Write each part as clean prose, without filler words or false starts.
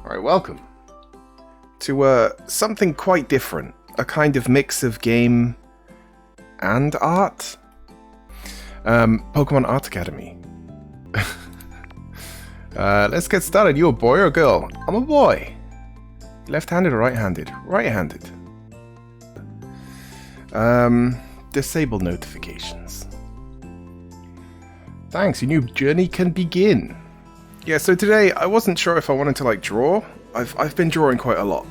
Alright, welcome to something quite different. A kind of mix of game and art. Pokemon Art Academy. Let's get started. You a boy or a girl? I'm a boy. Left-handed or right-handed? Right-handed. Disable notifications. Thanks, your new journey can begin. Yeah, so today I wasn't sure if I wanted to draw. I've been drawing quite a lot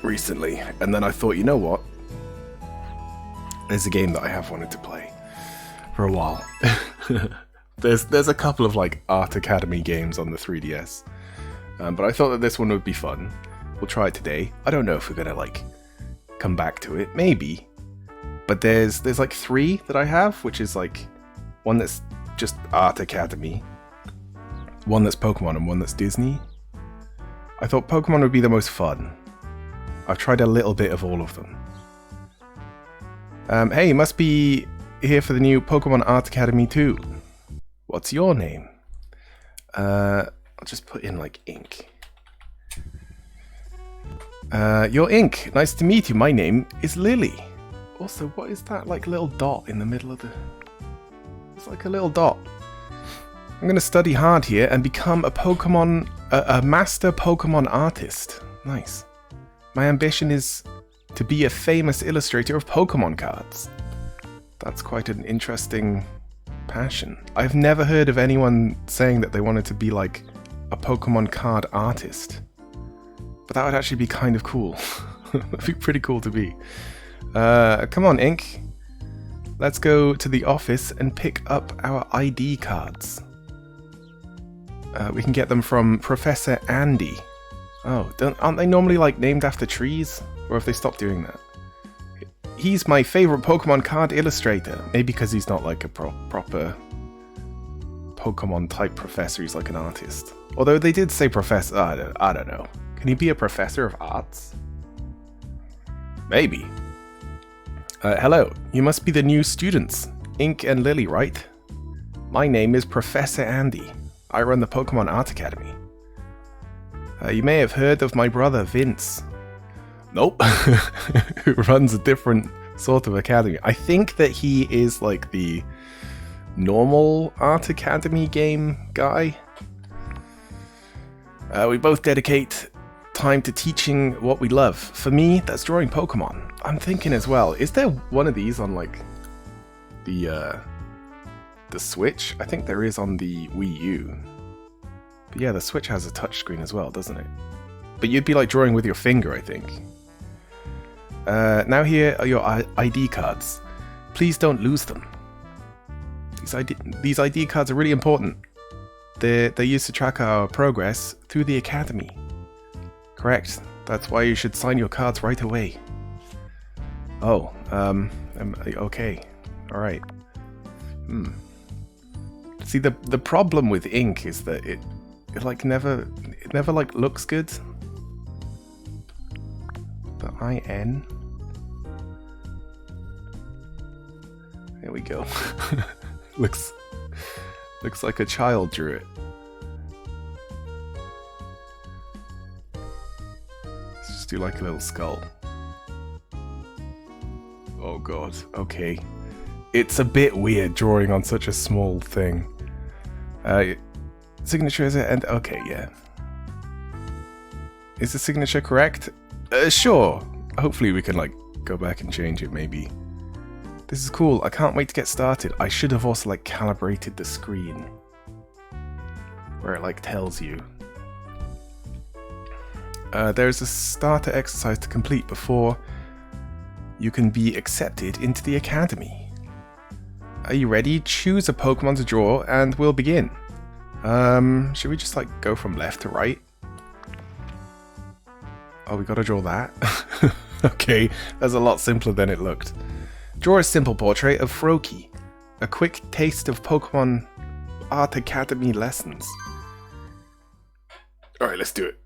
recently, and then I thought, you know what? There's a game that I have wanted to play for a while. There's a couple of Art Academy games on the 3DS, but I thought that this one would be fun. We'll try it today. I don't know if we're gonna come back to it, maybe. But there's three that I have, which is one that's just Art Academy, one that's Pokemon, and one that's Disney. I thought Pokemon would be the most fun. I've tried a little bit of all of them. Hey, you must be here for the new Pokemon Art Academy 2. What's your name? I'll just put in ink. You're Ink. Nice to meet you. My name is Lily. Also, what is that little dot in the middle of the... It's like a little dot. I'm going to study hard here and become a master Pokemon artist. Nice. My ambition is to be a famous illustrator of Pokemon cards. That's quite an interesting passion. I've never heard of anyone saying that they wanted to be a Pokemon card artist. But that would actually be kind of cool. That'd be pretty cool to be. Come on, Ink. Let's go to the office and pick up our ID cards. We can get them from Professor Andy. Oh, aren't they normally named after trees? Or have they stopped doing that? He's my favorite Pokemon card illustrator. Maybe because he's not a proper Pokemon type professor, he's an artist. Although they did say professor, I don't know. Can he be a professor of arts? Maybe. Hello, you must be the new students, Ink and Lily, right? My name is Professor Andy. I run the Pokemon Art Academy. You may have heard of my brother, Vince. Nope. Who runs a different sort of academy. I think that he is the normal Art Academy game guy. We both dedicate time to teaching what we love. For me, that's drawing Pokemon. I'm thinking as well, is there one of these on the Switch? I think there is on the Wii U. But yeah, the Switch has a touchscreen as well, doesn't it? But you'd be drawing with your finger, I think. Now here are your ID cards. Please don't lose them. These ID cards are really important. They're used to track our progress through the Academy. Correct. That's why you should sign your cards right away. Oh, okay. Alright. See, the problem with ink is that it never looks good. The IN. There we go. looks like a child drew it. Let's just do a little skull. Oh god, okay. It's a bit weird drawing on such a small thing. Signature is it? And okay, yeah. Is the signature correct? Sure. Hopefully we can go back and change it maybe. This is cool. I can't wait to get started. I should have also calibrated the screen where it tells you. There's a starter exercise to complete before you can be accepted into the Academy. Are you ready? Choose a Pokemon to draw and we'll begin. Should we just go from left to right? Oh, we gotta draw that? Okay, that's a lot simpler than it looked. Draw a simple portrait of Froakie. A quick taste of Pokemon Art Academy lessons. Alright, let's do it.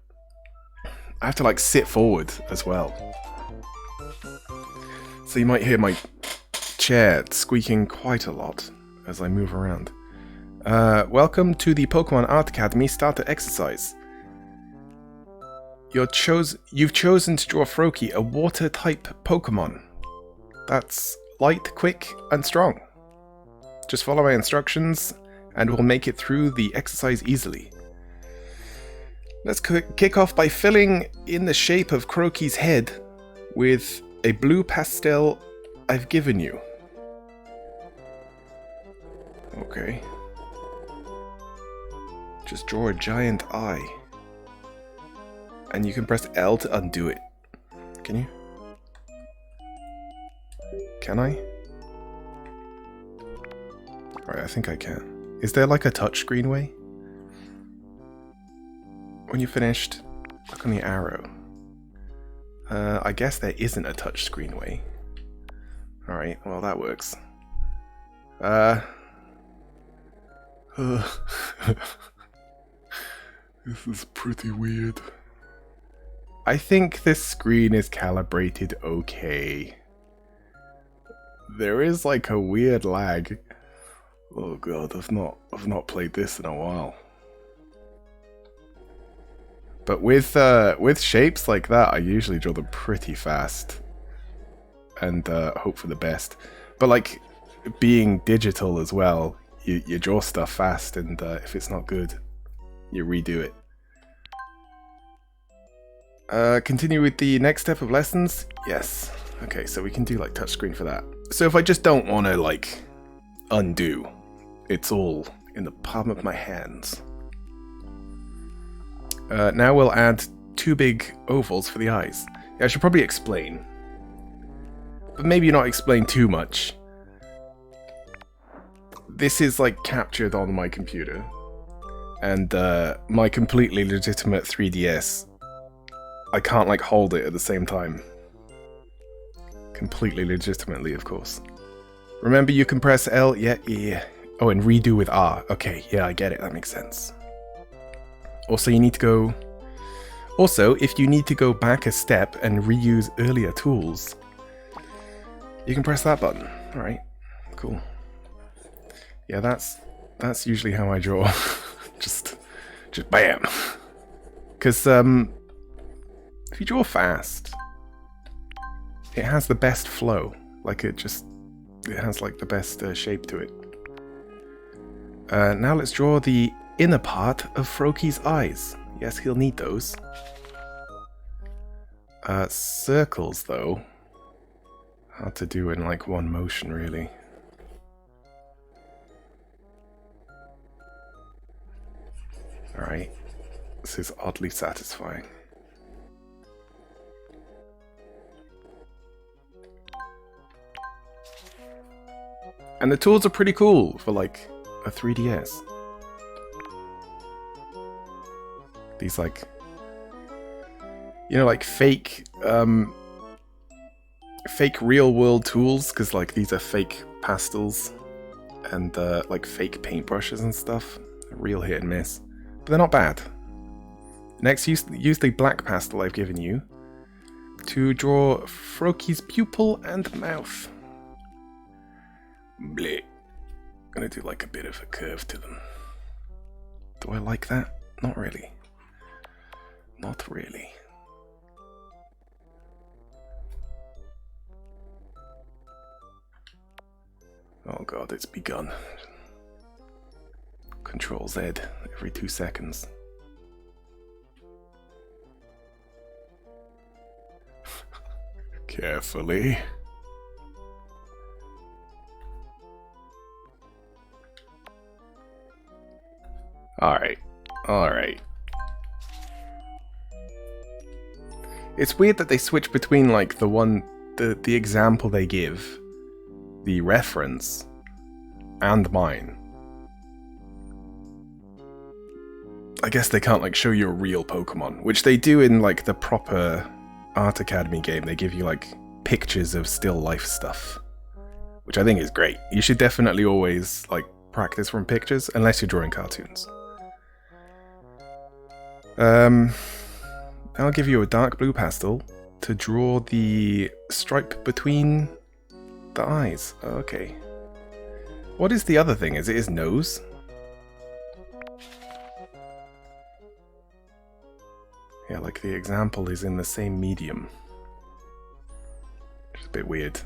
I have to sit forward as well. So you might hear my chair squeaking quite a lot as I move around. Welcome to the Pokemon Art Academy starter exercise. You've chosen to draw Froakie, a water-type Pokemon. That's light, quick, and strong. Just follow my instructions, and we'll make it through the exercise easily. Let's kick off by filling in the shape of Crokey's head with a blue pastel I've given you. Okay. Just draw a giant eye. And you can press L to undo it. Can you? Can I? Alright, I think I can. Is there like a touchscreen way? When you're finished, look on the arrow. I guess there isn't a touchscreen way. Alright, well that works. This is pretty weird. I think this screen is calibrated okay. There is like a weird lag. Oh god, I've not played this in a while. But with shapes like that, I usually draw them pretty fast and hope for the best. But like being digital as well, you draw stuff fast, and if it's not good, you redo it. Continue with the next step of lessons? Yes. Okay, so we can do like touchscreen for that. So if I just don't want to like undo, it's all in the palm of my hands. Now we'll add 2 big ovals for the eyes. Yeah, I should probably explain. But maybe not explain too much. This is like captured on my computer. And my completely legitimate 3DS, I can't like hold it at the same time. Completely legitimately, of course. Remember, you can press L, yeah. Oh, and redo with R. Okay, yeah, I get it, that makes sense. Also, you need to go... Also, if you need to go back a step and reuse earlier tools, you can press that button. Alright, cool. Yeah, that's usually how I draw. just bam. Because, if you draw fast, it has the best flow. Like it has like the best shape to it. Now let's draw the inner part of Froakie's eyes. Yes, he'll need those. Circles, though. Hard to do in like one motion, really. Alright. This is oddly satisfying. And the tools are pretty cool for like a 3DS. These like, you know, like fake real world tools, because like these are fake pastels and like fake paintbrushes and stuff. Real hit and miss, but they're not bad. Next, use the black pastel I've given you to draw Froakie's pupil and mouth. Bleh. Gonna do like a bit of a curve to them. Do I like that? Not really. Not really. Oh god, it's begun. Control Z every 2 seconds. Carefully. Alright. Alright. It's weird that they switch between like the example they give, the reference, and mine. I guess they can't like show you a real Pokemon, which they do in like the proper Art Academy game. They give you like pictures of still life stuff, which I think is great. You should definitely always like practice from pictures, unless you're drawing cartoons. I'll give you a dark blue pastel to draw the stripe between the eyes. Okay. What is the other thing? Is it his nose? Yeah, like the example is in the same medium. Which is a bit weird.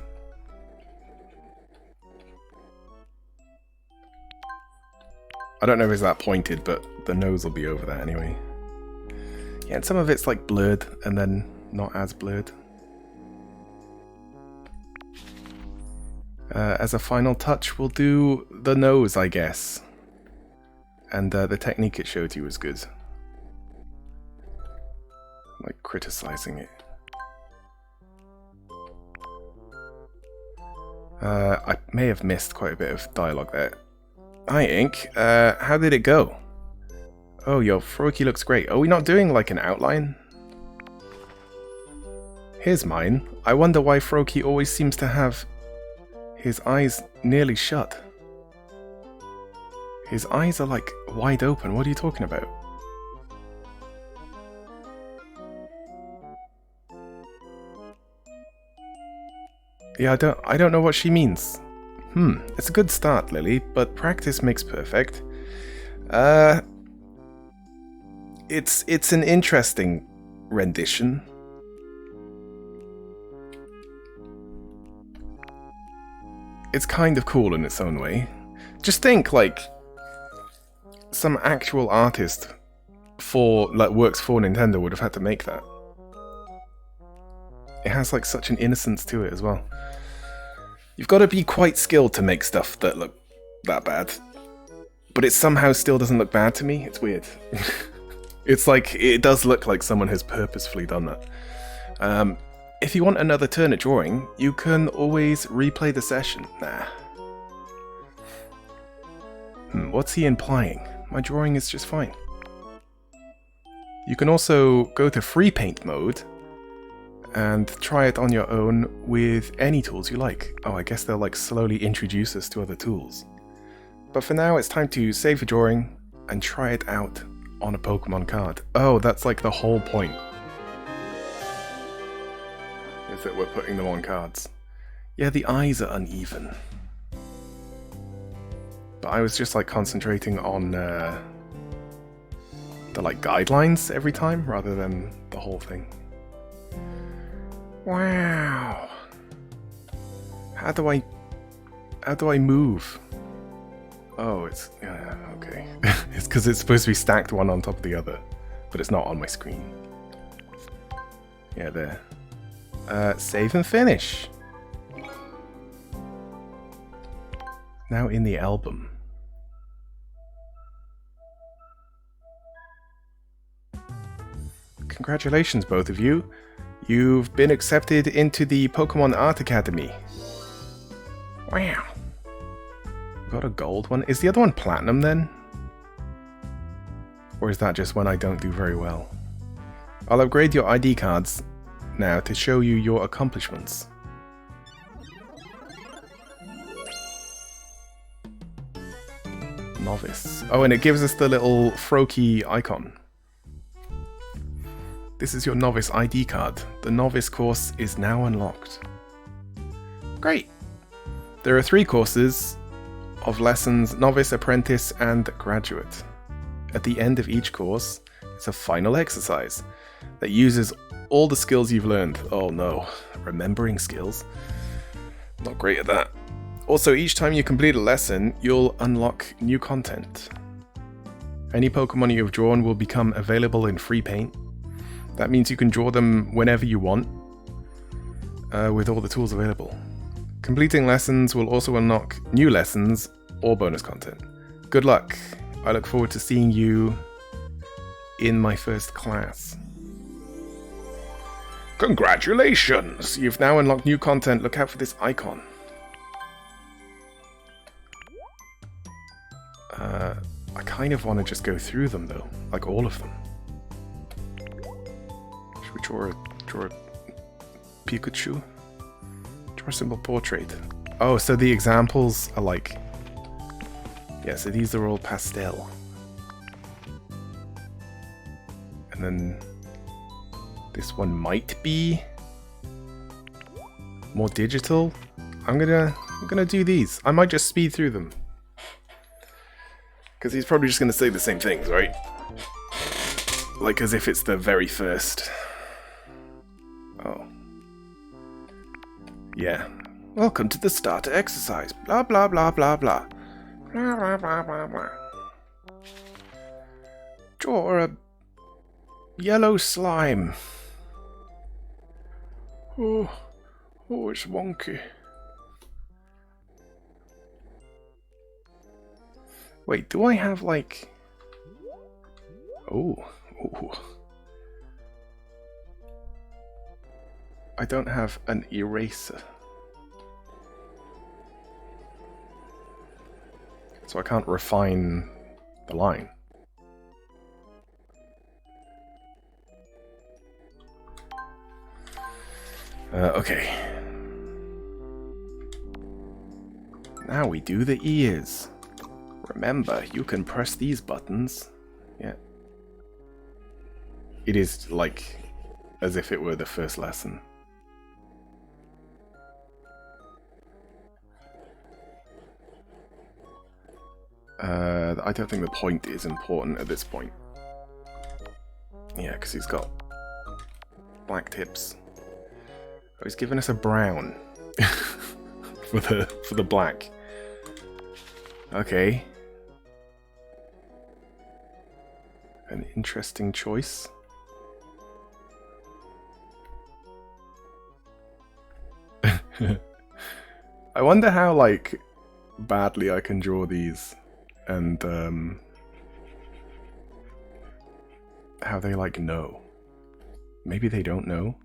I don't know if it's that pointed, but the nose will be over that anyway. Yeah, and some of it's like blurred and then not as blurred. As a final touch, we'll do the nose, I guess. And the technique it showed you was good. Like criticizing it. I may have missed quite a bit of dialogue there. Hi, Ink. How did it go? Oh, your Froakie looks great. Are we not doing like an outline? Here's mine. I wonder why Froakie always seems to have his eyes nearly shut. His eyes are like wide open. What are you talking about? Yeah, I don't know what she means. It's a good start, Lily, but practice makes perfect. It's an interesting rendition. It's kind of cool in its own way. Just think, like, some actual artist works for Nintendo would have had to make that. It has like such an innocence to it as well. You've got to be quite skilled to make stuff that look that bad. But it somehow still doesn't look bad to me. It's weird. It's like, it does look like someone has purposefully done that. If you want another turn at drawing, you can always replay the session. Nah. What's he implying? My drawing is just fine. You can also go to free paint mode and try it on your own with any tools you like. Oh, I guess they'll like slowly introduce us to other tools. But for now, it's time to save a drawing and try it out on a Pokemon card. Oh, that's like the whole point. Is that we're putting them on cards. Yeah, the eyes are uneven. But I was just like concentrating on the like guidelines every time rather than the whole thing. Wow. How do I move? Oh, it's okay. It's because it's supposed to be stacked one on top of the other, but it's not on my screen. Yeah, there. Save and finish. Now in the album. Congratulations, both of you. You've been accepted into the Pokemon Art Academy. Wow. Got a gold one. Is the other one platinum then? Or is that just when I don't do very well? I'll upgrade your ID cards now to show you your accomplishments. Novice. Oh, and it gives us the little Froakie icon. This is your Novice ID card. The Novice course is now unlocked. Great! There are 3 courses of lessons: Novice, Apprentice, and Graduate. At the end of each course, it's a final exercise that uses all the skills you've learned. Oh no, remembering skills. Not great at that. Also, each time you complete a lesson, you'll unlock new content. Any Pokemon you've drawn will become available in free paint. That means you can draw them whenever you want, with all the tools available. Completing lessons will also unlock new lessons or bonus content. Good luck. I look forward to seeing you in my first class. Congratulations! You've now unlocked new content. Look out for this icon. I kind of want to just go through them though, like all of them. Should we draw a Pikachu? Draw a simple portrait. Oh, so the examples are like... Yeah, so these are all pastel. And then this one might be more digital. I'm gonna do these. I might just speed through them. Because he's probably just gonna say the same things, right? Like as if it's the very first. Oh. Yeah. Welcome to the starter exercise. Blah blah blah blah blah. Blah blah blah blah blah. Draw a yellow slime. Oh, it's wonky. Wait, do I have like... Oh. I don't have an eraser. So I can't refine the line. Okay. Now we do the ears. Remember, you can press these buttons. Yeah. It is like as if it were the first lesson. I don't think the point is important at this point. Yeah, because he's got black tips. Oh, he's given us a brown for the black. Okay. An interesting choice. I wonder how like badly I can draw these and how they like know. Maybe they don't know.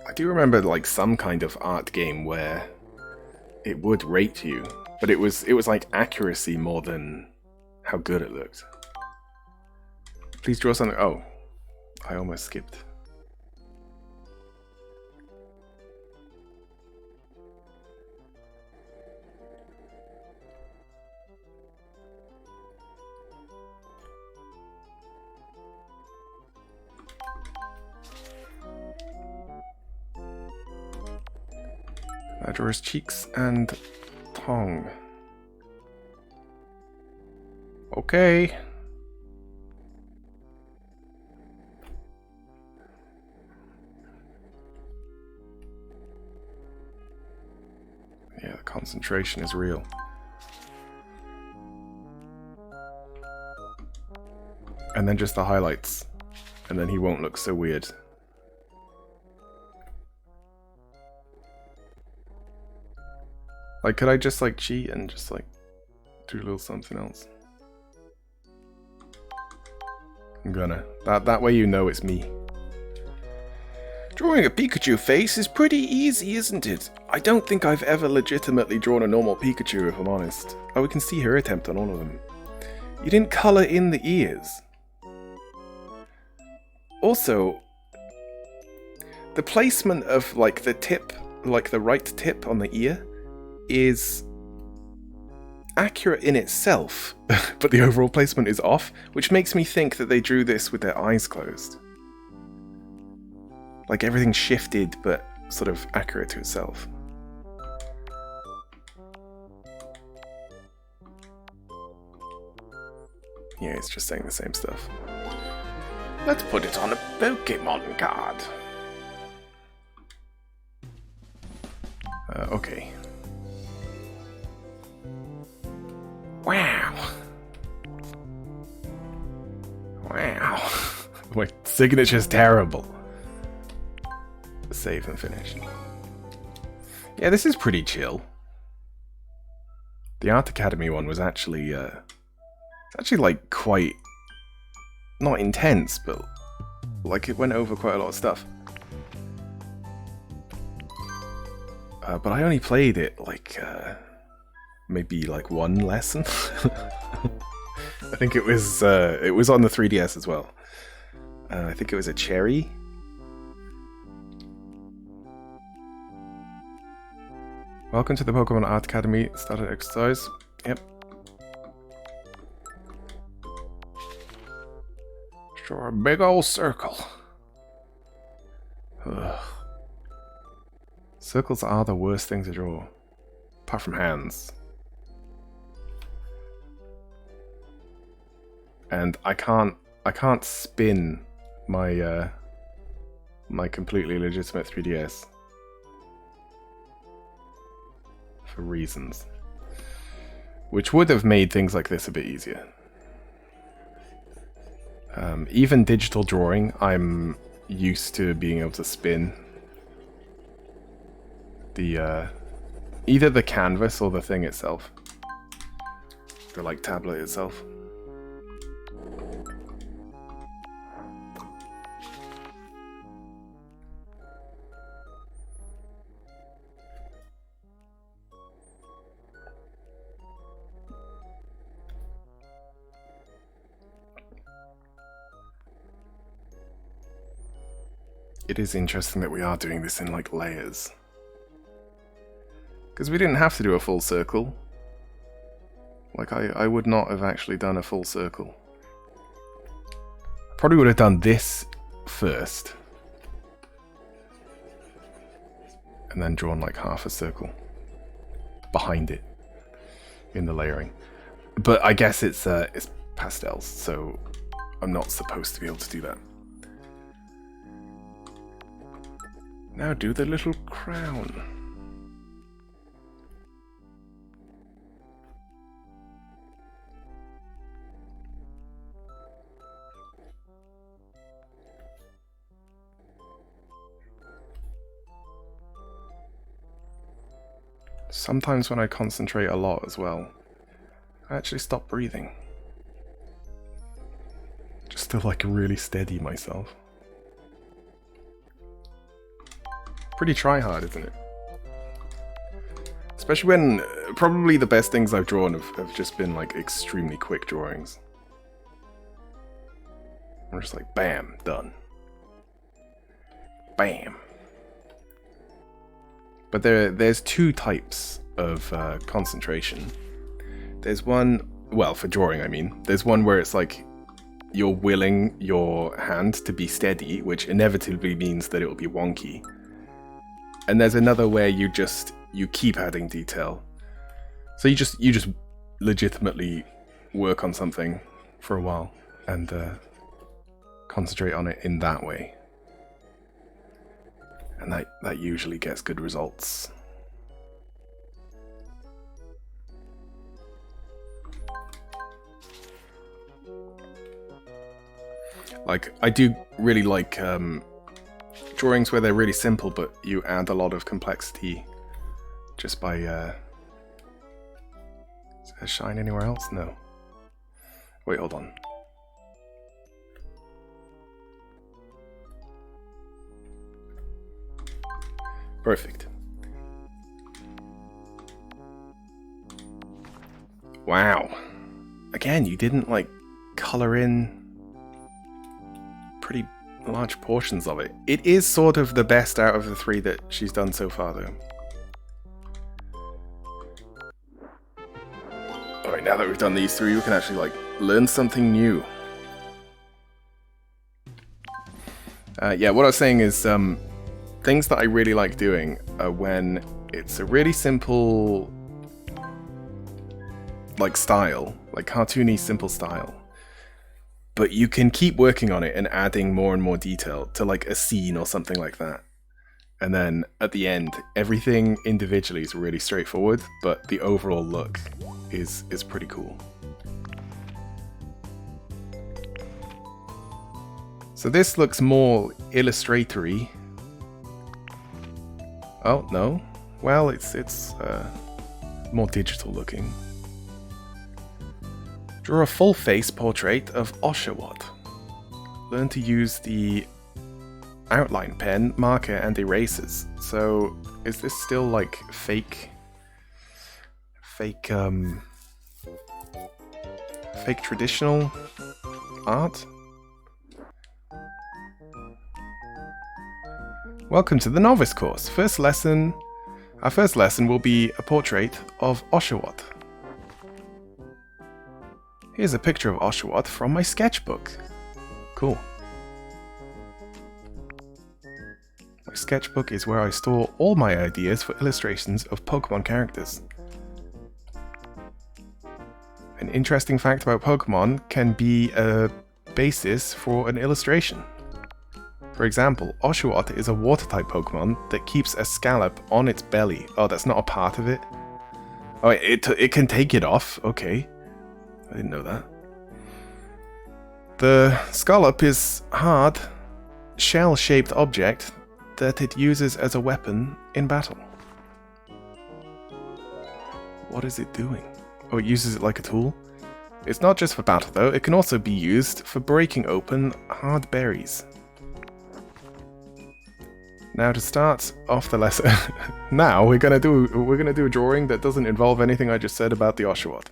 I do remember like some kind of art game where it would rate you, but it was like accuracy more than how good it looked. Please draw something. Oh, I almost skipped. Now draw his cheeks and tongue. Okay. Yeah, the concentration is real. And then just the highlights. And then he won't look so weird. Like, could I just like cheat and just like do a little something else? I'm gonna. That way you know it's me. Drawing a Pikachu face is pretty easy, isn't it? I don't think I've ever legitimately drawn a normal Pikachu, if I'm honest. Oh, we can see her attempt on all of them. You didn't colour in the ears. Also, the placement of like the tip, like the right tip on the ear, is accurate in itself, but the overall placement is off, which makes me think that they drew this with their eyes closed. Like everything shifted, but sort of accurate to itself. Yeah, it's just saying the same stuff. Let's put it on a Pokemon card. Okay. Wow. Wow. My signature's terrible. Save and finish. Yeah, this is pretty chill. The Art Academy one was actually, like quite, not intense, but like it went over quite a lot of stuff. But I only played it like, maybe like one lesson. I think it was on the 3DS as well. I think it was a cherry. Welcome to the Pokemon Art Academy starter exercise. Yep. Draw a big old circle. Ugh. Circles are the worst thing to draw. Apart from hands. And I can't spin my my completely legitimate 3DS. For reasons. Which would have made things like this a bit easier. Even digital drawing, I'm used to being able to spin the either the canvas or the thing itself. The like tablet itself. It is interesting that we are doing this in like layers. Because we didn't have to do a full circle. Like I would not have actually done a full circle. Probably would have done this first. And then drawn like half a circle behind it in the layering. But I guess it's pastels, so I'm not supposed to be able to do that. Now do the little crown. Sometimes when I concentrate a lot as well, I actually stop breathing. Just to like really steady myself. Pretty try-hard, isn't it? Especially when probably the best things I've drawn have just been like extremely quick drawings. I'm just like, bam, done. Bam. But there's two types of concentration. There's one, well, for drawing I mean, there's one where it's like you're willing your hand to be steady, which inevitably means that it will be wonky. And there's another where you keep adding detail. So you just legitimately work on something for a while and concentrate on it in that way. And that usually gets good results. Like, I do really like drawings where they're really simple, but you add a lot of complexity just by... Is there shine anywhere else? No. Wait, hold on. Perfect. Wow. Again, you didn't, like, color in pretty large portions of it. It is sort of the best out of the three that she's done so far, though. Alright, now that we've done these three, we can actually, like, learn something new. Yeah, what I was saying is, things that I really like doing are when it's a really simple, like, style, like cartoony, simple style. But you can keep working on it and adding more and more detail to like a scene or something like that. And then at the end, everything individually is really straightforward, but the overall look is pretty cool. So this looks more illustratory. Oh, no. Well, it's more digital looking. Draw a full-face portrait of Oshawott. Learn to use the outline pen, marker, and erasers. So, is this still like fake traditional art? Welcome to the novice course. Our first lesson will be a portrait of Oshawott. Here's a picture of Oshawott from my sketchbook. Cool. My sketchbook is where I store all my ideas for illustrations of Pokemon characters. An interesting fact about Pokemon can be a basis for an illustration. For example, Oshawott is a water-type Pokemon that keeps a scallop on its belly. Oh, that's not a part of it? Oh, it can take it off. Okay. I didn't know that. The scallop is hard, shell-shaped object that it uses as a weapon in battle. What is it doing? Oh, it uses it like a tool? It's not just for battle though, it can also be used for breaking open hard berries. Now to start off the lesson, now we're gonna do a drawing that doesn't involve anything I just said about the Oshawott.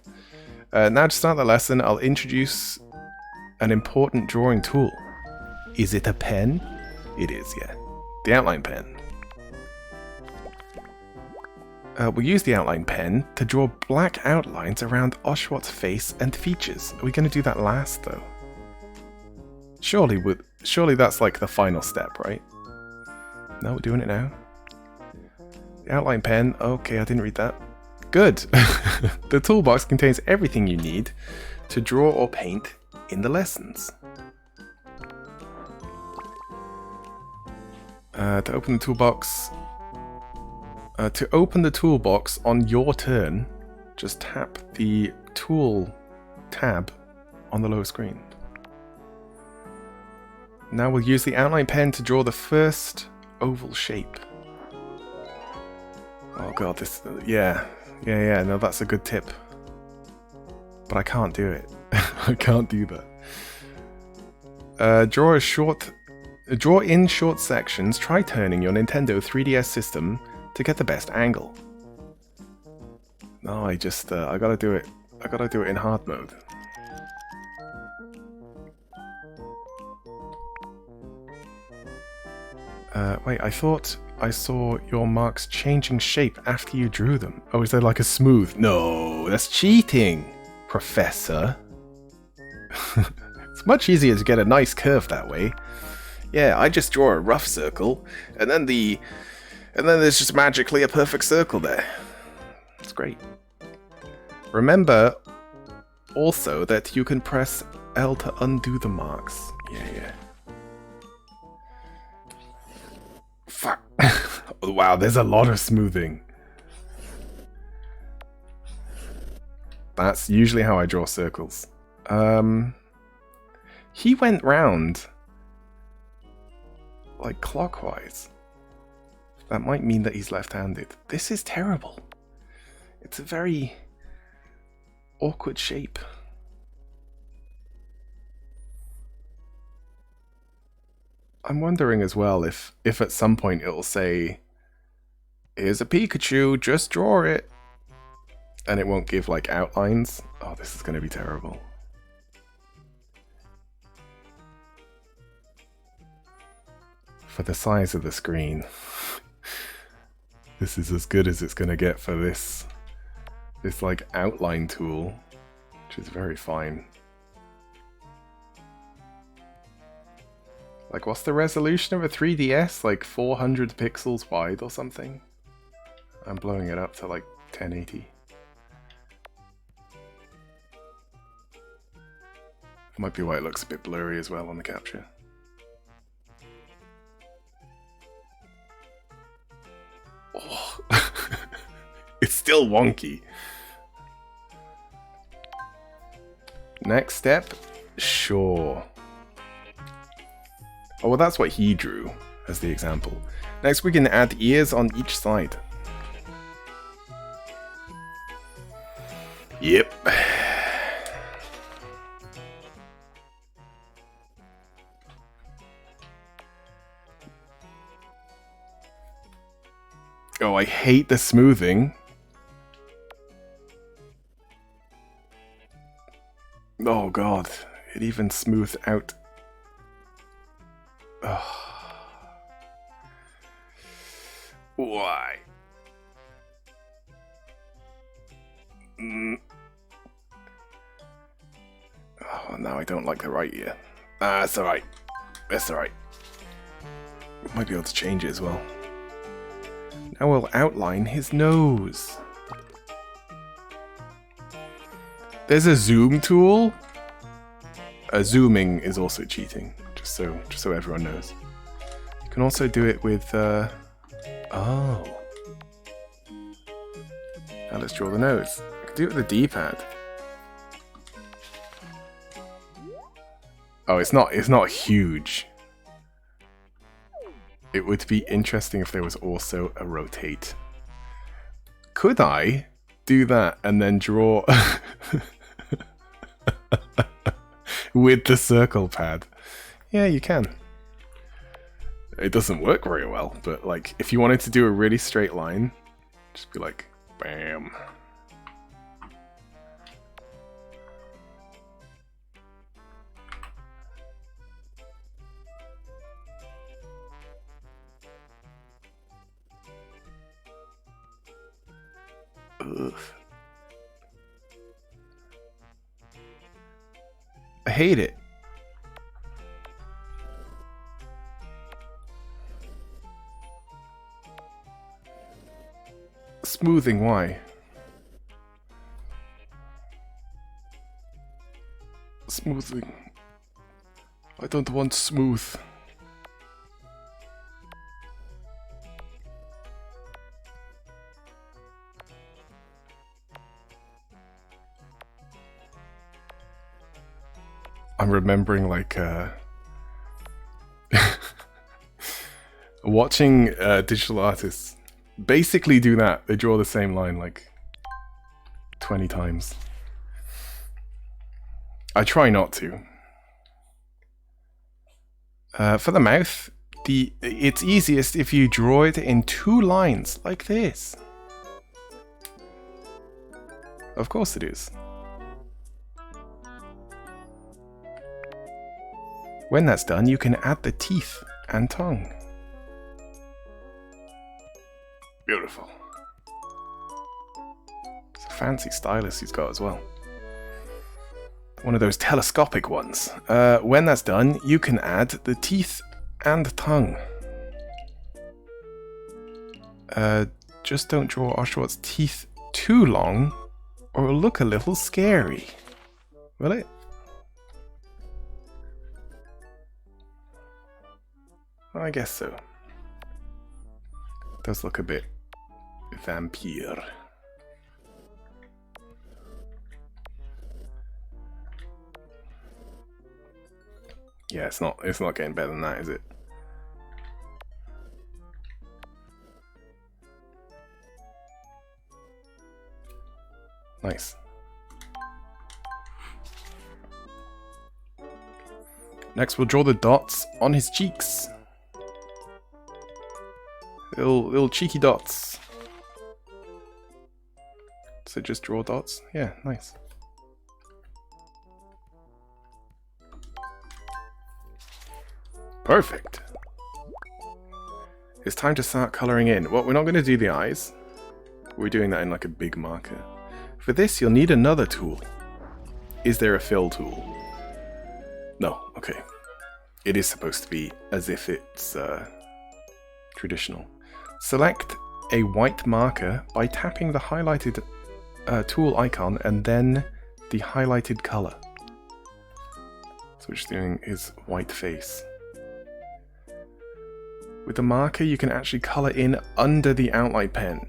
Now to start the lesson, I'll introduce an important drawing tool. Is it a pen? It is, yeah. The outline pen. We'll use the outline pen to draw black outlines around Oshawott's face and features. Are we going to do that last, though? Surely that's like the final step, right? No, we're doing it now. The outline pen. Okay, I didn't read that. Good! The toolbox contains everything you need to draw or paint in the lessons. To open the toolbox on your turn, just tap the tool tab on the lower screen. Now we'll use the outline pen to draw the first oval shape. Oh god, this... Yeah, no, that's a good tip. But I can't do it. I can't do that. Draw in short sections. Try turning your Nintendo 3DS system to get the best angle. No, I gotta do it. I gotta do it in hard mode. Wait, I thought I saw your marks changing shape after you drew them. Oh, is there like a smooth? No, that's cheating, Professor. It's much easier to get a nice curve that way. Yeah, I just draw a rough circle, and then there's just magically a perfect circle there. It's great. Remember also that you can press L to undo the marks. Yeah. Fuck. Wow, there's a lot of smoothing. That's usually how I draw circles. He went round like clockwise. That might mean that he's left-handed. This is terrible. It's a very awkward shape. I'm wondering as well if at some point it'll say, here's a Pikachu, just draw it. And it won't give like outlines. Oh, this is going to be terrible. For the size of the screen, this is as good as it's going to get for this like outline tool, which is very fine. Like, what's the resolution of a 3DS? Like 400 pixels wide or something? I'm blowing it up to like 1080. Might be why it looks a bit blurry as well on the capture. Oh. It's still wonky. Next step? Sure. Oh, well, that's what he drew as the example. Next, we can add ears on each side. Yep. Oh, I hate the smoothing. Oh god, it even smoothed out. Oh. Why? Oh, now I don't like the right ear. That's alright. That's alright. Might be able to change it as well. Now we'll outline his nose. There's a zoom tool. Zooming is also cheating, just so everyone knows. You can also do it with oh. Now let's draw the nose. I can do it with the D-pad. Oh, it's not huge. It would be interesting if there was also a rotate. Could I do that and then draw with the circle pad? Yeah, you can. It doesn't work very well, but like if you wanted to do a really straight line, just be like, bam. Ugh. I hate it. Smoothing, why? Smoothing. I don't want smooth. I'm remembering like watching digital artists basically do that. They draw the same line like 20 times. I try not to. For the mouth, it's easiest if you draw it in 2 lines like this. Of course it is. When that's done, you can add the teeth and tongue. Beautiful. It's a fancy stylus he's got as well. One of those telescopic ones. When that's done, you can add the teeth and tongue. Just don't draw Oshawtt's teeth too long, or it'll look a little scary. Will it? I guess so. It does look a bit vampire. Yeah, it's not getting better than that, is it? Nice. Next we'll draw the dots on his cheeks. Little cheeky dots. So just draw dots? Yeah, nice. Perfect. It's time to start colouring in. Well, we're not going to do the eyes. We're doing that in like a big marker. For this, you'll need another tool. Is there a fill tool? No, okay. It is supposed to be as if it's traditional. Select a white marker by tapping the highlighted tool icon and then the highlighted colour. So what you're doing is white face. With the marker you can actually colour in under the outline pen.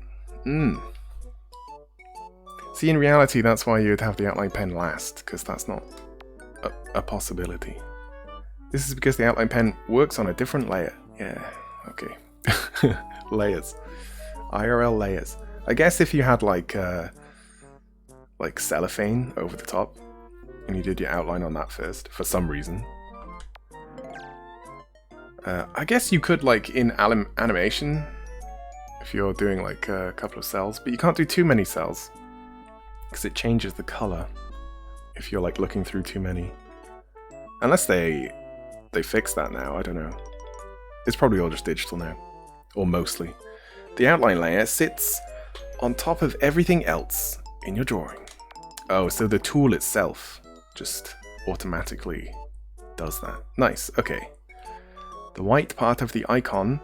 See, in reality that's why you'd have the outline pen last, because that's not a possibility. This is because the outline pen works on a different layer. Yeah, okay. Layers. IRL layers. I guess if you had like cellophane over the top and you did your outline on that first for some reason. I guess you could like in animation if you're doing like a couple of cells, but you can't do too many cells because it changes the color if you're like looking through too many. Unless they fix that now, I don't know. It's probably all just digital now. Or mostly. The outline layer sits on top of everything else in your drawing. Oh, so the tool itself just automatically does that. Nice, okay. The white part of the icon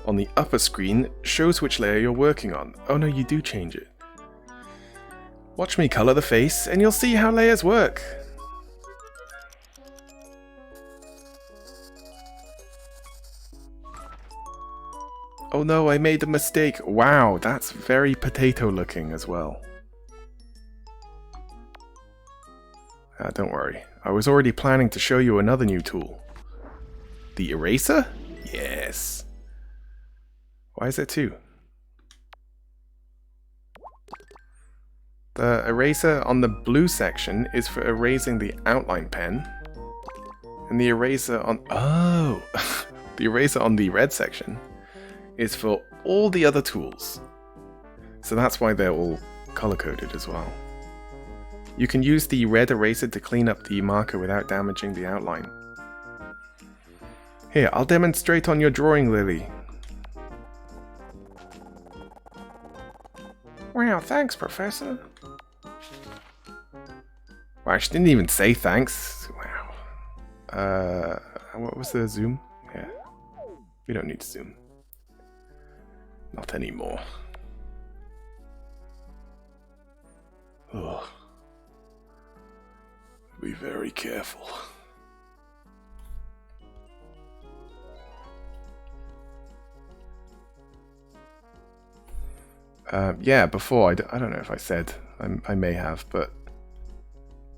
on the upper screen shows which layer you're working on. Oh no, you do change it. Watch me color the face and you'll see how layers work. Oh no, I made a mistake. Wow, that's very potato looking as well. Don't worry, I was already planning to show you another new tool. The eraser? Yes. Why is there two? The eraser on the blue section is for erasing the outline pen. And the eraser on... Oh! The eraser on the red section is for all the other tools. So that's why they're all color-coded as well. You can use the red eraser to clean up the marker without damaging the outline. Here, I'll demonstrate on your drawing, Lily. Wow, thanks, Professor. Wow, she didn't even say thanks. Wow. What was the zoom? Yeah. We don't need to zoom. Not anymore. Ugh. Be very careful. Yeah, before, I don't know if I said, I may have, but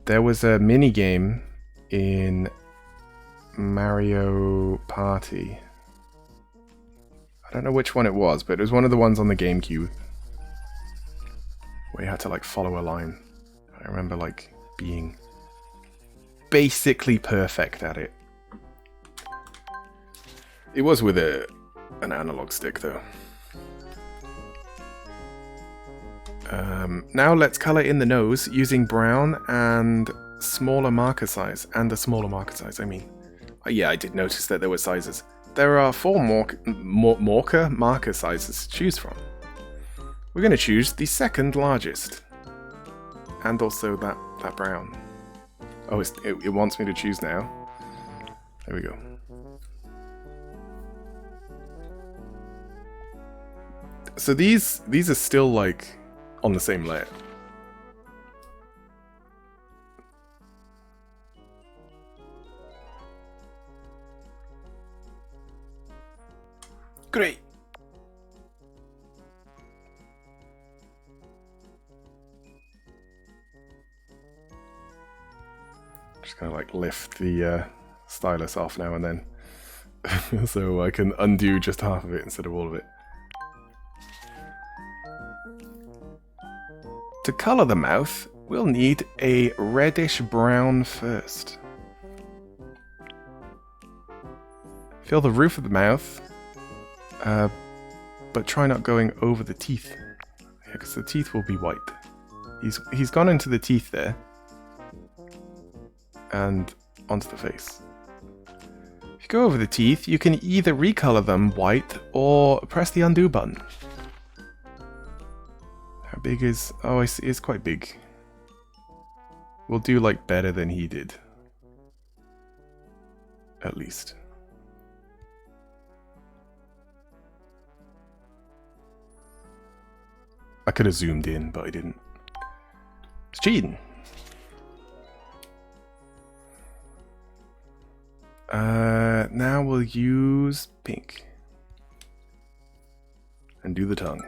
there was a mini game in Mario Party. I don't know which one it was, but it was one of the ones on the GameCube where you had to like follow a line. I remember like being basically perfect at it. It was with an analog stick though. Now let's color in the nose using brown and smaller marker size. And a smaller marker size, I mean. Yeah, I did notice that there were sizes. There are 4 marker sizes to choose from. We're going to choose the second largest. And also that brown. Oh, it wants me to choose now. There we go. So these are still like on the same layer. Great. Just gonna like lift the stylus off now and then, so I can undo just half of it instead of all of it. To color the mouth, we'll need a reddish brown first. Fill the roof of the mouth, but try not going over the teeth, because the teeth will be white. He's gone into the teeth there, and onto the face. If you go over the teeth, you can either recolor them white or press the undo button. How big is... Oh, I see, it's quite big. We'll do like better than he did. At least. I could have zoomed in, but I didn't. It's cheating. Now we'll use pink. And do the tongue.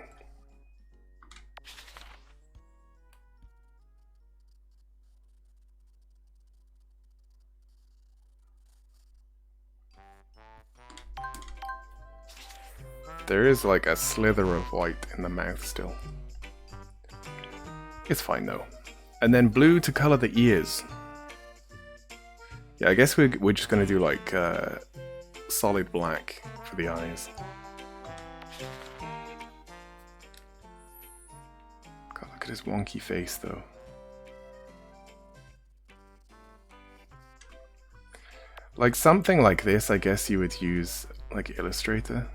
There is like a slither of white in the mouth still. It's fine though. And then blue to color the ears. Yeah, I guess we're just gonna do like solid black for the eyes. God, look at his wonky face though. Like something like this, I guess you would use like Illustrator.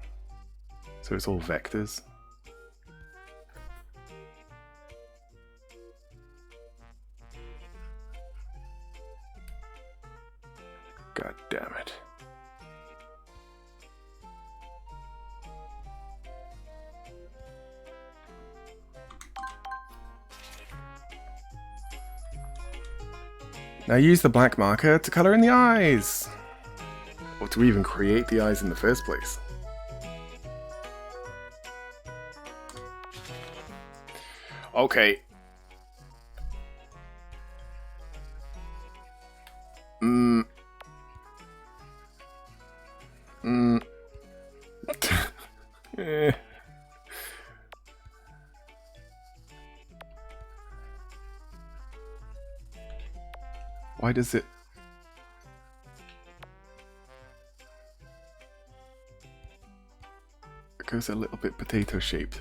So it's all vectors. God damn it. Now use the black marker to color in the eyes! Or to even create the eyes in the first place. Okay. Why does it... It goes a little bit potato shaped.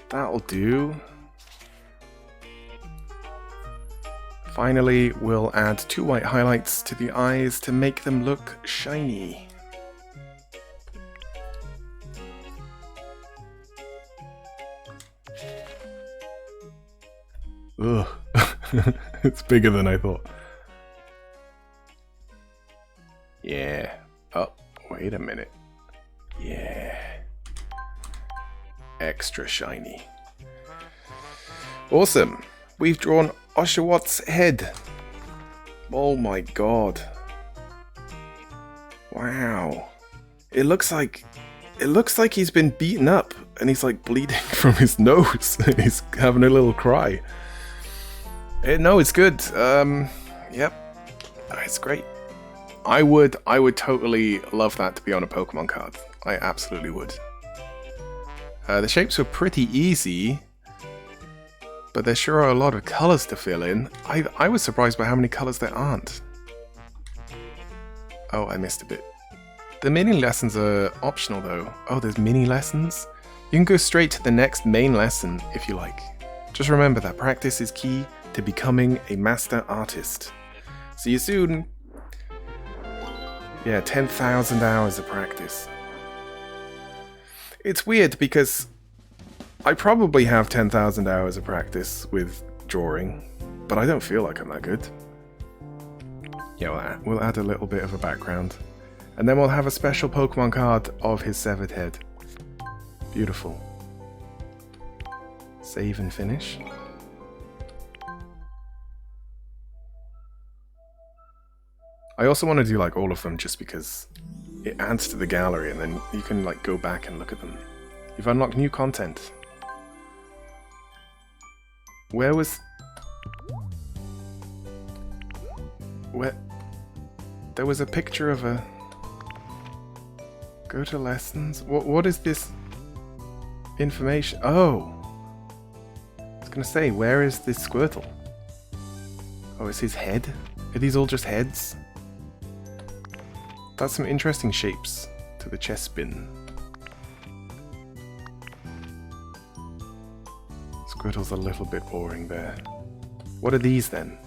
That'll do. Finally, we'll add 2 white highlights to the eyes to make them look shiny. Ugh. It's bigger than I thought. Yeah. Oh, wait a minute. Yeah. Extra shiny. Awesome. We've drawn Oshawott head. Oh my god. Wow. It looks like he's been beaten up and he's like bleeding from his nose and he's having a little cry. No, it's good. Yep. It's great. I would totally love that to be on a Pokemon card. I absolutely would. The shapes were pretty easy, but there sure are a lot of colors to fill in. I was surprised by how many colors there aren't. Oh, I missed a bit. The mini lessons are optional though. Oh, there's mini lessons? You can go straight to the next main lesson if you like. Just remember that practice is key to becoming a master artist. See you soon! Yeah, 10,000 hours of practice. It's weird because I probably have 10,000 hours of practice with drawing, but I don't feel like I'm that good. Yeah, we'll add a little bit of a background. And then we'll have a special Pokemon card of his severed head. Beautiful. Save and finish. I also want to do like all of them just because it adds to the gallery and then you can like go back and look at them. You've unlocked new content. Where? There was a picture of a... Go to lessons? What is this information? Oh! I was gonna say, where is this Squirtle? Oh, it's his head? Are these all just heads? That's some interesting shapes to the chest bin. Squirtle's a little bit boring there. What are these then?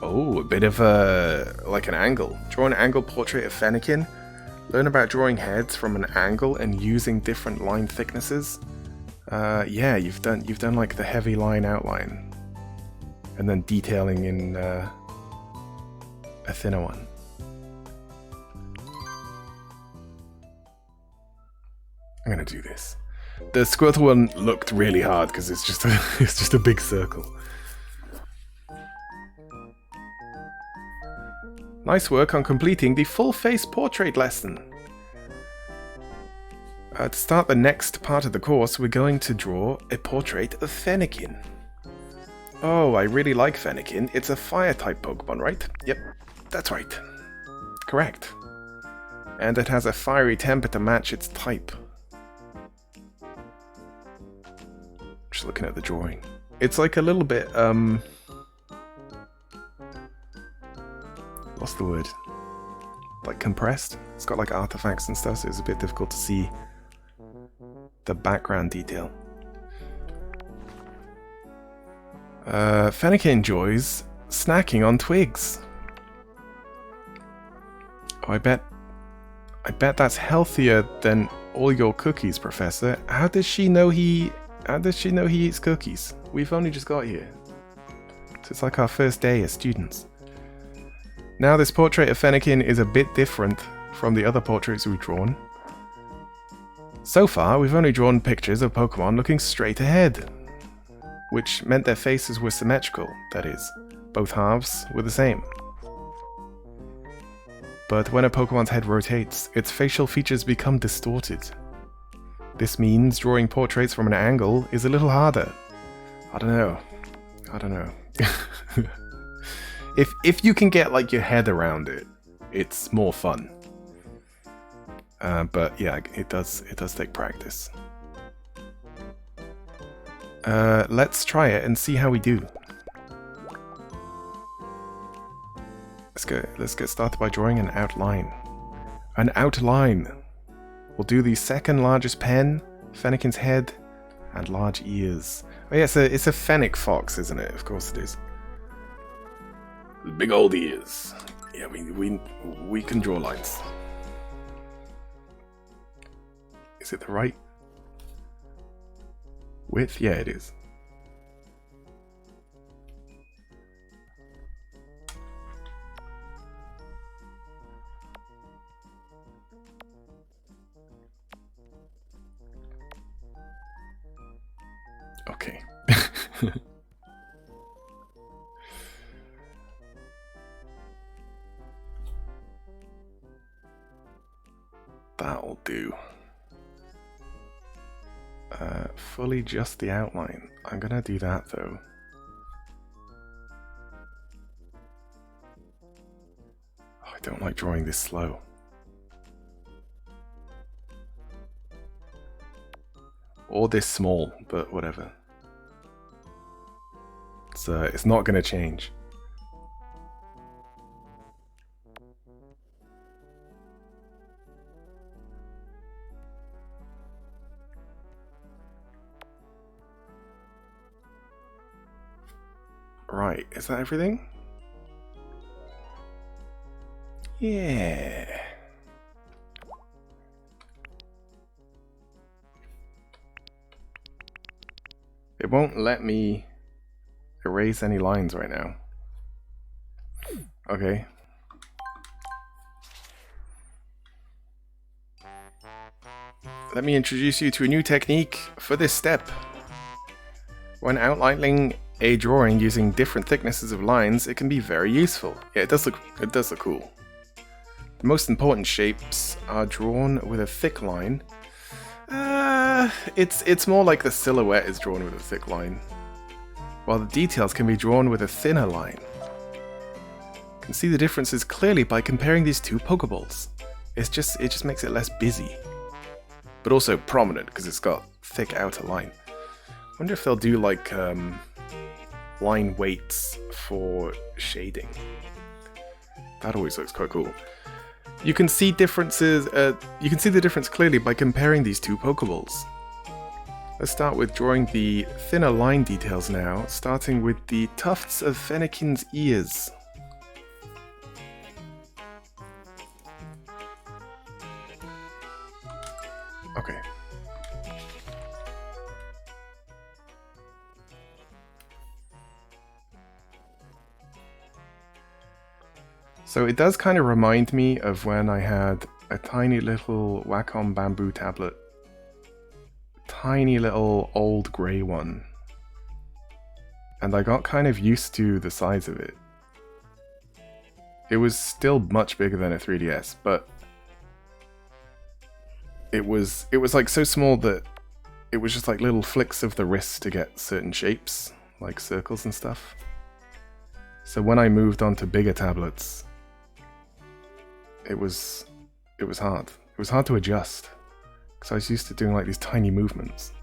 Oh, a bit of a... like an angle. Draw an angle portrait of Fennekin. Learn about drawing heads from an angle and using different line thicknesses. Yeah, you've done like the heavy line outline. And then detailing in a thinner one. I'm gonna do this. The Squirtle one looked really hard because it's just a big circle. Nice work on completing the full face portrait lesson. To start the next part of the course, we're going to draw a portrait of Fennekin. Oh, I really like Fennekin. It's a fire-type Pokemon, right? Yep, that's right. Correct. And it has a fiery temper to match its type. Just looking at the drawing. It's like a little bit, what's the word? Like compressed? It's got like artifacts and stuff, so it's a bit difficult to see the background detail. Fennekin enjoys snacking on twigs. Oh, I bet that's healthier than all your cookies, Professor. How does she know he eats cookies? We've only just got here. So it's like our first day as students. Now this portrait of Fennekin is a bit different from the other portraits we've drawn. So far, we've only drawn pictures of Pokemon looking straight ahead, which meant their faces were symmetrical, that is, both halves were the same. But when a Pokemon's head rotates, its facial features become distorted. This means drawing portraits from an angle is a little harder. I don't know. If you can get like your head around it, it's more fun. But yeah, it does take practice. Let's try it and see how we do. Let's get started by drawing an outline. An outline! We'll do the second largest pen, Fennekin's head, and large ears. Oh yeah, it's a fennec fox, isn't it? Of course it is. Big old ears. Yeah, we can draw lines. Is it the right width? Yeah, it is. Okay. That'll do. Fully just the outline. I'm gonna do that though. Oh, I don't like drawing this slow. Or this small, but whatever. It's not gonna change. Right, is that everything? Yeah. It won't let me erase any lines right now. Okay. Let me introduce you to a new technique for this step. When outlining a drawing using different thicknesses of lines, it can be very useful. Yeah, it does look cool. The most important shapes are drawn with a thick line. It's more like the silhouette is drawn with a thick line, while the details can be drawn with a thinner line. You can see the differences clearly by comparing these two Pokeballs. It just makes it less busy, but also prominent because it's got thick outer line. I wonder if they'll do like line weights for shading. That always looks quite cool. You can see differences. You can see the difference clearly by comparing these two Pokeballs. Let's start with drawing the thinner line details now, starting with the tufts of Fennekin's ears. Okay. So it does kind of remind me of when I had a tiny little Wacom bamboo tablet. Tiny little old grey one. And I got kind of used to the size of it. It was still much bigger than a 3DS, but it was like so small that it was just like little flicks of the wrist to get certain shapes, like circles and stuff. So when I moved on to bigger tablets, it was hard. It was hard to adjust because I was used to doing like these tiny movements.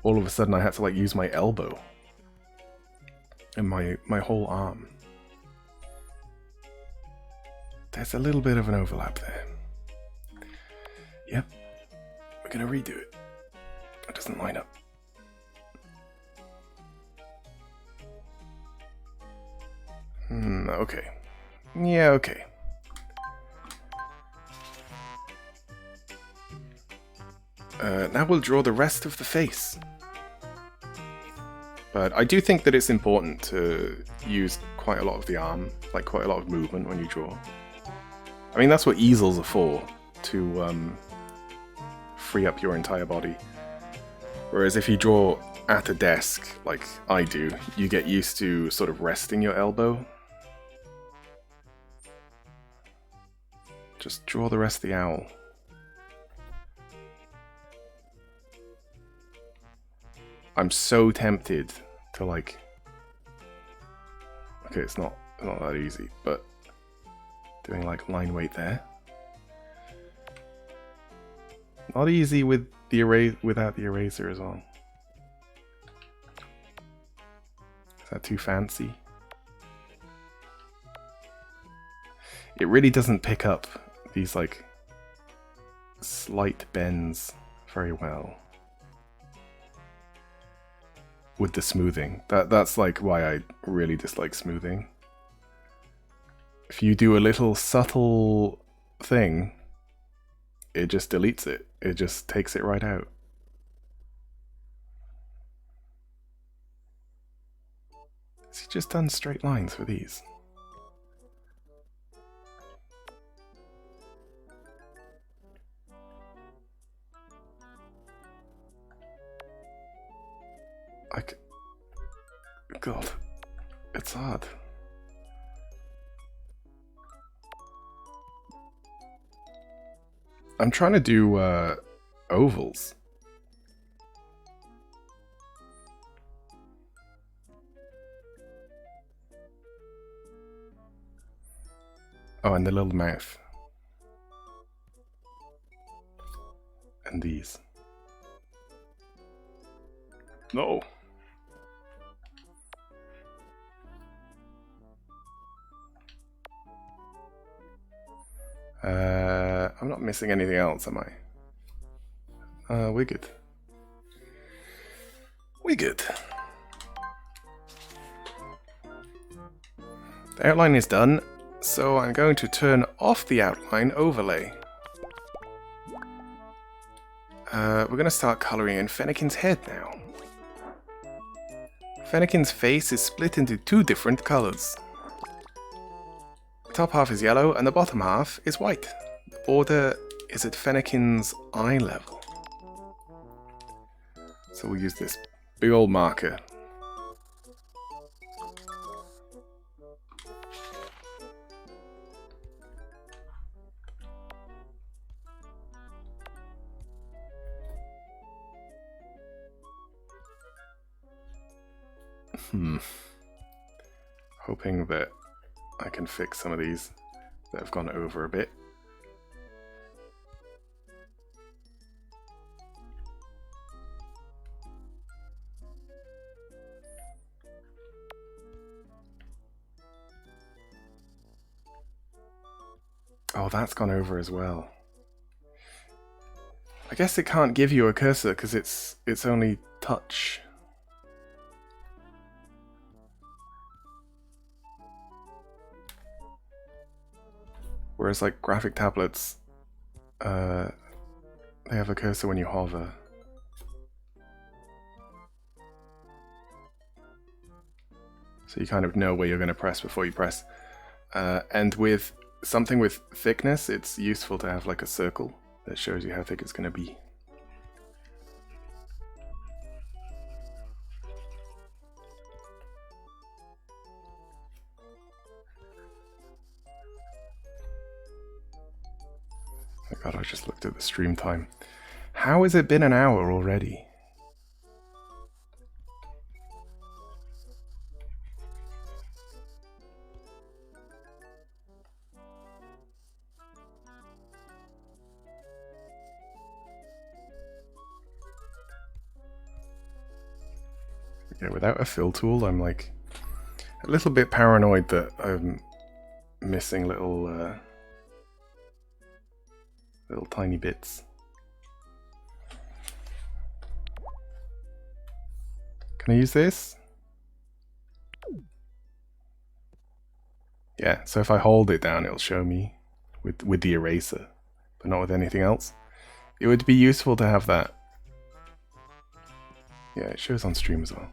All of a sudden I had to like use my elbow and my whole arm. There's a little bit of an overlap there. Yep, we're gonna redo it. It doesn't line up. Okay. Yeah, okay. Now we'll draw the rest of the face. But I do think that it's important to use quite a lot of the arm, like quite a lot of movement when you draw. I mean, that's what easels are for, to free up your entire body. Whereas if you draw at a desk, like I do, you get used to sort of resting your elbow. Just draw the rest of the owl. I'm so tempted to like... Okay, it's not that easy, but doing like line weight there. Not easy with the without the eraser as well. Is that too fancy? It really doesn't pick up these like slight bends very well with the smoothing. That's like why I really dislike smoothing. If you do a little subtle thing, it just deletes it. It just takes it right out. Has he just done straight lines for these? God, it's hard. I'm trying to do ovals. Oh, and the little mouth. And these. No. I'm not missing anything else, am I? We're good. We're good. The outline is done, so I'm going to turn off the outline overlay. We're going to start colouring in Fennekin's head now. Fennekin's face is split into two different colours. The top half is yellow and the bottom half is white. The border is at Fennekin's eye level. So we'll use this big old marker. Hoping that I can fix some of these that have gone over a bit. Oh, that's gone over as well. I guess it can't give you a cursor because it's only touch. Whereas like graphic tablets, they have a cursor when you hover. So you kind of know where you're going to press before you press. And with something with thickness, it's useful to have like a circle that shows you how thick it's going to be. Oh god, I just looked at the stream time. How has it been an hour already? Yeah, without a fill tool, I'm like a little bit paranoid that I'm missing little tiny bits. Can I use this? Yeah, so if I hold it down, it'll show me with the eraser, but not with anything else. It would be useful to have that. Yeah, it shows on stream as well.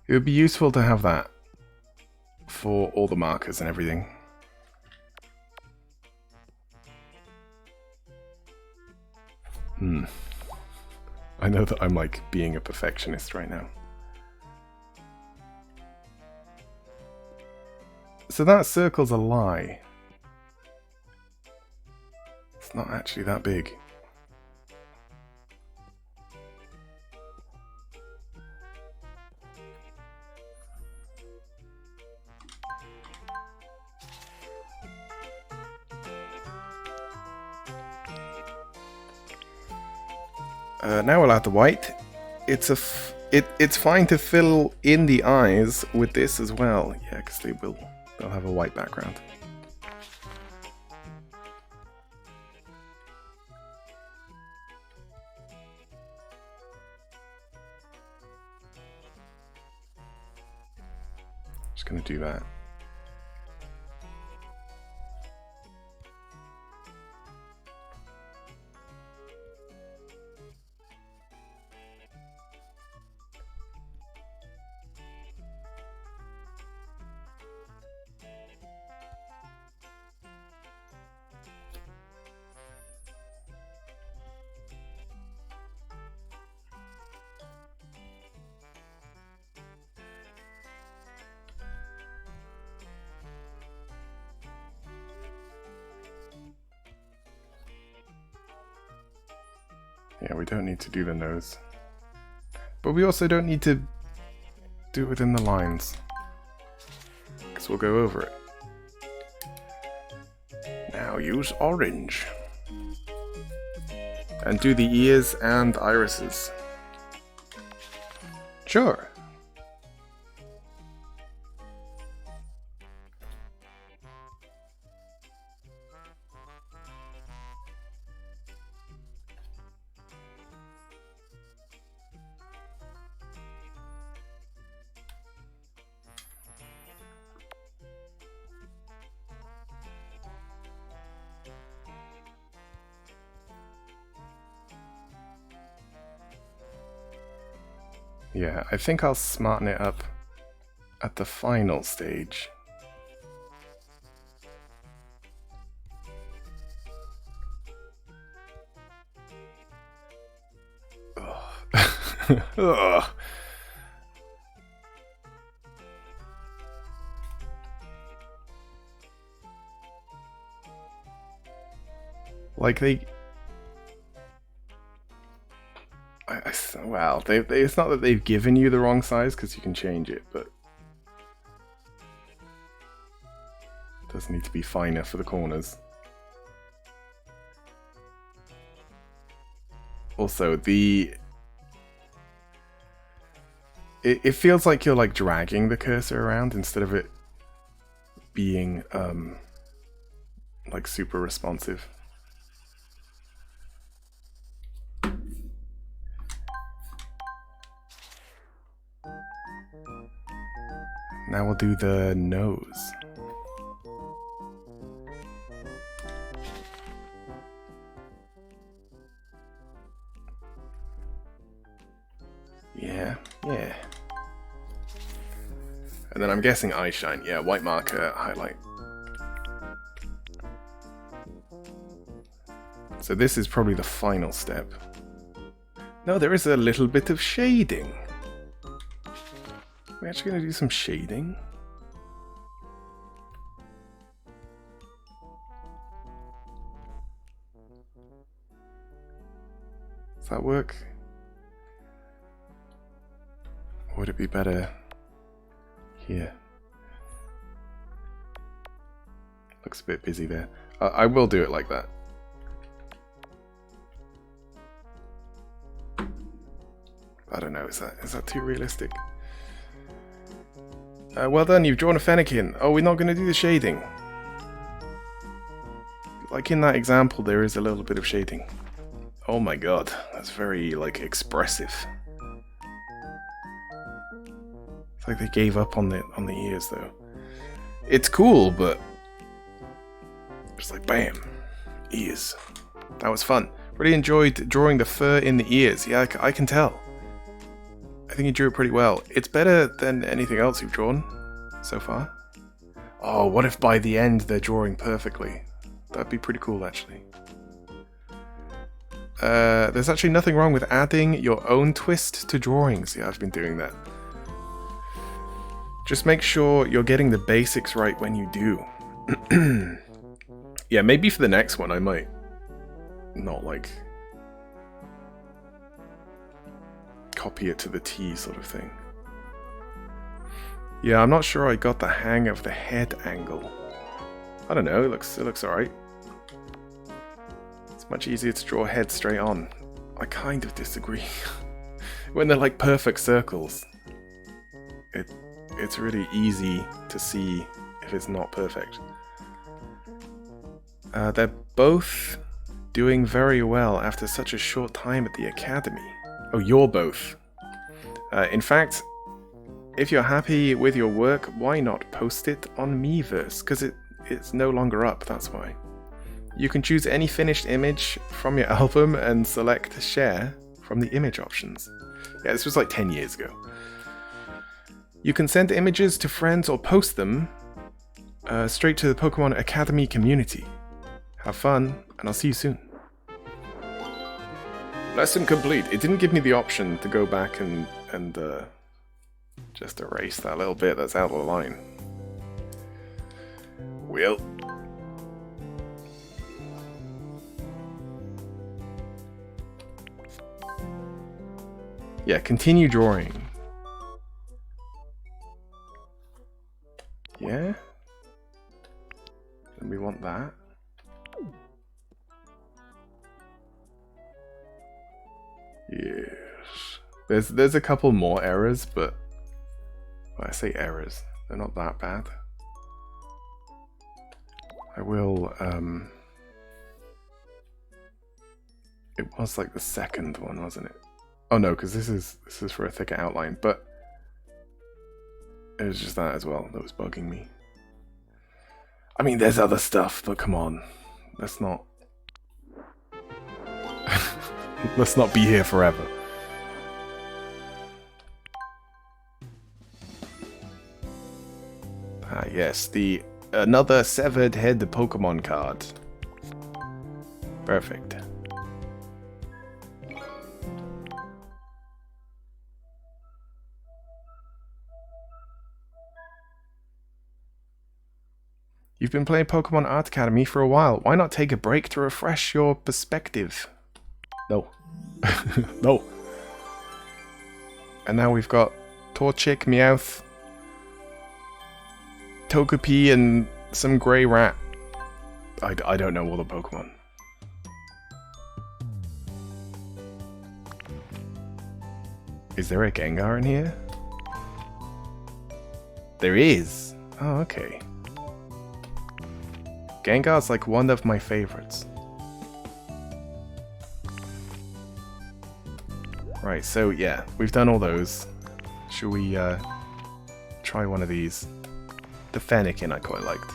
It would be useful to have that for all the markers and everything. I know that I'm like being a perfectionist right now. So that circle's a lie. It's not actually that big. Now we'll add the white. It's fine to fill in the eyes with this as well. Yeah, because they'll have a white background. Just gonna do that. Yeah, we don't need to do the nose. But we also don't need to do it within the lines, because we'll go over it. Now use orange. And do the ears and irises. Sure. Yeah, I think I'll smarten it up at the final stage. Ugh. Ugh. Like wow, it's not that they've given you the wrong size, because you can change it, but it does need to be finer for the corners. Also, it feels like you're like dragging the cursor around instead of it being like super responsive. Now we'll do the nose. Yeah. And then I'm guessing eye shine. Yeah, white marker, highlight. So this is probably the final step. No, there is a little bit of shading. We're actually going to do some shading. Does that work? Or would it be better here? Looks a bit busy there. I will do it like that. I don't know, is that too realistic? Well done, you've drawn a Fennekin. Oh, we're not going to do the shading. Like in that example, there is a little bit of shading. Oh my god, that's very, like, expressive. It's like they gave up on the ears, though. It's cool, but just like, bam, ears. That was fun. Really enjoyed drawing the fur in the ears. Yeah, I can tell. I think you drew it pretty well. It's better than anything else you've drawn so far. Oh, what if by the end they're drawing perfectly? That'd be pretty cool, actually. there's actually nothing wrong with adding your own twist to drawings. Yeah, I've been doing that. Just make sure you're getting the basics right when you do. Yeah, maybe for the next one I might not like copy it to the T sort of thing. Yeah, I'm not sure I got the hang of the head angle. I don't know, it looks alright. It's much easier to draw head straight on. I kind of disagree. When they're like perfect circles, it's really easy to see if it's not perfect. They're both doing very well after such a short time at the academy. Oh, you're both. In fact, if you're happy with your work, why not post it on Miiverse? Because it's no longer up, that's why. You can choose any finished image from your album and select share from the image options. Yeah, this was like 10 years ago. You can send images to friends or post them straight to the Pokemon Academy community. Have fun, and I'll see you soon. Lesson complete. It didn't give me the option to go back and just erase that little bit that's out of the line. Well. Yeah, continue drawing. Yeah? And we want that. Yes. There's a couple more errors, but well, I say errors. They're not that bad. I will it was like the second one, wasn't it? Oh no, because this is for a thicker outline, but it was just that as well that was bugging me. I mean, there's other stuff, but come on. Let's not let's not be here forever. Ah yes, another severed head Pokemon card. Perfect. You've been playing Pokemon Art Academy for a while. Why not take a break to refresh your perspective? No. No. And now we've got Torchic, Meowth, Togepi, and some grey rat. I don't know all the Pokemon. Is there a Gengar in here? There is. Oh, okay. Gengar's like one of my favorites. Right, so yeah, we've done all those. Should we try one of these? The Fennekin I quite liked.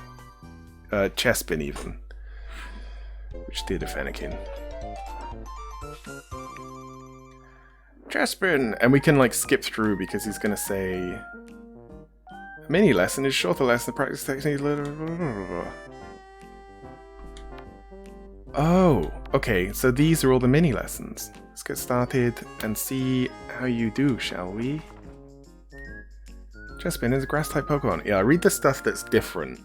Chespin even. Which did a Fennekin. Chespin! And we can like skip through because he's gonna say a mini lesson is shorter lesson practice technique. Oh, okay, so these are all the mini lessons. Let's get started and see how you do, shall we? Chespin is a grass-type Pokemon. Yeah, I read the stuff that's different.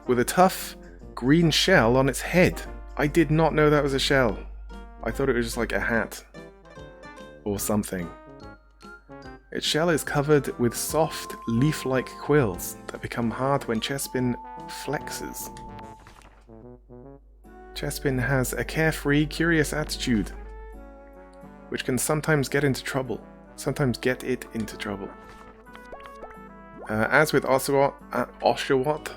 With a tough green shell on its head. I did not know that was a shell. I thought it was just like a hat. Or something. Its shell is covered with soft, leaf-like quills that become hard when Chespin flexes. Chespin has a carefree, curious attitude, which can sometimes get into trouble. As with Oshawott,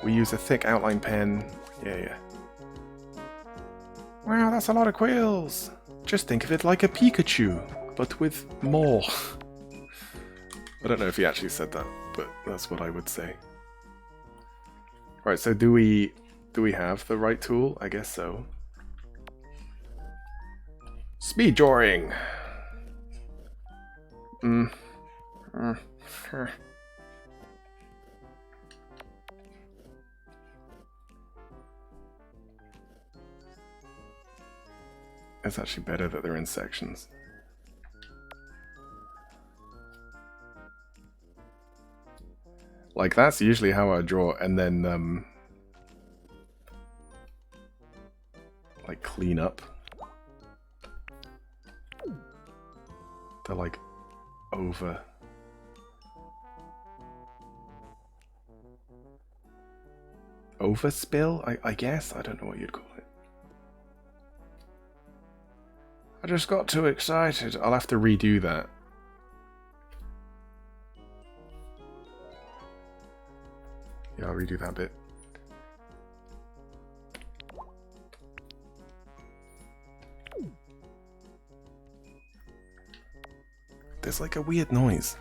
we use a thick outline pen. Yeah. Wow, that's a lot of quills! Just think of it like a Pikachu, but with more. I don't know if he actually said that, but that's what I would say. Right, so do we have the right tool? I guess so. Speed drawing! It's actually better that they're in sections. Like, that's usually how I draw, and then, like, clean up the, like, overspill, I guess? I don't know what you'd call it. I just got too excited. I'll have to redo that. Yeah, I'll redo that bit. There's like a weird noise.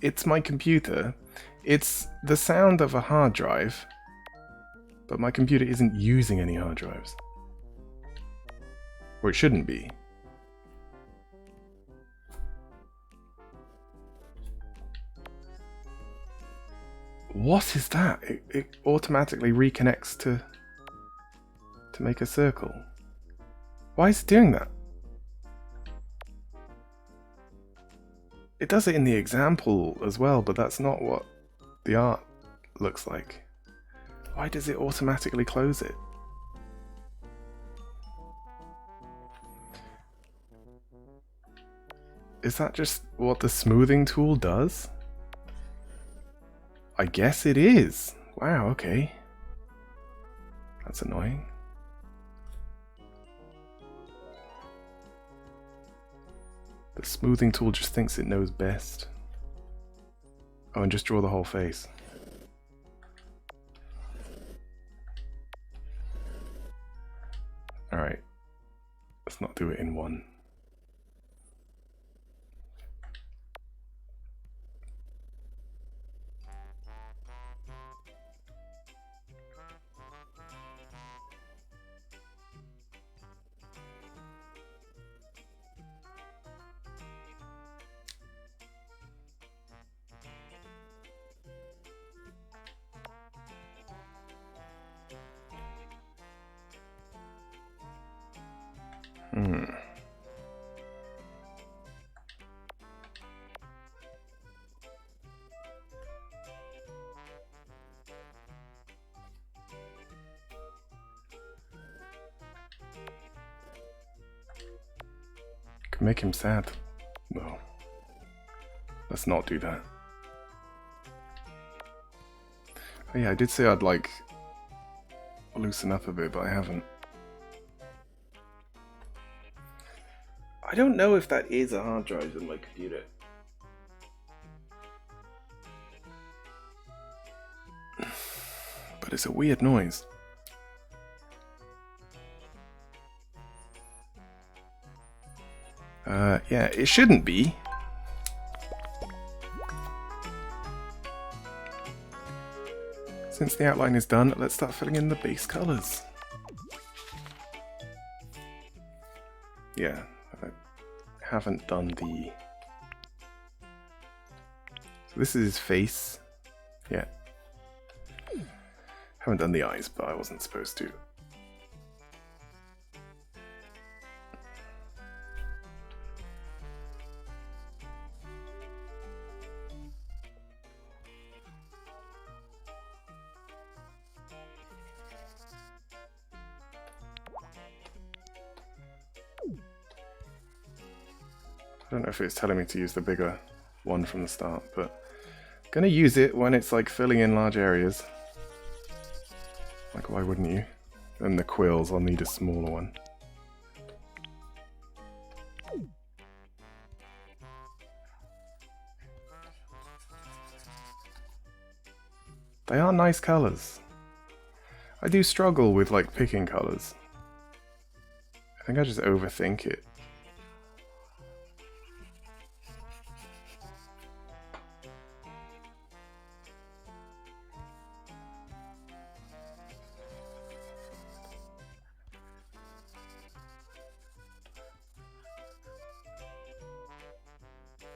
It's my computer. It's the sound of a hard drive, but my computer isn't using any hard drives. Or it shouldn't be. What is that? It automatically reconnects to make a circle. Why is it doing that? It does it in the example as well, but that's not what the art looks like. Why does it automatically close it? Is that just what the smoothing tool does? I guess it is. Wow, okay. That's annoying. The smoothing tool just thinks it knows best. Oh, and just draw the whole face. Alright. Let's not do it in one. Can make him sad. No. Let's not do that. Oh yeah, I did say I'd like loosen up a bit, but I haven't. I don't know if that is a hard drive in my computer. But it's a weird noise. Yeah, it shouldn't be. Since the outline is done, let's start filling in the base colors. Yeah, I haven't done the... So this is his face. Yeah. Haven't done the eyes, but I wasn't supposed to. I don't know if it's telling me to use the bigger one from the start, but I'm gonna use it when it's like filling in large areas. Like, why wouldn't you? And the quills, I'll need a smaller one. They are nice colours. I do struggle with like picking colours. I think I just overthink it.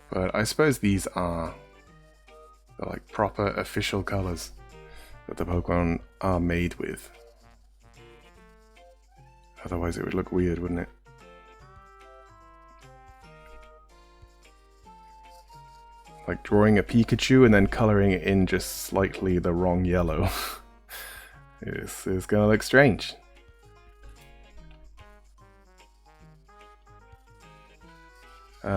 But I suppose these are the like proper official colours that the Pokemon are made with. Otherwise it would look weird, wouldn't it? Like drawing a Pikachu and then colouring it in just slightly the wrong yellow. It's gonna look strange.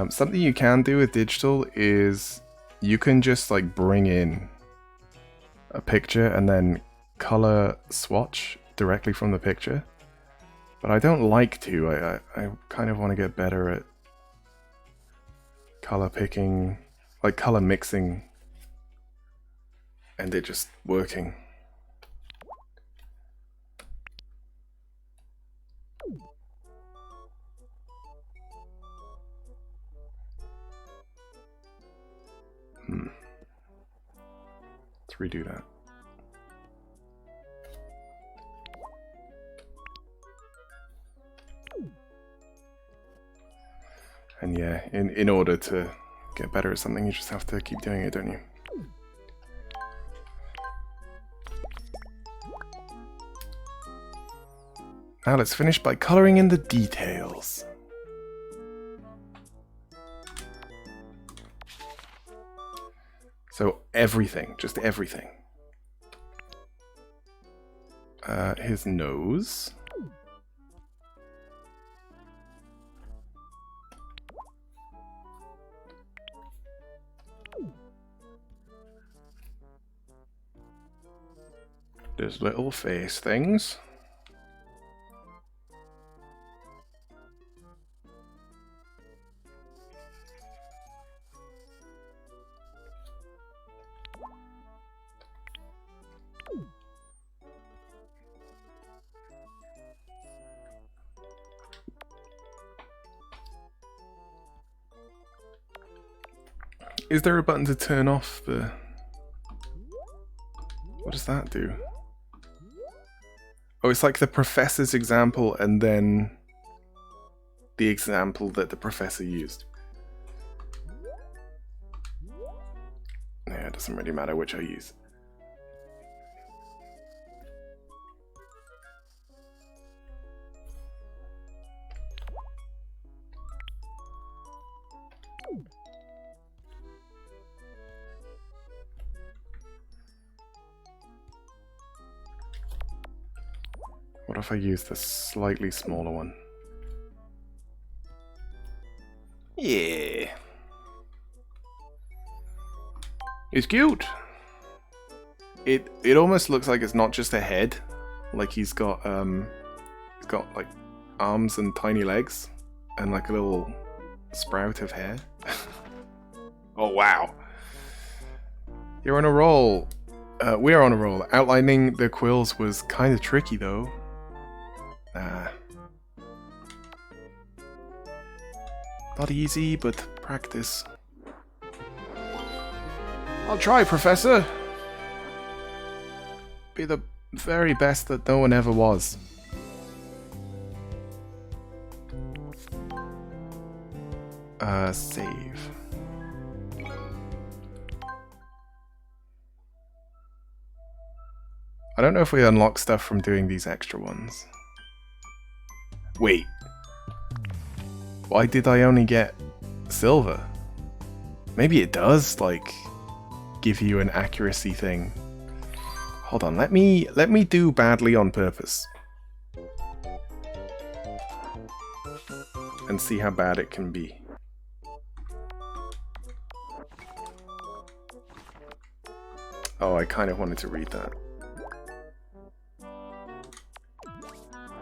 Something you can do with digital is you can just like bring in a picture and then color swatch directly from the picture. But I don't like to. I kind of want to get better at color picking, like color mixing, and it just working. Let's redo that. And yeah, in order to get better at something, you just have to keep doing it, don't you? Now let's finish by coloring in the details. So everything, just everything. His nose. There's little face things. Is there a button to turn off the... What does that do? Oh, it's like the professor's example and then the example that the professor used. Yeah, it doesn't really matter which I use. What if I use the slightly smaller one? Yeah. It's cute. It almost looks like it's not just a head. Like he's got like arms and tiny legs and like a little sprout of hair. Oh wow. You're on a roll. We're on a roll. Outlining the quills was kind of tricky though. Not easy, but practice. I'll try, Professor. Be the very best that no one ever was. Save. I don't know if we unlock stuff from doing these extra ones. Wait. Why did I only get silver? Maybe it does, like, give you an accuracy thing. Hold on, let me do badly on purpose. And see how bad it can be. Oh, I kind of wanted to read that.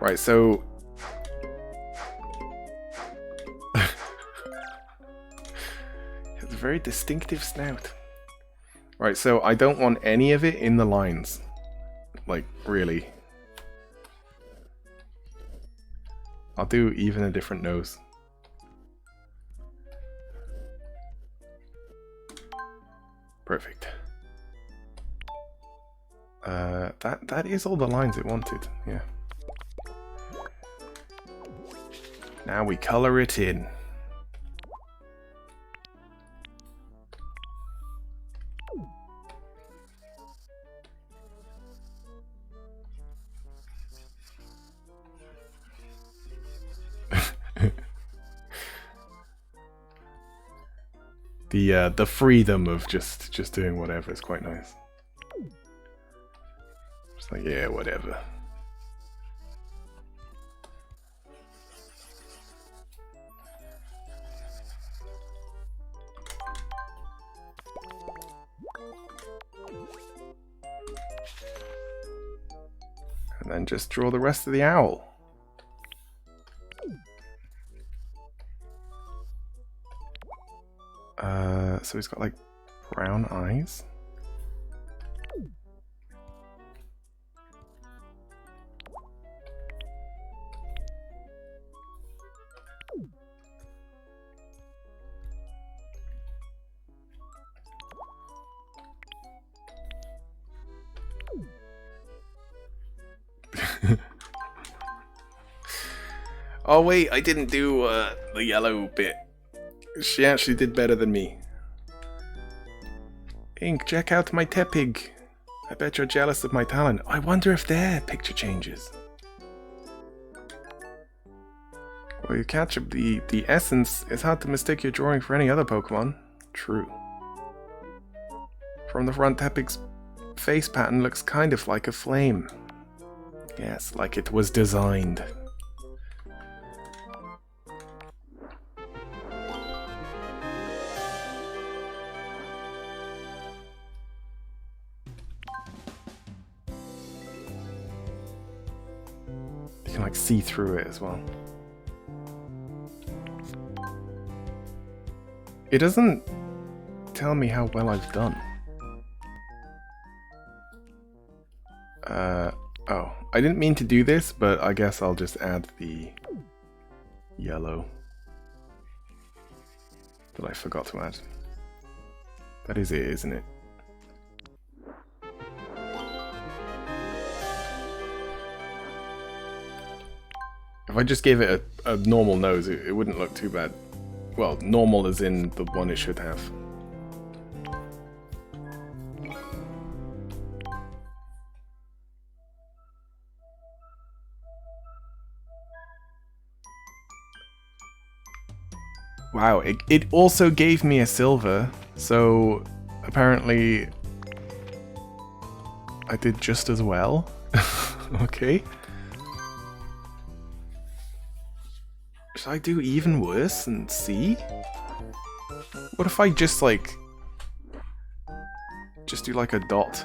Right, so... It's a very distinctive snout. Right, so I don't want any of it in the lines. Like, really. I'll do even a different nose. Perfect. That is all the lines it wanted, yeah. Now we color it in. The freedom of just doing whatever is quite nice. Just like, yeah, whatever. And then just draw the rest of the owl. So he's got like brown eyes. Oh wait, I didn't do the yellow bit. She actually did better than me. Ink, check out my Tepig. I bet you're jealous of my talent. I wonder if their picture changes. Well, you catch up the essence. It's hard to mistake your drawing for any other Pokemon. True. From the front, Tepig's face pattern looks kind of like a flame. Yes, like it was designed. You can like see through it as well. It doesn't tell me how well I've done. Oh, I didn't mean to do this, but I guess I'll just add the yellow that I forgot to add. That is it, isn't it? If I just gave it a normal nose, it wouldn't look too bad. Well, normal as in the one it should have. Wow, it also gave me a silver, so apparently I did just as well. Okay. Should I do even worse and see? What if I just like... just do like a dot?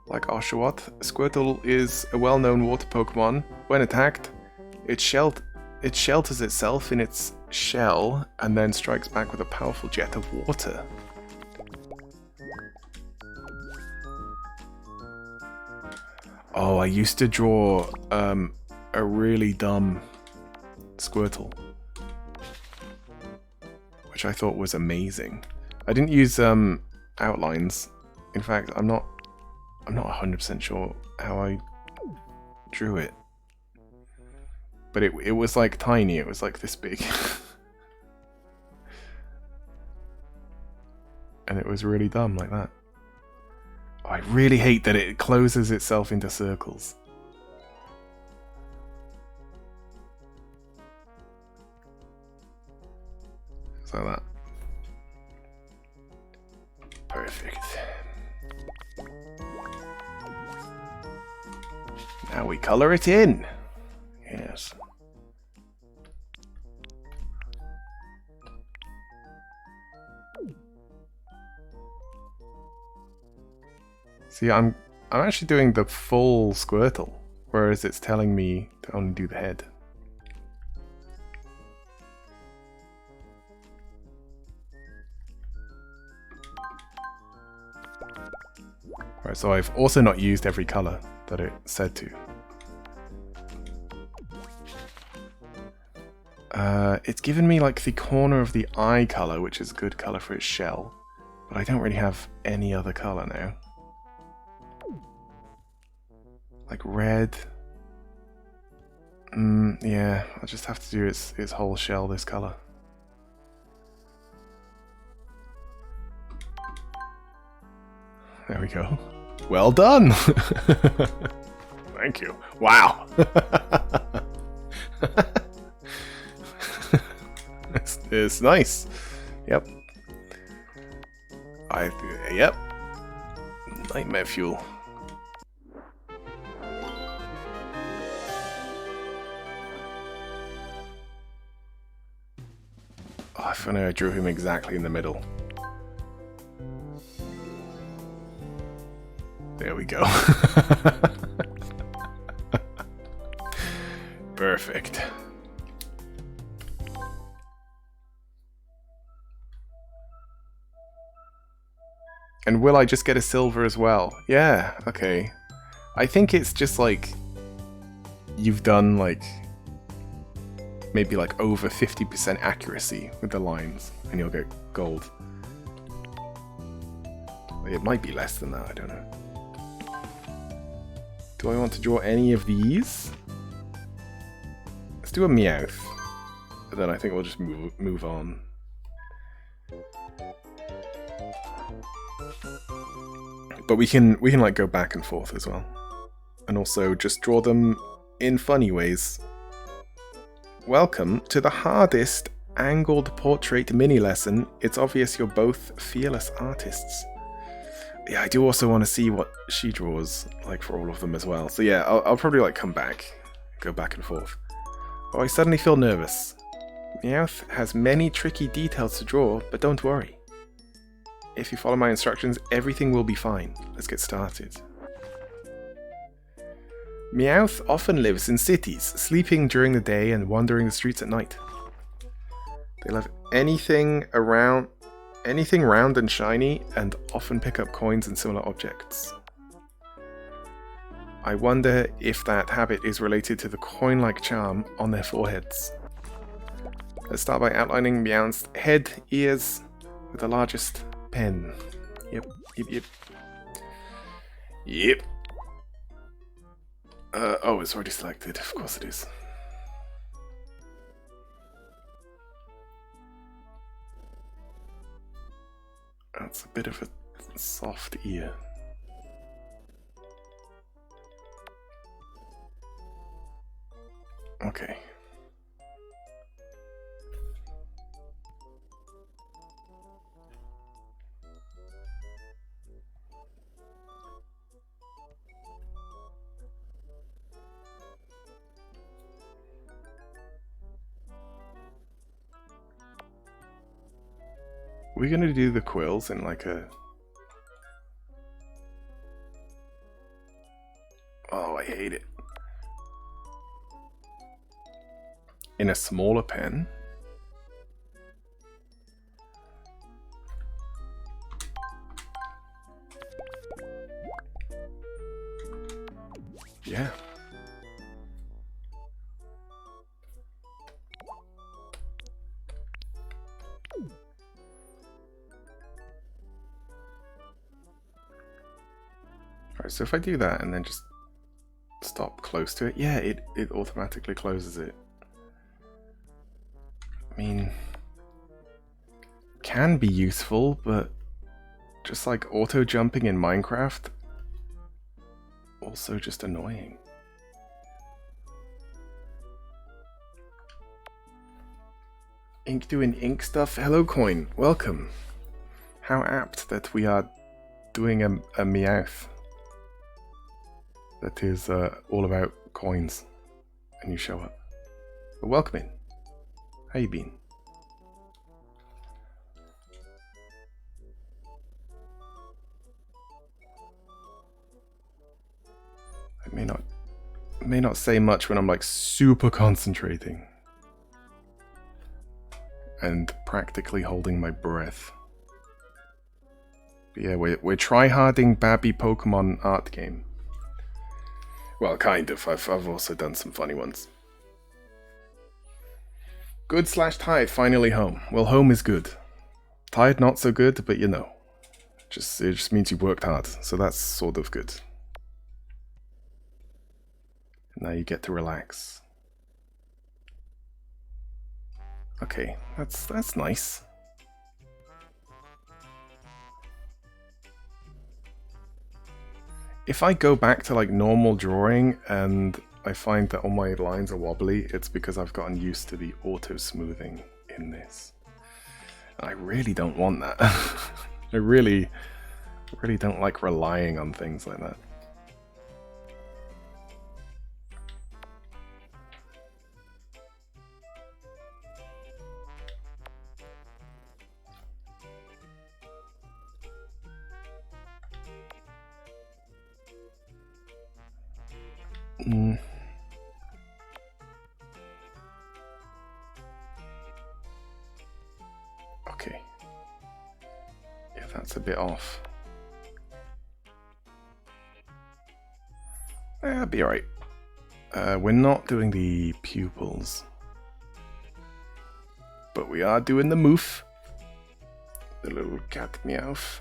Like Oshawott, Squirtle is a well-known water Pokemon. When attacked, it shelters itself in its shell and then strikes back with a powerful jet of water. Oh, I used to draw a really dumb Squirtle, which I thought was amazing. I didn't use outlines. In fact, I'm not 100% sure how I drew it. But it was like tiny, it was like this big. And it was really dumb like that. Oh, I really hate that it closes itself into circles. So that. Perfect. Now we colour it in. Yes. See, I'm actually doing the full Squirtle, whereas it's telling me to only do the head. Right, so I've also not used every colour that it said to. It's given me like the corner of the eye colour, which is a good colour for its shell, but I don't really have any other colour now. Like red. Yeah, I'll just have to do its whole shell this colour. There we go. Well done! Thank you. Wow! Nice. It's nice. Yep. Yep. Nightmare fuel. Oh, if only I drew him exactly in the middle. There we go. Perfect. And will I just get a silver as well? Yeah, okay. I think it's just like you've done like maybe like over 50% accuracy with the lines and you'll get gold. It might be less than that, I don't know. Do I want to draw any of these? Let's do a Meowth. And then I think we'll just move on. But we can like go back and forth as well. And also just draw them in funny ways. Welcome to the hardest angled portrait mini lesson. It's obvious you're both fearless artists. Yeah, I do also want to see what she draws, like for all of them as well. So yeah, I'll probably like come back, go back and forth. Oh, I suddenly feel nervous. Meowth has many tricky details to draw, but don't worry. If you follow my instructions, everything will be fine. Let's get started. Meowth often lives in cities, sleeping during the day and wandering the streets at night. They love anything round and shiny, and often pick up coins and similar objects. I wonder if that habit is related to the coin-like charm on their foreheads. Let's start by outlining Meowth's head, ears, with the largest pen. Yep. Oh, it's already selected. Of course it is. That's a bit of a soft ear. Okay. We're gonna do the quills in like a... Oh, I hate it. In a smaller pen. Yeah. Alright, so if I do that and then just stop close to it, yeah, it automatically closes it. I mean, can be useful, but just like auto jumping in Minecraft, also just annoying. Ink doing ink stuff. Hello, Coin. Welcome. How apt that we are doing a Meowth that is all about coins, and you show up. But welcome in. How you been? I may not say much when I'm like super concentrating and practically holding my breath. But yeah, we're try-harding Babby Pokemon art game. Well, kind of. I've also done some funny ones. Good / tired, finally home. Well, home is good. Tired, not so good, but you know. It just means you worked hard, so that's sort of good. Now you get to relax. Okay, that's nice. If I go back to like normal drawing and I find that all my lines are wobbly, it's because I've gotten used to the auto smoothing in this. I really don't want that. I really don't like relying on things like that. Okay. Yeah, that's a bit off. That'll be alright. We're not doing the pupils. But we are doing the moof. The little cat meowth.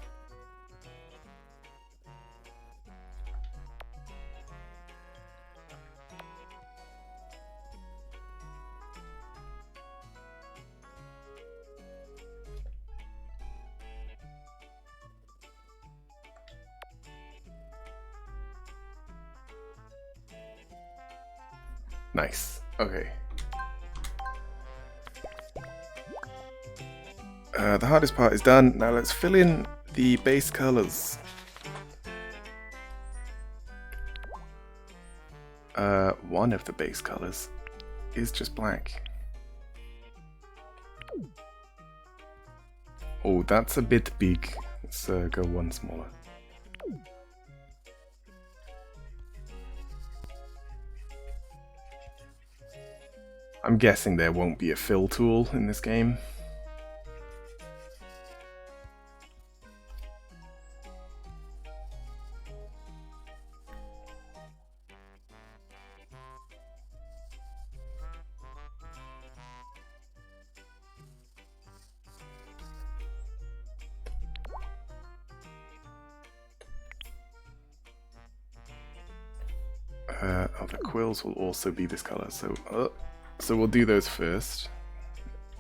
Nice. Okay. The hardest part is done. Now let's fill in the base colors. One of the base colors is just black. Oh, that's a bit big. Let's go one smaller. I'm guessing there won't be a fill tool in this game. Oh, the quills will also be this color, so we'll do those first,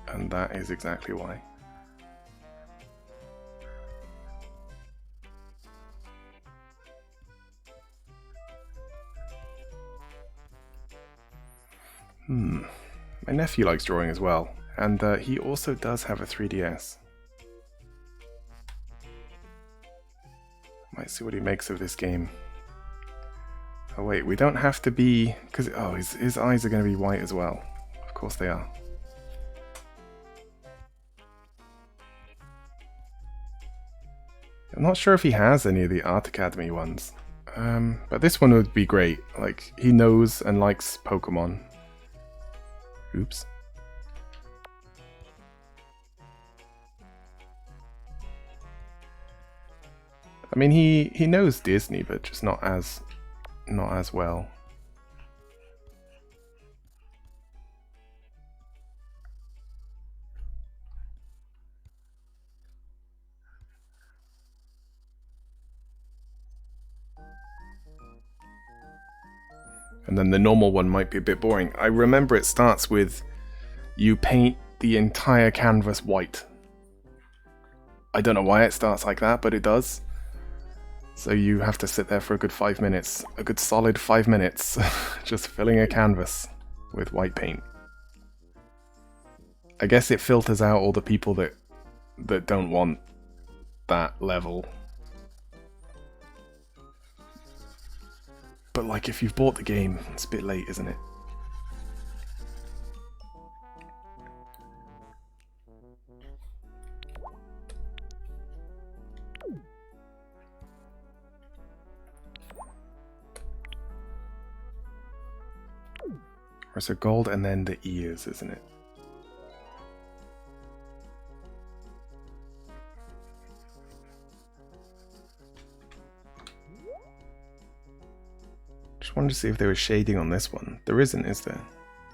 and that is exactly why. My nephew likes drawing as well, and he also does have a 3DS. Might see what he makes of this game. Oh wait, we don't have to be... because his eyes are going to be white as well. Of course they are. I'm not sure if he has any of the Art Academy ones. But this one would be great. Like, he knows and likes Pokemon. Oops. I mean, he knows Disney, but just not as well. And then the normal one might be a bit boring. I remember it starts with you paint the entire canvas white. I don't know why it starts like that, but it does. So you have to sit there for a good 5 minutes, a good solid 5 minutes, just filling a canvas with white paint. I guess it filters out all the people that don't want that level. But like, if you've bought the game, it's a bit late, isn't it? Or so gold and then the ears, isn't it? Just wanted to see if there was shading on this one. There isn't, is there?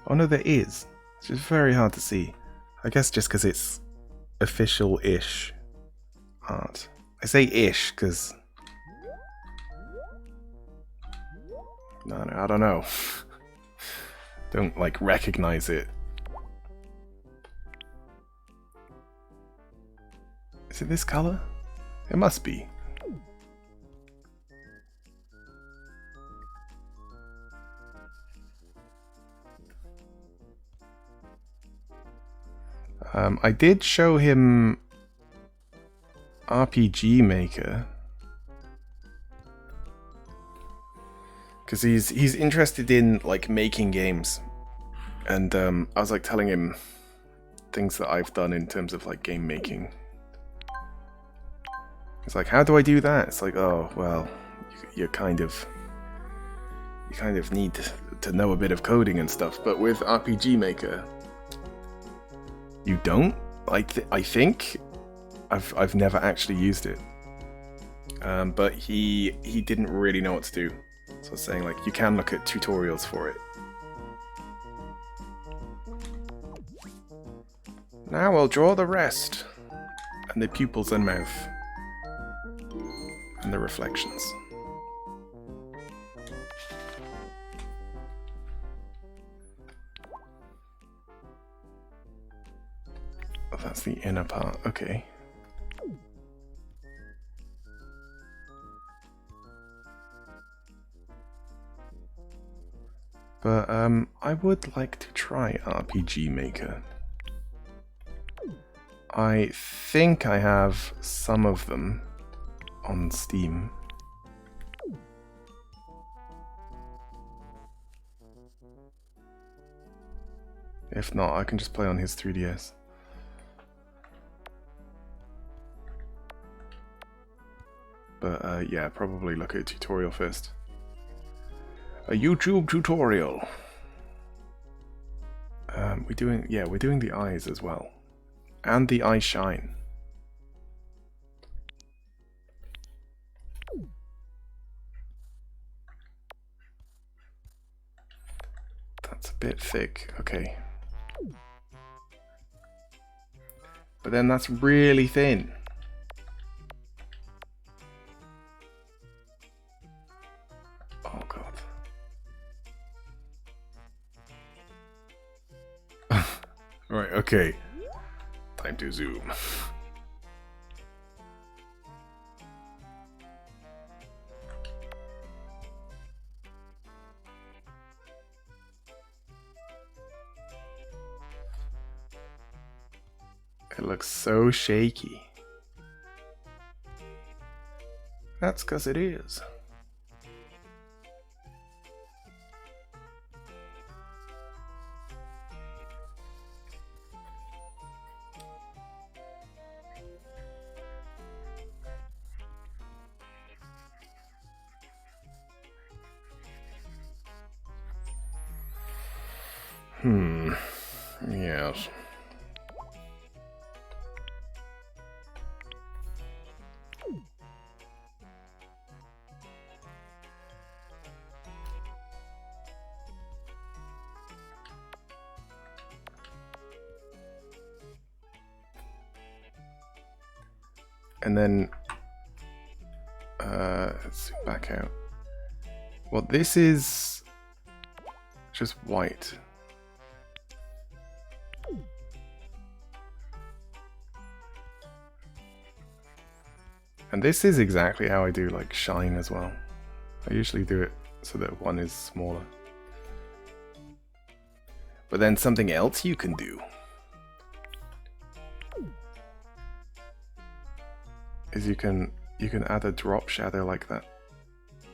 Oh no, there is. It's just very hard to see. I guess just because it's official-ish art. I say ish because... No, I don't know. Don't, like, recognize it. Is it this color? It must be. I did show him RPG Maker because he's interested in like making games, and I was like telling him things that I've done in terms of like game making. It's like, how do I do that? It's like, oh well, you kind of need to know a bit of coding and stuff, but with RPG Maker, you don't. I think I've never actually used it, but he didn't really know what to do. So I was saying, like, you can look at tutorials for it. Now I'll draw the rest, and the pupils and mouth, and the reflections. Oh, that's the inner part, okay. But I would like to try RPG Maker. I think I have some of them on Steam. If not, I can just play on his 3DS. But yeah, probably look at a tutorial first. A YouTube tutorial. We're doing the eyes as well. And the eye shine. That's a bit thick, okay. But then that's really thin. Oh god. Right, okay. Time to zoom. It looks so shaky. That's 'cause it is. Yes. And then, let's zoom back out. Well, this is just white. And this is exactly how I do like shine as well. I usually do it so that one is smaller. But then something else you can do is you can add a drop shadow like that.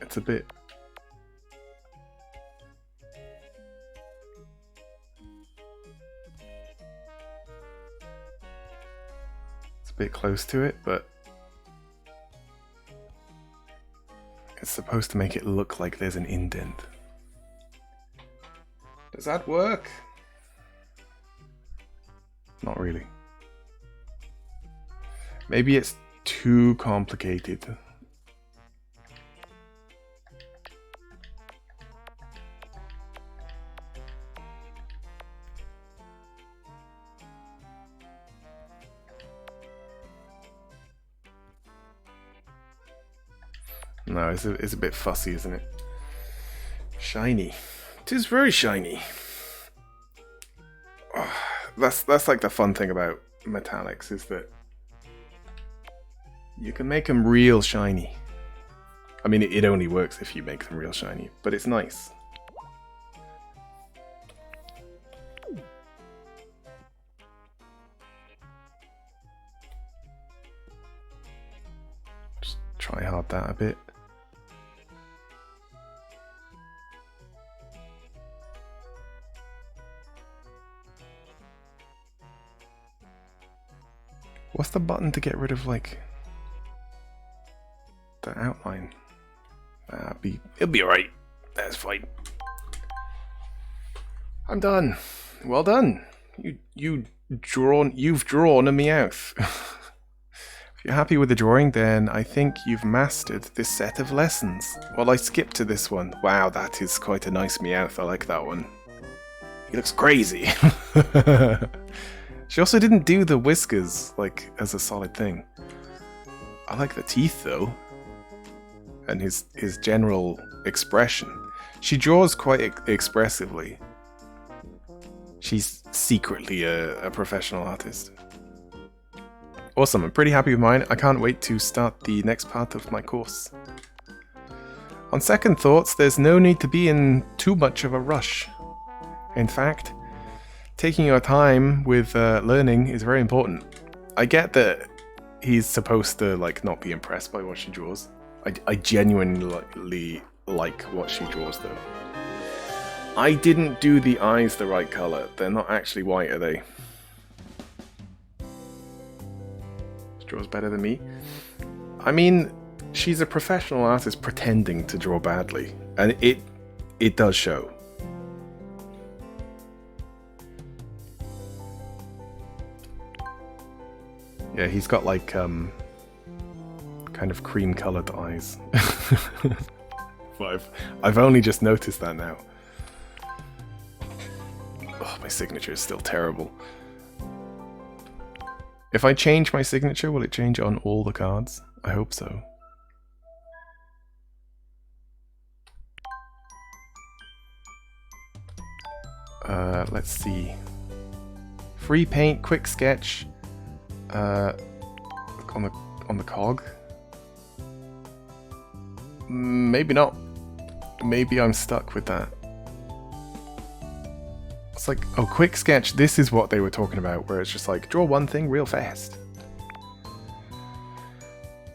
It's a bit close to it, but it's supposed to make it look like there's an indent. Does that work? Not really. Maybe it's too complicated. No, it's a bit fussy, isn't it? Shiny. It is very shiny. Oh, that's like the fun thing about metallics, is that you can make them real shiny. I mean, it only works if you make them real shiny, but it's nice. try hard that a bit. What's the button to get rid of, like, the outline? It'll be alright. That's fine. I'm done. Well done. You've drawn a Meowth. If you're happy with the drawing, then I think you've mastered this set of lessons. Well, I skipped to this one. Wow, that is quite a nice Meowth. I like that one. He looks crazy. She also didn't do the whiskers, like, as a solid thing. I like the teeth, though. And his general expression. She draws quite expressively. She's secretly a professional artist. Awesome, I'm pretty happy with mine. I can't wait to start the next part of my course. On second thoughts, there's no need to be in too much of a rush. In fact, taking your time with learning is very important. I get that he's supposed to, like, not be impressed by what she draws. I genuinely like what she draws, though. I didn't do the eyes the right color. They're not actually white, are they? She draws better than me. I mean, she's a professional artist pretending to draw badly, and it does show. Yeah, he's got, like, kind of cream-colored eyes. But I've only just noticed that now. Oh, my signature is still terrible. If I change my signature, will it change on all the cards? I hope so. Let's see. Free paint, quick sketch. On the cog. Maybe not. Maybe I'm stuck with that. It's like, oh, quick sketch, this is what they were talking about, where it's just like, draw one thing real fast.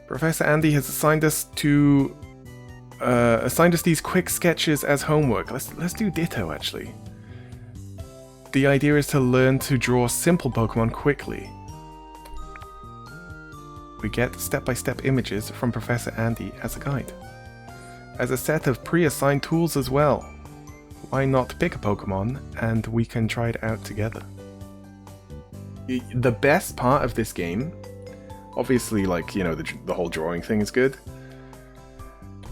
Professor Andy has assigned us these quick sketches as homework. Let's do ditto, actually. The idea is to learn to draw simple Pokemon quickly. We get step-by-step images from Professor Andy as a guide. As a set of pre-assigned tools as well. Why not pick a Pokemon and we can try it out together? The best part of this game, obviously, like, you know, the whole drawing thing is good.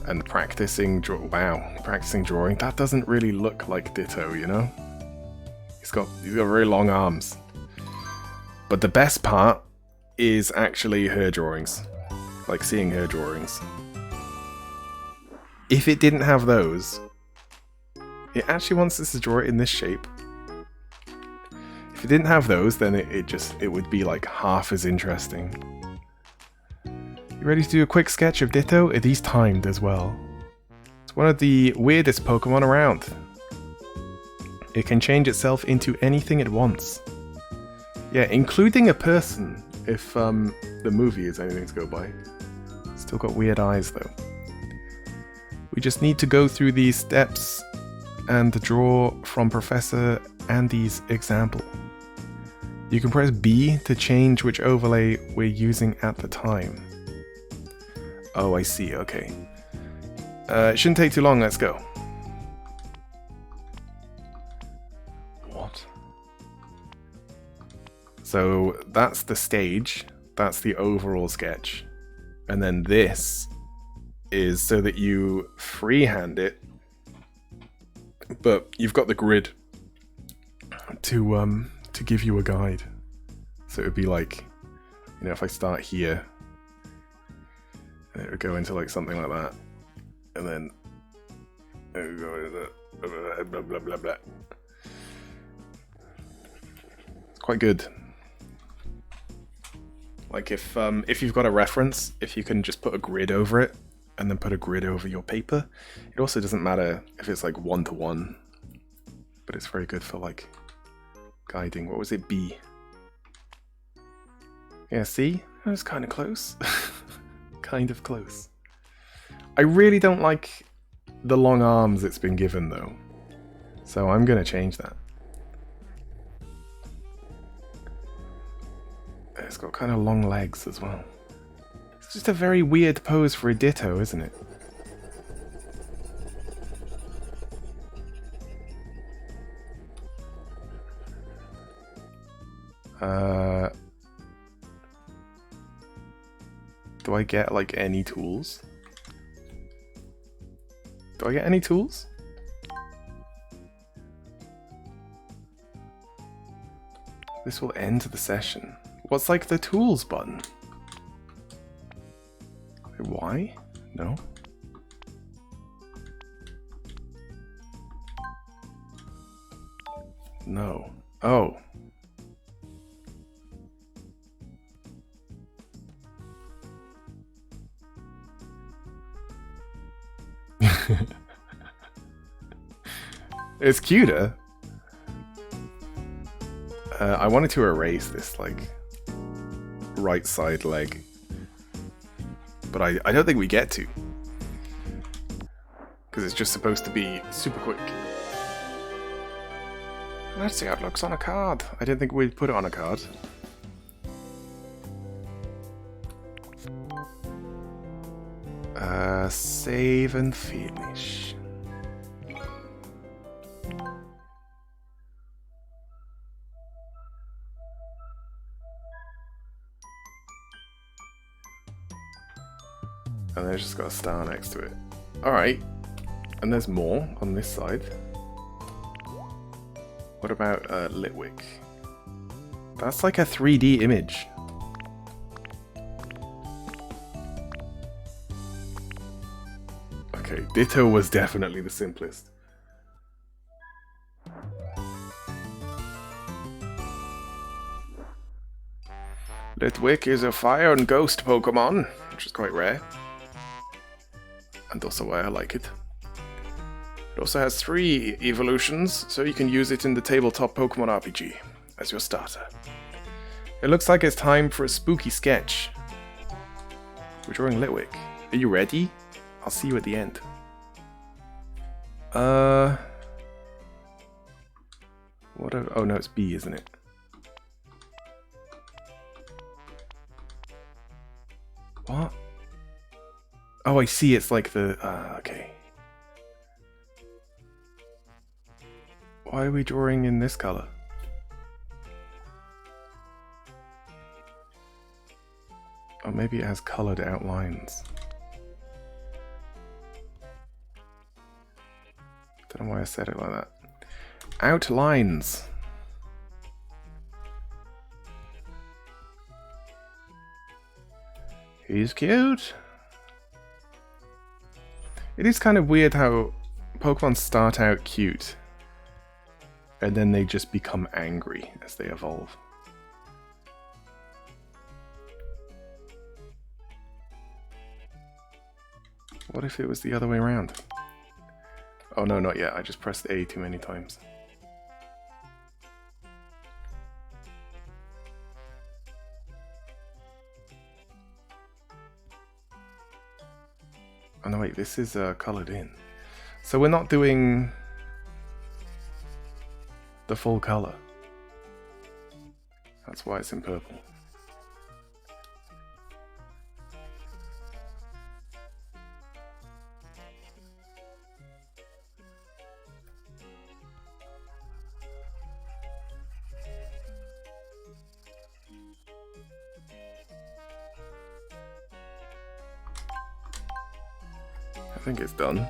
And practicing drawing, that doesn't really look like Ditto, you know? He's got very long arms. But the best part is actually her drawings. Like, seeing her drawings. If it didn't have those, it actually wants us to draw it in this shape. If it didn't have those, then it would be like half as interesting. You ready to do a quick sketch of Ditto? These timed as well. It's one of the weirdest Pokemon around. It can change itself into anything it wants. Yeah, including a person, if the movie is anything to go by. Still got weird eyes though. We just need to go through these steps and draw from Professor Andy's example. You can press B to change which overlay we're using at the time. Oh, I see, okay. It shouldn't take too long, let's go. What? So that's the stage, that's the overall sketch. And then this is so that you freehand it, but you've got the grid to give you a guide. So it would be like, you know, if I start here, and it would go into like something like that, and then it would go into blah blah blah blah blah. It's quite good. Like if you've got a reference, if you can just put a grid over it, and then put a grid over your paper. It also doesn't matter if it's like 1-to-1, but it's very good for like guiding. What was it? B. Yeah, see? That was kind of close. Kind of close. I really don't like the long arms it's been given, though. So I'm going to change that. It's got kind of long legs as well. It's just a very weird pose for a Ditto, isn't it? Do I get, like, any tools? Do I get any tools? This will end the session. What's, like, the tools button? Why? No. No. Oh. It's cuter. I wanted to erase this, like, right side leg. But I don't think we get to. Because it's just supposed to be super quick. Let's see how it looks on a card. I didn't think we'd put it on a card. Save and finish. And there's just got a star next to it. Alright. And there's more on this side. What about Litwick? That's like a 3D image. Okay, Ditto was definitely the simplest. Litwick is a fire and ghost Pokemon, which is quite rare. And also why I like it. It also has 3 evolutions, so you can use it in the tabletop Pokemon RPG as your starter. It looks like it's time for a spooky sketch. We're drawing Litwick. Are you ready? I'll see you at the end. What? Oh no, it's B, isn't it? What? Oh, I see. It's like the. Okay. Why are we drawing in this color? Oh, maybe it has colored outlines. Don't know why I said it like that. Outlines. He's cute. It is kind of weird how Pokemon start out cute and then they just become angry as they evolve. What if it was the other way around? Oh no, not yet. I just pressed A too many times. Oh no, wait, this is coloured in. So we're not doing the full colour. That's why it's in purple. I think it's done.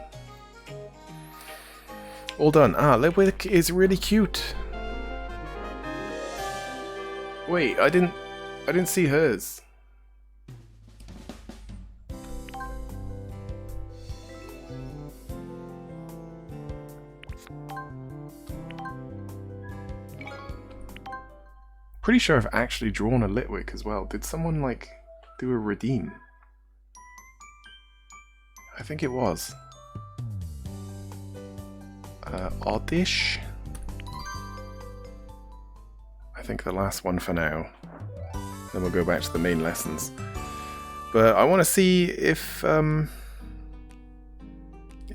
All done. Ah, Litwick is really cute. Wait, I didn't see hers. Pretty sure I've actually drawn a Litwick as well. Did someone like do a redeem? I think it was. Oddish? I think the last one for now. Then we'll go back to the main lessons. But I want to see if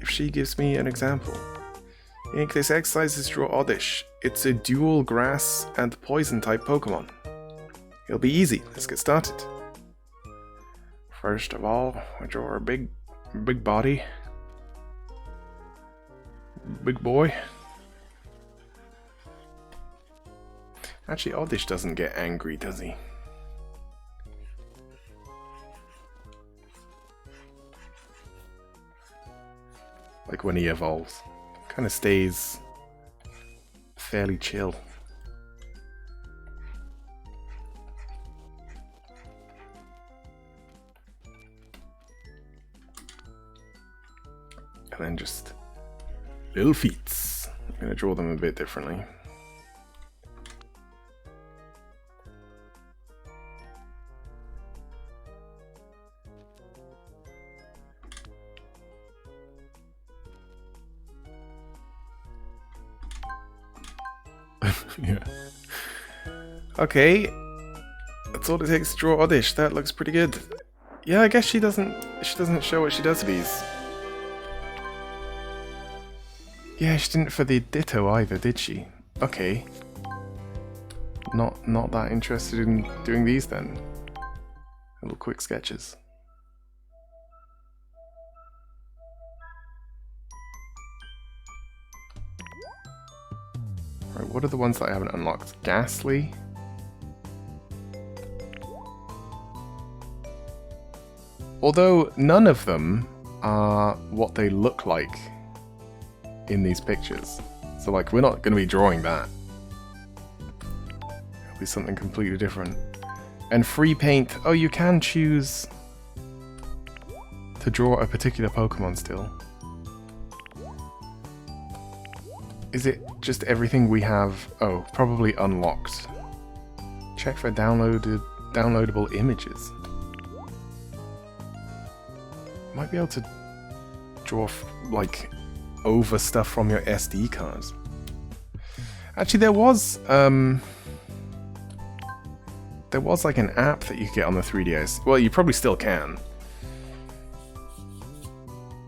if she gives me an example. Ink, this exercise is Draw Oddish. It's a dual grass and poison type Pokemon. It'll be easy. Let's get started. First of all, I draw a big body. Big boy. Actually, Oddish doesn't get angry, does he? Like when he evolves. Kind of stays fairly chill. And then just little feats. I'm going to draw them a bit differently. Yeah. Okay. That's all it takes to draw Oddish. That looks pretty good. Yeah, I guess she doesn't show what she does to these. Yeah, she didn't for the Ditto either, did she? Okay. Not that interested in doing these then. Little quick sketches. Right, what are the ones that I haven't unlocked? Ghastly? Although none of them are what they look like in these pictures. So like, we're not going to be drawing that. It'll be something completely different. And free paint, oh, you can choose to draw a particular Pokemon still. Is it just everything we have? Oh, probably unlocked. Check for downloadable images. Might be able to draw like over stuff from your SD cards. Actually, there was like an app that you could get on the 3DS. Well, you probably still can.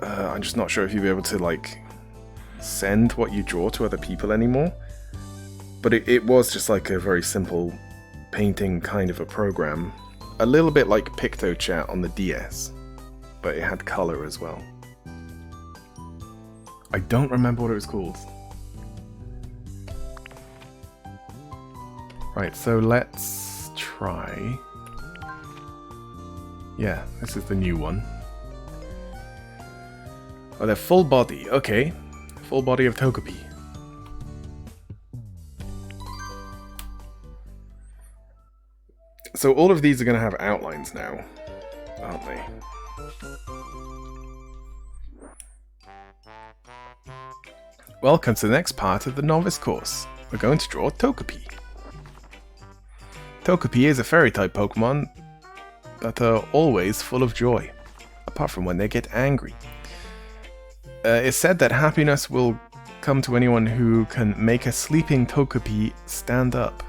I'm just not sure if you'll be able to like send what you draw to other people anymore. But it was just like a very simple painting kind of a program. A little bit like PictoChat on the DS. But it had color as well. I don't remember what it was called. Right, so let's try... Yeah, this is the new one. Oh, they're full body. Okay. Full body of Togepi. So all of these are going to have outlines now, aren't they? Welcome to the next part of the novice course. We're going to draw Togepi. Togepi is a fairy-type Pokemon that are always full of joy, apart from when they get angry. It's said that happiness will come to anyone who can make a sleeping Togepi stand up.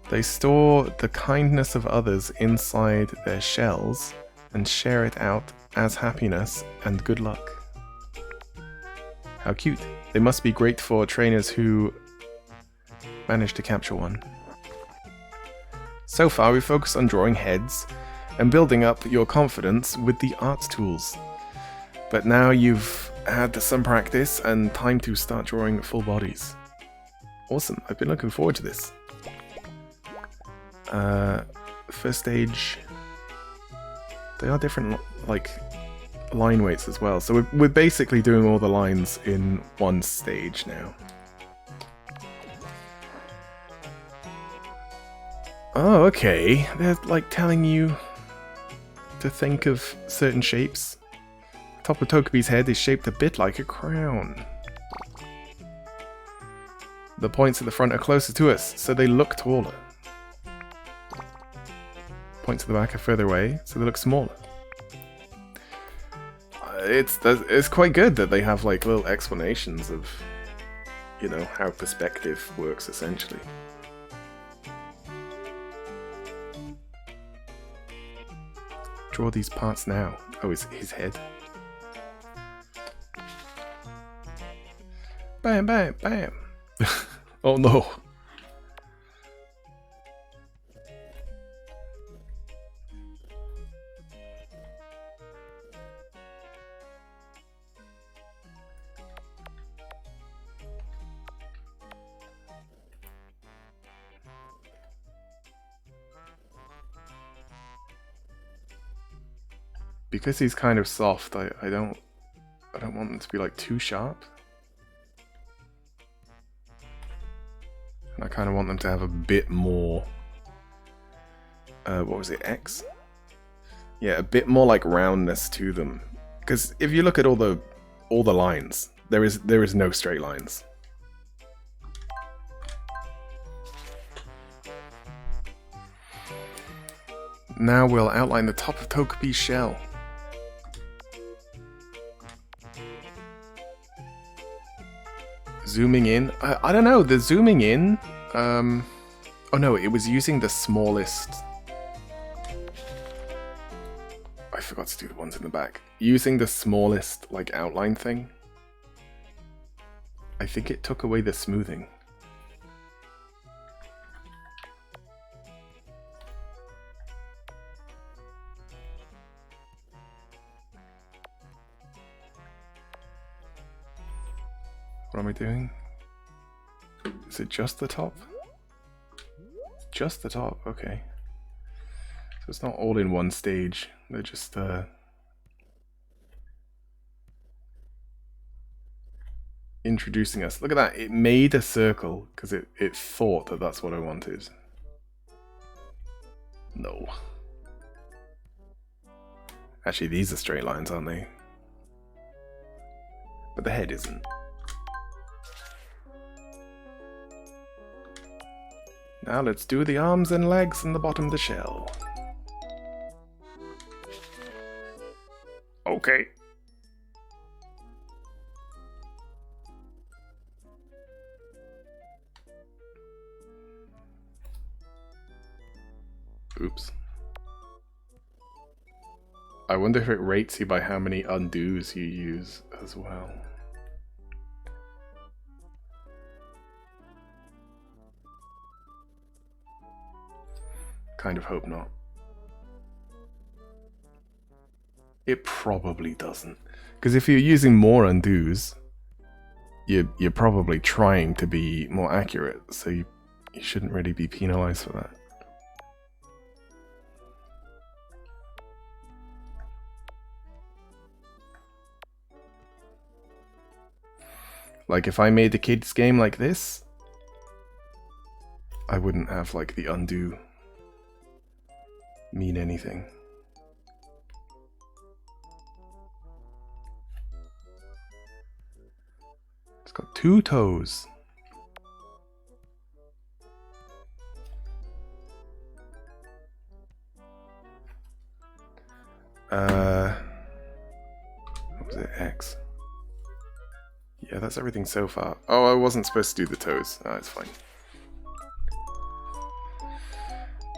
They store the kindness of others inside their shells and share it out as happiness and good luck. How cute. They must be great for trainers who manage to capture one. So far, we focused on drawing heads and building up your confidence with the art tools. But now you've had some practice and time to start drawing full bodies. Awesome, I've been looking forward to this. First stage... They are different, like, line weights as well. So we're basically doing all the lines in one stage now. Oh, okay. They're, like, telling you to think of certain shapes. The top of Togepi's head is shaped a bit like a crown. The points at the front are closer to us, so they look taller. Points at the back are further away, so they look smaller. It's quite good that they have like little explanations of, you know, how perspective works essentially. draw these parts now. Oh, his head. Bam, bam, bam. Oh no. Because he's kind of soft, I don't want them to be like too sharp. And I kind of want them to have a bit more what was it, X? Yeah, a bit more like roundness to them. Because if you look at all the lines, there is no straight lines. Now we'll outline the top of Togepi's shell. Zooming in. I don't know, the zooming in... oh no, it was using the smallest... I forgot to do the ones in the back. Using the smallest, like, outline thing. I think it took away the smoothing. What am I doing? Is it just the top? Just the top, okay. So it's not all in one stage. They're just introducing us. Look at that, it made a circle because it thought that that's what I wanted. No. Actually, these are straight lines, aren't they? But the head isn't. Now let's do the arms and legs and the bottom of the shell. Okay. Oops. I wonder if it rates you by how many undos you use as well. Kind of hope not. It probably doesn't. Because if you're using more undos, you're probably trying to be more accurate, so you shouldn't really be penalized for that. Like if I made a kids game like this, I wouldn't have like the undo mean anything. It's got 2 toes. What was it? X. Yeah, that's everything so far. Oh, I wasn't supposed to do the toes. Oh, it's fine.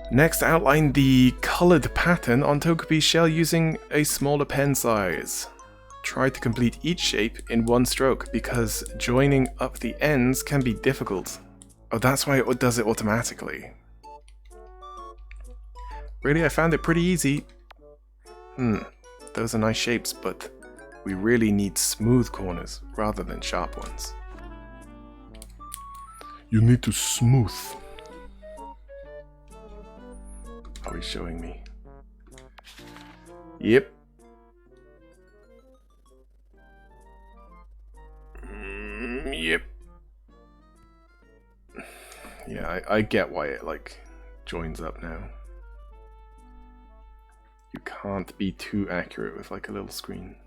Next, outline the colored pattern on Togepi's shell using a smaller pen size. Try to complete each shape in one stroke, because joining up the ends can be difficult. Oh, that's why it does it automatically. Really, I found it pretty easy. Those are nice shapes, but we really need smooth corners rather than sharp ones. You need to smooth. Oh, he's showing me. Yep. Yep. Yeah, I get why it like joins up now. You can't be too accurate with like a little screen.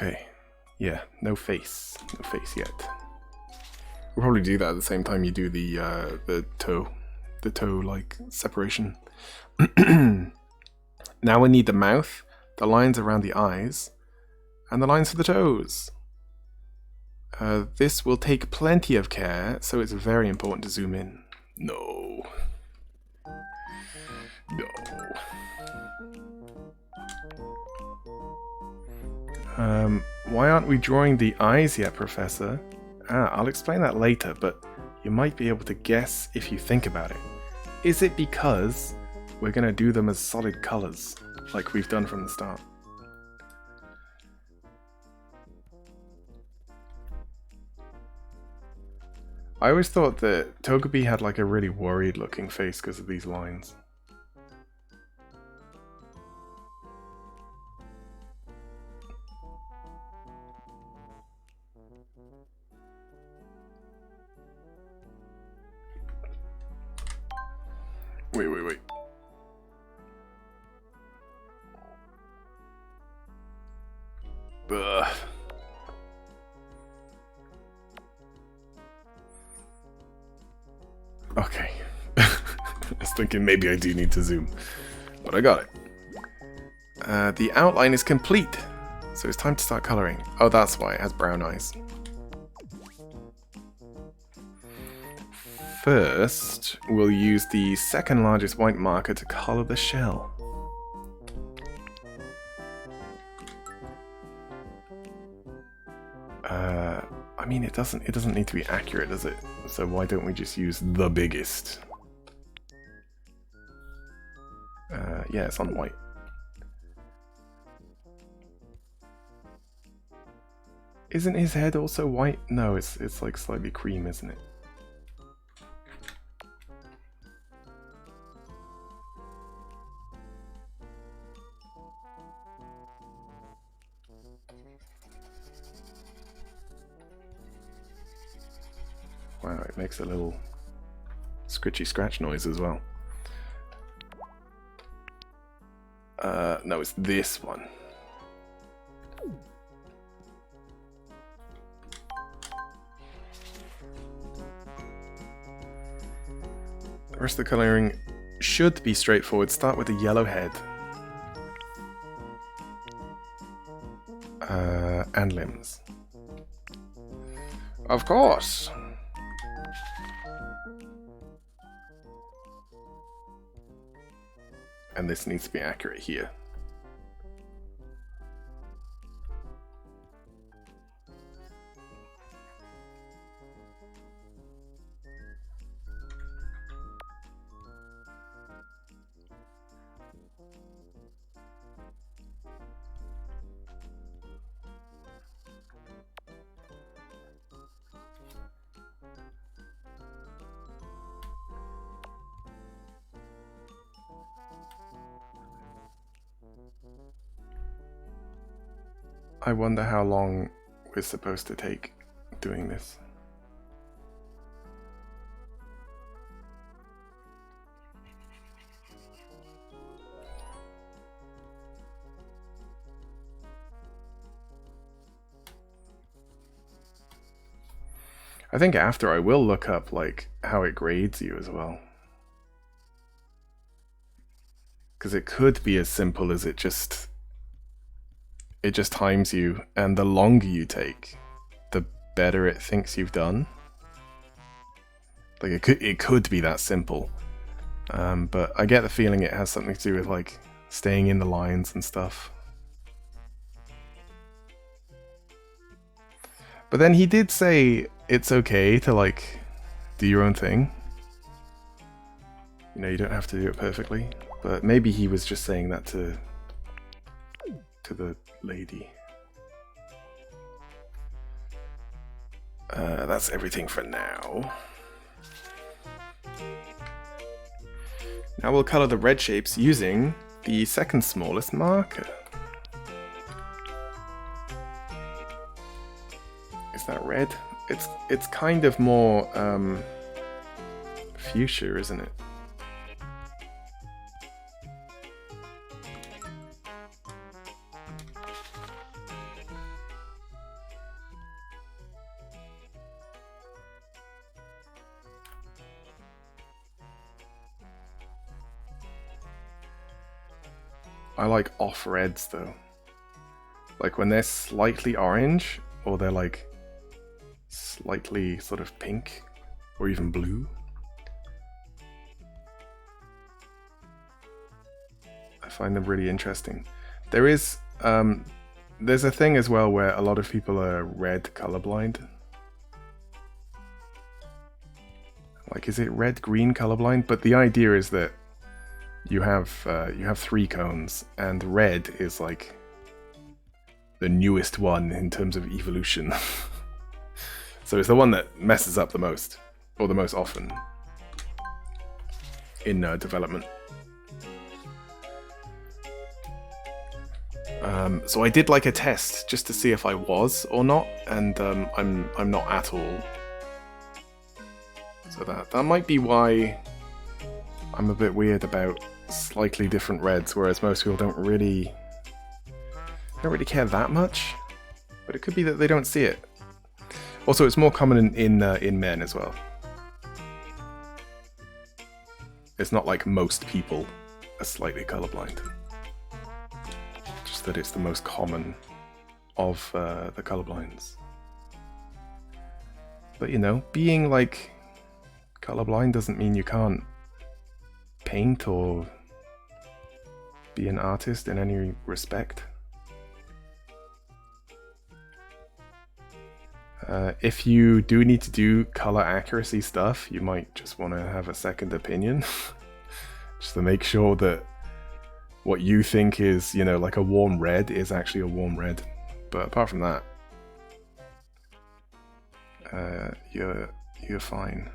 Okay. Yeah, no face. No face yet. We'll probably do that at the same time you do the toe like separation. Now we need the mouth, the lines around the eyes, and the lines for the toes. This will take plenty of care, so it's very important to zoom in. No. Why aren't we drawing the eyes yet, Professor? I'll explain that later, but you might be able to guess if you think about it. Is it because we're going to do them as solid colors, like we've done from the start? I always thought that Togepi had like a really worried looking face because of these lines. Wait. Ugh. Okay. I was thinking maybe I do need to zoom, but I got it. The outline is complete, so it's time to start coloring. Oh, that's why it has brown eyes. First, we'll use the second largest white marker to color the shell. I mean, it doesn't need to be accurate, does it? So why don't we just use the biggest? Yeah, it's on white. Isn't his head also white? No, it's like slightly cream, isn't it? Wow, it makes a little scritchy scratch noise as well. No, it's this one. The rest of the colouring should be straightforward. Start with the yellow head. And limbs. Of course! And this needs to be accurate here. I wonder how long we're supposed to take doing this. I think after I will look up like how it grades you as well. Because it could be as simple as it just times you, and the longer you take, the better it thinks you've done. Like it could be that simple. But I get the feeling it has something to do with like staying in the lines and stuff. But then he did say it's okay to like do your own thing. You know, you don't have to do it perfectly. But maybe he was just saying that to the lady. That's everything for now. Now we'll color the red shapes using the second smallest marker. Is that red? It's kind of more fuchsia, isn't it? I like off reds though. Like when they're slightly orange, or they're like slightly sort of pink, or even blue. I find them really interesting. There is, there's a thing as well where a lot of people are red colorblind. Like, is it red-green colorblind? But the idea is that you have 3 cones, and red is like the newest one in terms of evolution. So it's the one that messes up the most, or the most often in development. So I did like a test just to see if I was or not, and I'm not at all. So that might be why I'm a bit weird about slightly different reds, whereas most people don't really care that much. But it could be that they don't see it. Also, it's more common in men as well. It's not like most people are slightly colorblind. Just that it's the most common of the colorblinds. But you know, being like colorblind doesn't mean you can't paint or be an artist in any respect. If you do need to do color accuracy stuff, you might just want to have a second opinion. Just to make sure that what you think is, you know, like a warm red is actually a warm red. But apart from that, you're fine.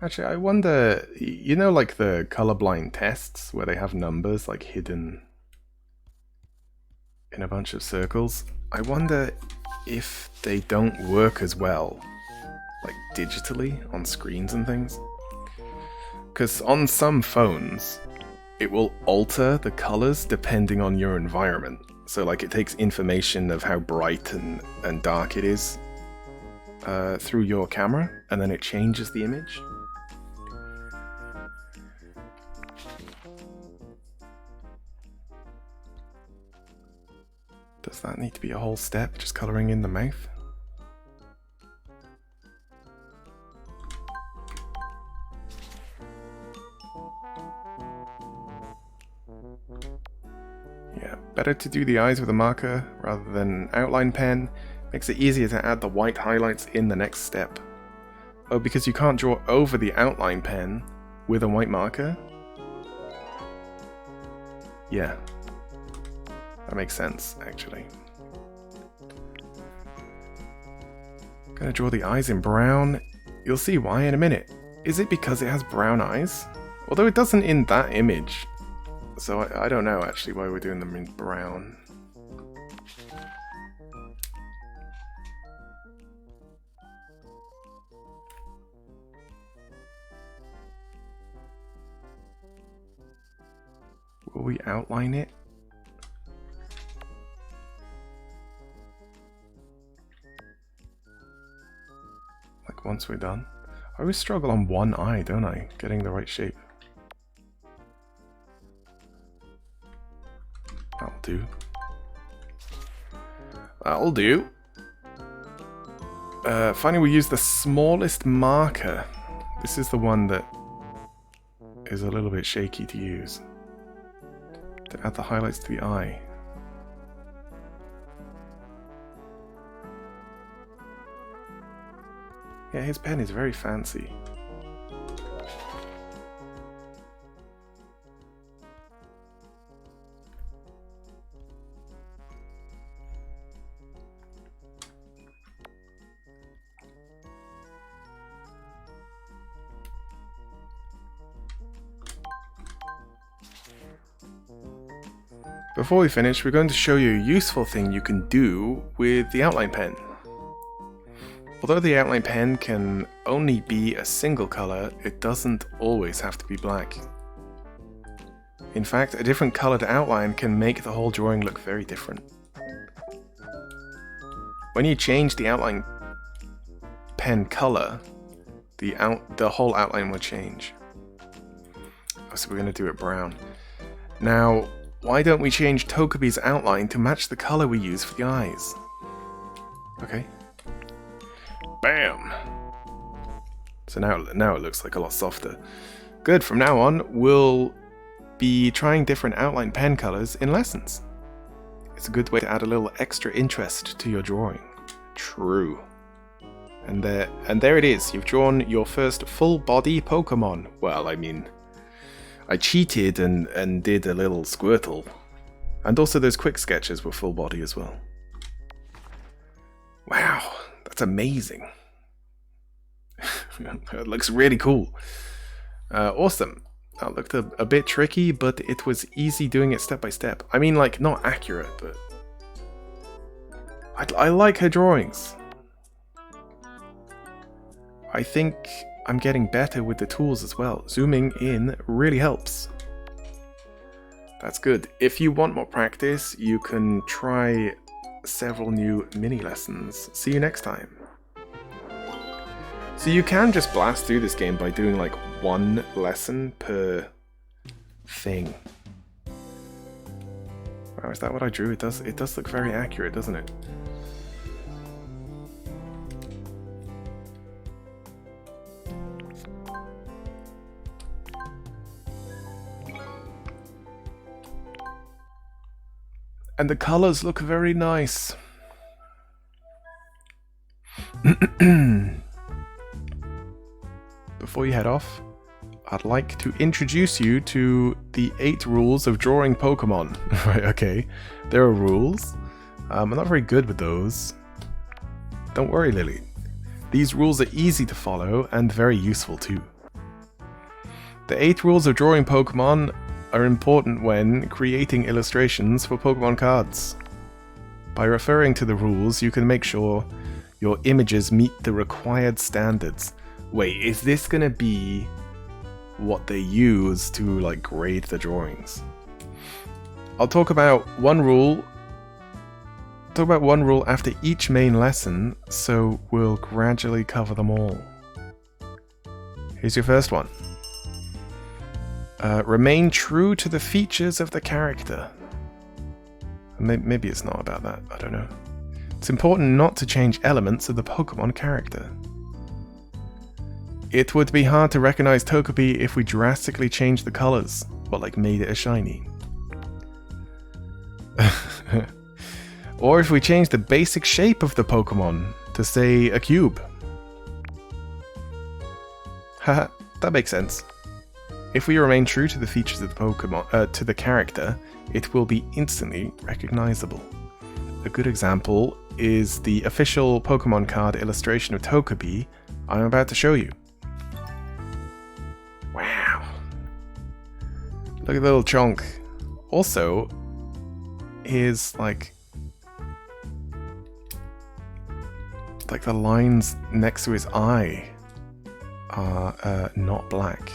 Actually, I wonder, you know, like the colorblind tests where they have numbers like hidden in a bunch of circles? I wonder if they don't work as well, like digitally on screens and things. Because on some phones, it will alter the colors depending on your environment. So like it takes information of how bright and dark it is through your camera, and then it changes the image. Does that need to be a whole step, just colouring in the mouth? Yeah, better to do the eyes with a marker rather than outline pen. Makes it easier to add the white highlights in the next step. Oh, because you can't draw over the outline pen with a white marker? Yeah. That makes sense, actually. Gonna draw the eyes in brown. You'll see why in a minute. Is it because it has brown eyes? Although it doesn't in that image. So I don't know actually why we're doing them in brown. Will we outline it? Like once we're done? I always struggle on one eye, don't I? Getting the right shape. That'll do. That'll do. Finally, we use the smallest marker. This is the one that is a little bit shaky to use. To add the highlights to the eye. Yeah, his pen is very fancy. Before we finish, we're going to show you a useful thing you can do with the outline pen. Although the outline pen can only be a single color, it doesn't always have to be black. In fact, a different colored outline can make the whole drawing look very different. When you change the outline pen color, the whole outline will change. Oh, so we're going to do it brown. Now, why don't we change Togepi's outline to match the color we use for the eyes? Okay. Bam! So now it looks like a lot softer. Good, from now on, we'll be trying different outline pen colors in lessons. It's a good way to add a little extra interest to your drawing. True. And there it is. You've drawn your first full body Pokemon. Well, I mean, I cheated and did a little Squirtle. And also those quick sketches were full body as well. Wow, that's amazing. It looks really cool. Awesome. That looked a bit tricky, but it was easy doing it step by step. I mean, like, not accurate, but I like her drawings. I think I'm getting better with the tools as well. Zooming in really helps. That's good. If you want more practice, you can try several new mini lessons. See you next time. So you can just blast through this game by doing like one lesson per thing. Wow, is that what I drew? It does look very accurate, doesn't it? And the colors look very nice. Before you head off, I'd like to introduce you to the 8 rules of drawing Pokemon. Right, okay. There are rules. I'm not very good with those. Don't worry, Lily. These rules are easy to follow and very useful too. The 8 rules of drawing Pokemon are important when creating illustrations for Pokemon cards. By referring to the rules, you can make sure your images meet the required standards. Wait, is this gonna be what they use to like grade the drawings? I'll talk about one rule after each main lesson, so we'll gradually cover them all. Here's your first one. Remain true to the features of the character. Maybe it's not about that, I don't know. It's important not to change elements of the Pokemon character. It would be hard to recognize Togepi if we drastically changed the colors, or like made it a shiny. Or if we changed the basic shape of the Pokemon to say a cube. Haha, that makes sense. If we remain true to the features of the Pokemon, to the character, it will be instantly recognizable. A good example is the official Pokemon card illustration of Togepi I'm about to show you. Wow. Look at the little chonk. Also, here's like the lines next to his eye are not black.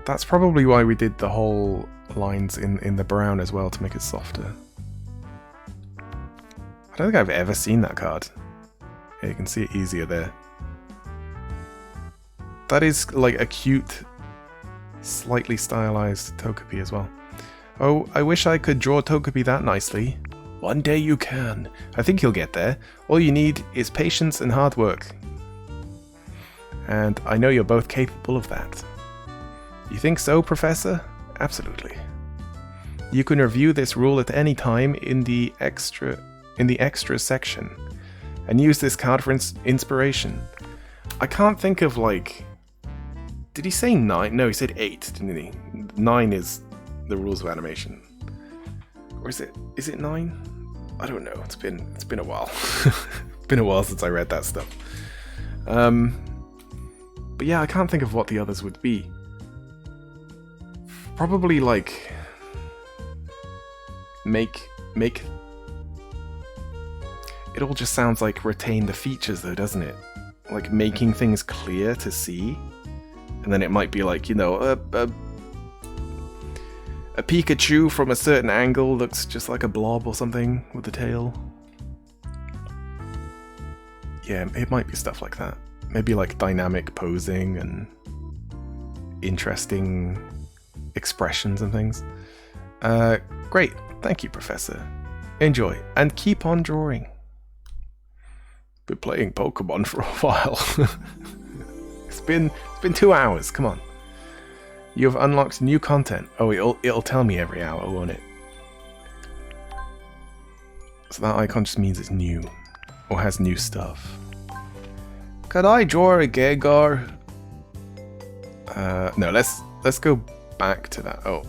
That's probably why we did the whole lines in the brown as well, to make it softer. I don't think I've ever seen that card. Yeah, you can see it easier there. That is like a cute, slightly stylized Togepi as well. Oh, I wish I could draw Togepi that nicely. One day you can. I think you'll get there. All you need is patience and hard work. And I know you're both capable of that. You think so, Professor? Absolutely. You can review this rule at any time in the extra section, and use this card for inspiration. I can't think of like... Did he say 9? No, he said 8, didn't he? 9 is the rules of animation. Or is it 9? I don't know. It's been a while. It's been a while since I read that stuff. But yeah, I can't think of what the others would be. Probably like it all just sounds like retain the features though, doesn't it? Like making things clear to see. And then it might be like, you know, a Pikachu from a certain angle looks just like a blob or something with a tail. Yeah, it might be stuff like that. Maybe like dynamic posing and interesting expressions and things. Great, thank you, Professor. Enjoy, and keep on drawing. Been playing Pokemon for a while. It's been 2 hours, come on. You have unlocked new content. Oh, it'll tell me every hour, won't it? So that icon just means it's new. Or has new stuff. Could I draw a Gengar? No, let's go back to that. Oh.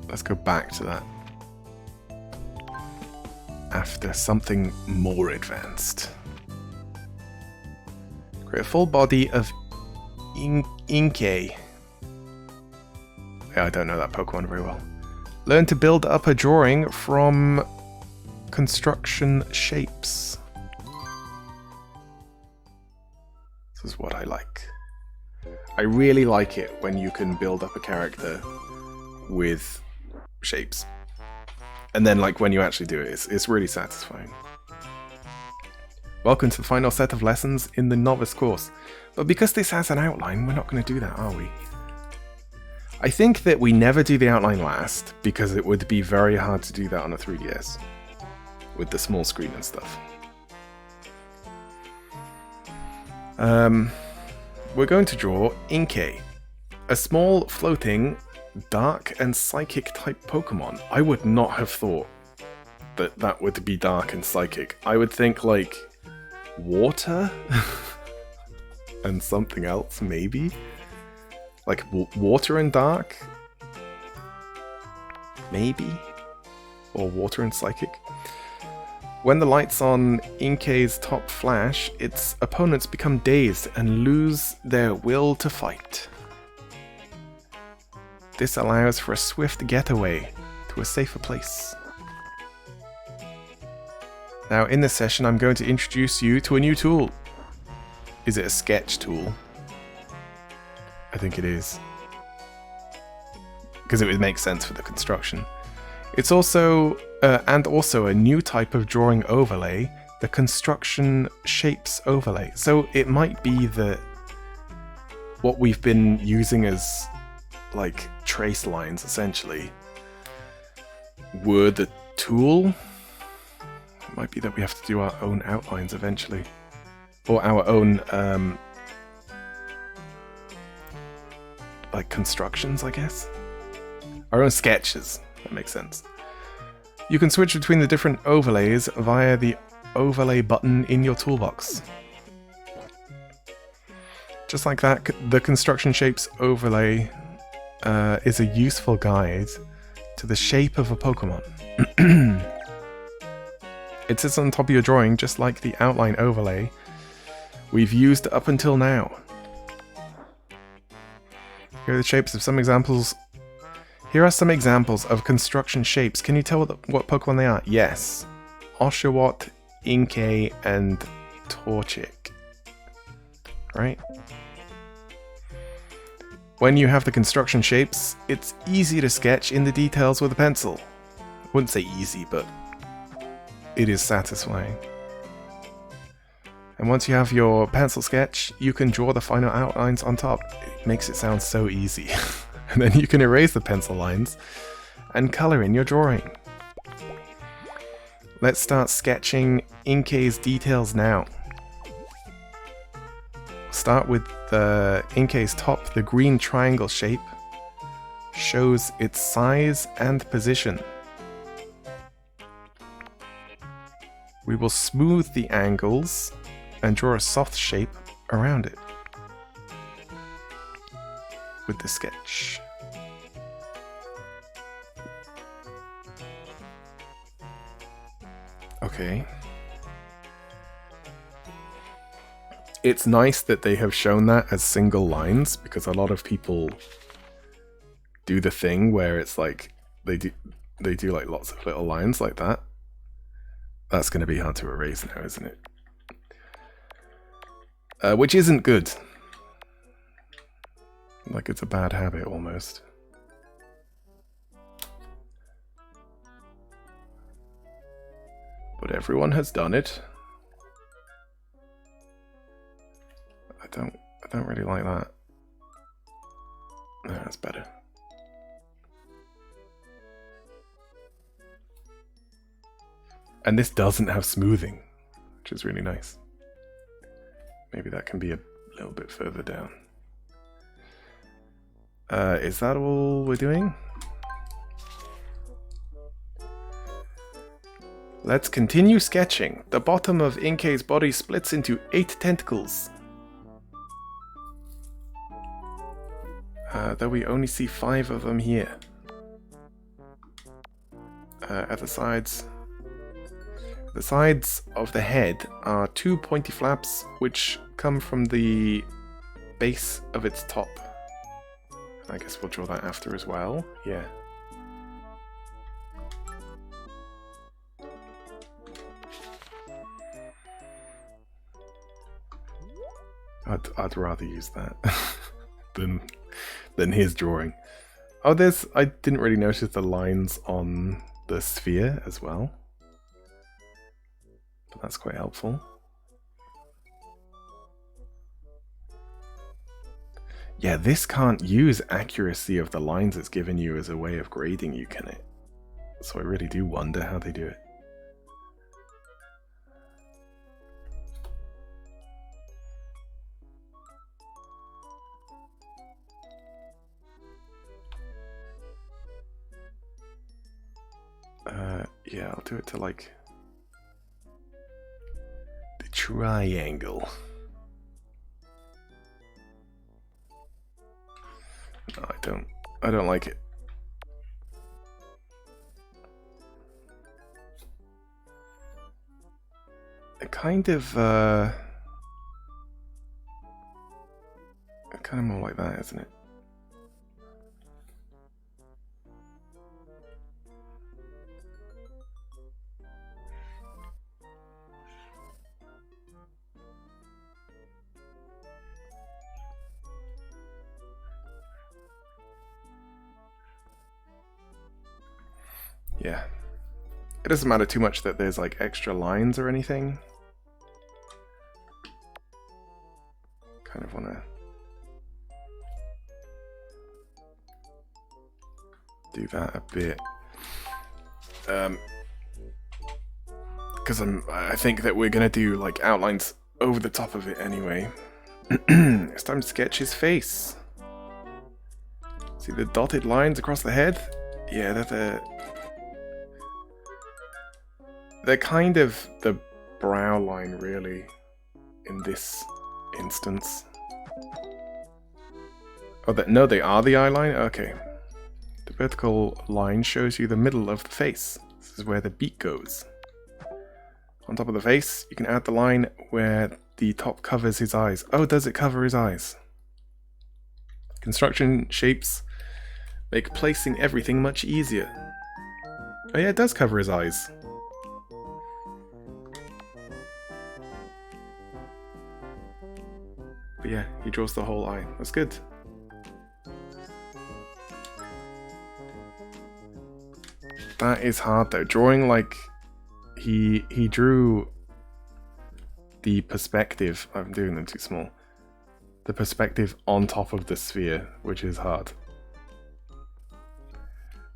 Let's go back to that. After something more advanced. Create a full body of Inkay. Yeah, I don't know that Pokemon very well. Learn to build up a drawing from construction shapes. This is what I like. I really like it when you can build up a character with shapes. And then like when you actually do it, it's really satisfying. Welcome to the final set of lessons in the novice course. But because this has an outline, we're not going to do that, are we? I think that we never do the outline last, because it would be very hard to do that on a 3DS. With the small screen and stuff. We're going to draw Inkay. A small, floating, dark and psychic type Pokemon. I would not have thought that that would be dark and psychic. I would think like water and something else maybe, like water and dark maybe, or water and psychic. When the lights on Inkay's top flash, its opponents become dazed and lose their will to fight. This allows for a swift getaway to a safer place. Now in this session I'm going to introduce you to a new tool. Is it a sketch tool? I think it is. Because it would make sense for the construction. It's also, also a new type of drawing overlay, the construction shapes overlay. So it might be that what we've been using as like trace lines essentially were the tool. It might be that we have to do our own outlines eventually. Or our own like constructions, I guess. Our own sketches. That makes sense. You can switch between the different overlays via the overlay button in your toolbox. Just like that, the construction shapes overlay is a useful guide to the shape of a Pokemon. It sits on top of your drawing just like the outline overlay we've used up until now. Here are the shapes of some examples. Here are some examples of construction shapes. Can you tell what Pokemon they are? Yes. Oshawott, Inkay, and Torchic. Right? When you have the construction shapes, it's easy to sketch in the details with a pencil. I wouldn't say easy, but it is satisfying. And once you have your pencil sketch, you can draw the final outlines on top. It makes it sound so easy. And then you can erase the pencil lines and color in your drawing. Let's start sketching Inkay's details now. Start with the Inkay's top. The green triangle shape shows its size and position. We will smooth the angles and draw a soft shape around it with the sketch. Okay. It's nice that they have shown that as single lines, because a lot of people do the thing where it's like they do like lots of little lines like that. That's going to be hard to erase now, isn't it? Which isn't good. Like it's a bad habit almost. But everyone has done it. I don't really like that. No, that's better. And this doesn't have smoothing, which is really nice. Maybe that can be a little bit further down. Is that all we're doing? Let's continue sketching. The bottom of Inkei's body splits into 8 tentacles. Though we only see 5 of them here. At the sides of the head are 2 pointy flaps which come from the base of its top. I guess we'll draw that after as well. Yeah. I'd rather use that than his drawing. Oh, I didn't really notice the lines on the sphere as well. But that's quite helpful. Yeah, this can't use accuracy of the lines it's given you as a way of grading you, can it? So I really do wonder how they do it. Yeah, I'll do it to like the triangle. No, I don't like it. It kind of more like that, isn't it? Yeah. It doesn't matter too much that there's like extra lines or anything. Kind of want to do that a bit. Because I think that we're going to do like outlines over the top of it anyway. It's time to sketch his face. See the dotted lines across the head? Yeah, they're kind of the brow line, really, in this instance. Oh, no, they are the eye line? Okay. The vertical line shows you the middle of the face. This is where the beak goes. On top of the face, you can add the line where the top covers his eyes. Oh, does it cover his eyes? Construction shapes make placing everything much easier. Oh yeah, it does cover his eyes. But yeah, he draws the whole eye. That's good. That is hard though. Drawing like he drew the perspective. I'm doing them too small. The perspective on top of the sphere, which is hard.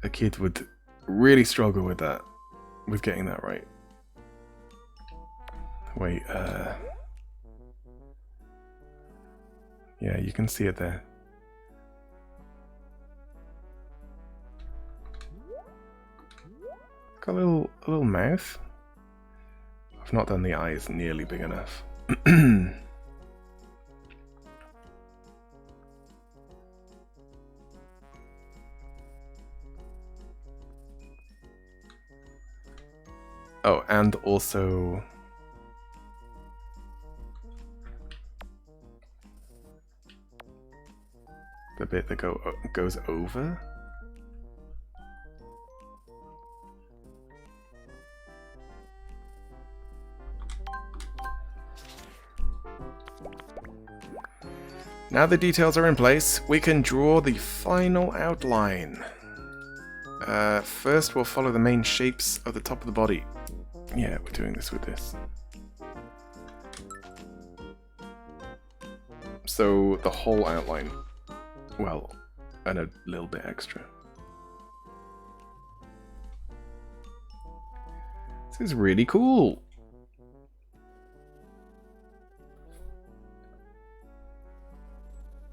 A kid would really struggle with that, with getting that right. Wait, yeah, you can see it there. Got a little mouth. I've not done the eyes nearly big enough. Oh, and also the bit that goes over. Now the details are in place, we can draw the final outline. First we'll follow the main shapes of the top of the body. Yeah, we're doing this with this. So the whole outline. Well, and a little bit extra. This is really cool.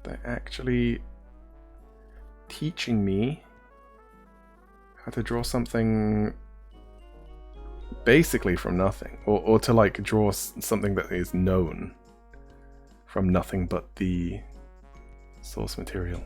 They're actually teaching me how to draw something basically from nothing, or to like draw something that is known from nothing but the source material.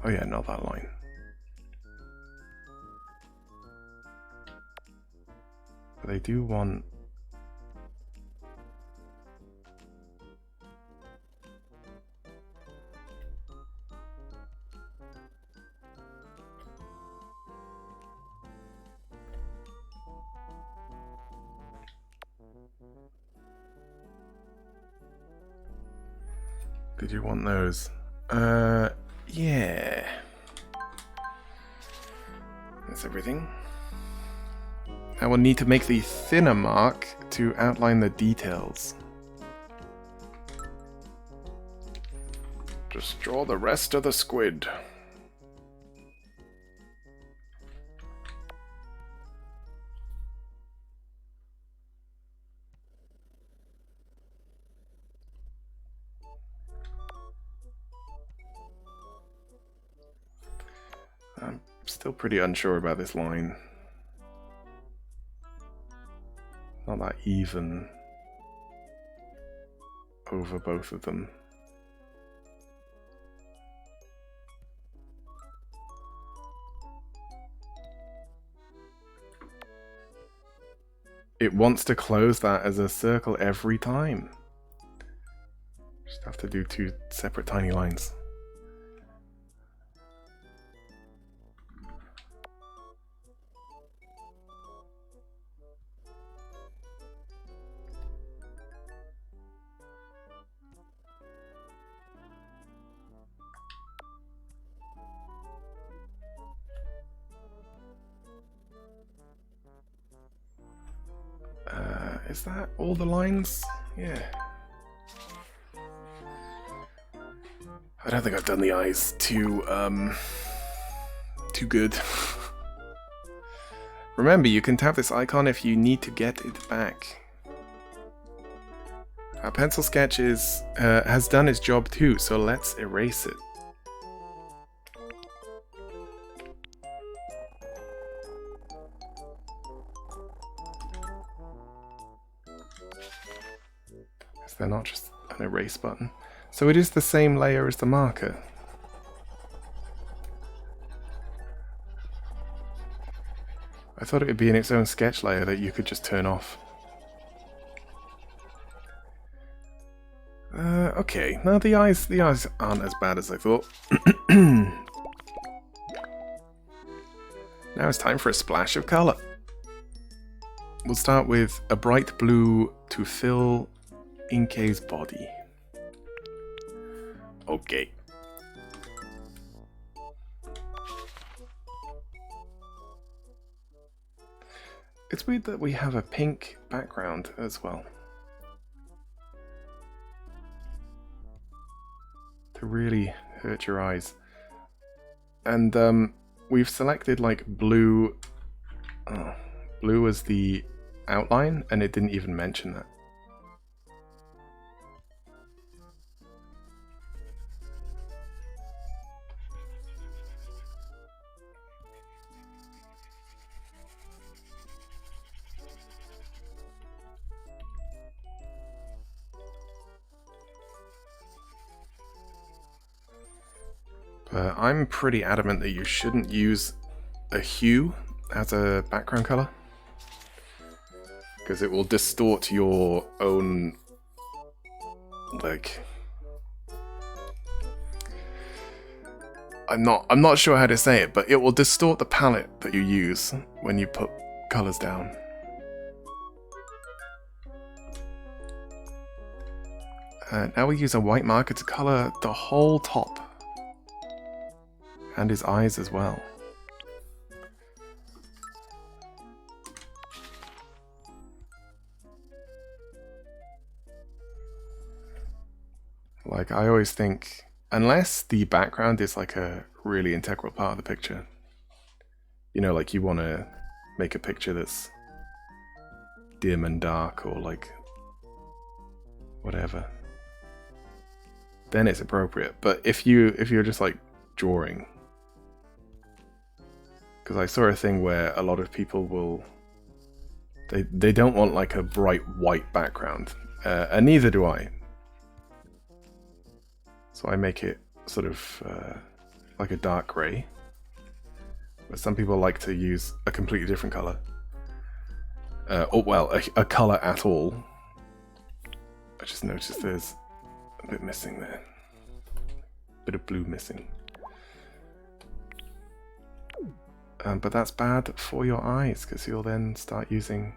Oh yeah, not that line. They do want... Did you want those? Yeah. That's everything. Now we'll need to make the thinner mark to outline the details. Just draw the rest of the squid. I'm still pretty unsure about this line. Not that even over both of them. It wants to close that as a circle every time. Just have to do two separate tiny lines. Is that all the lines? Yeah. I don't think I've done the eyes too good. Remember, you can tap this icon if you need to get it back. Our pencil sketch has done its job too, so let's erase it. They're not just an erase button. So it is the same layer as the marker. I thought it would be in its own sketch layer that you could just turn off. Okay, no, the eyes aren't as bad as I thought. Now it's time for a splash of colour. We'll start with a bright blue to fill Inkei's body. Okay. It's weird that we have a pink background as well. To really hurt your eyes. And we've selected like blue as the outline, and it didn't even mention that. But I'm pretty adamant that you shouldn't use a hue as a background color, because it will distort your own, like, I'm not sure how to say it, but it will distort the palette that you use when you put colors down. Now we use a white marker to color the whole top and his eyes as well. Like, I always think, unless the background is like a really integral part of the picture, you know, like you want to make a picture that's dim and dark or like whatever, then it's appropriate. But if you're just like drawing, because I saw a thing where a lot of people will, they don't want like a bright white background, and neither do I. So I make it sort of like a dark grey, but some people like to use a completely different colour. Or well, a colour at all. I just noticed there's a bit missing there. A bit of blue missing. But that's bad for your eyes, because you'll then start using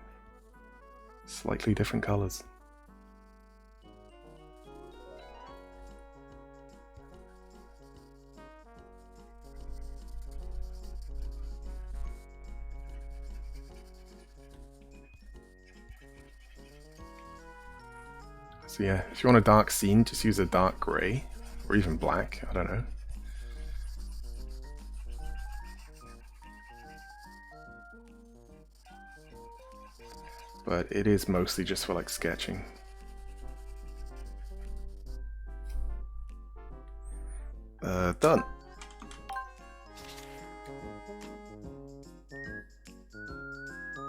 slightly different colours. So yeah, if you want a dark scene, just use a dark grey, or even black, I don't know. But it is mostly just for like sketching. Done.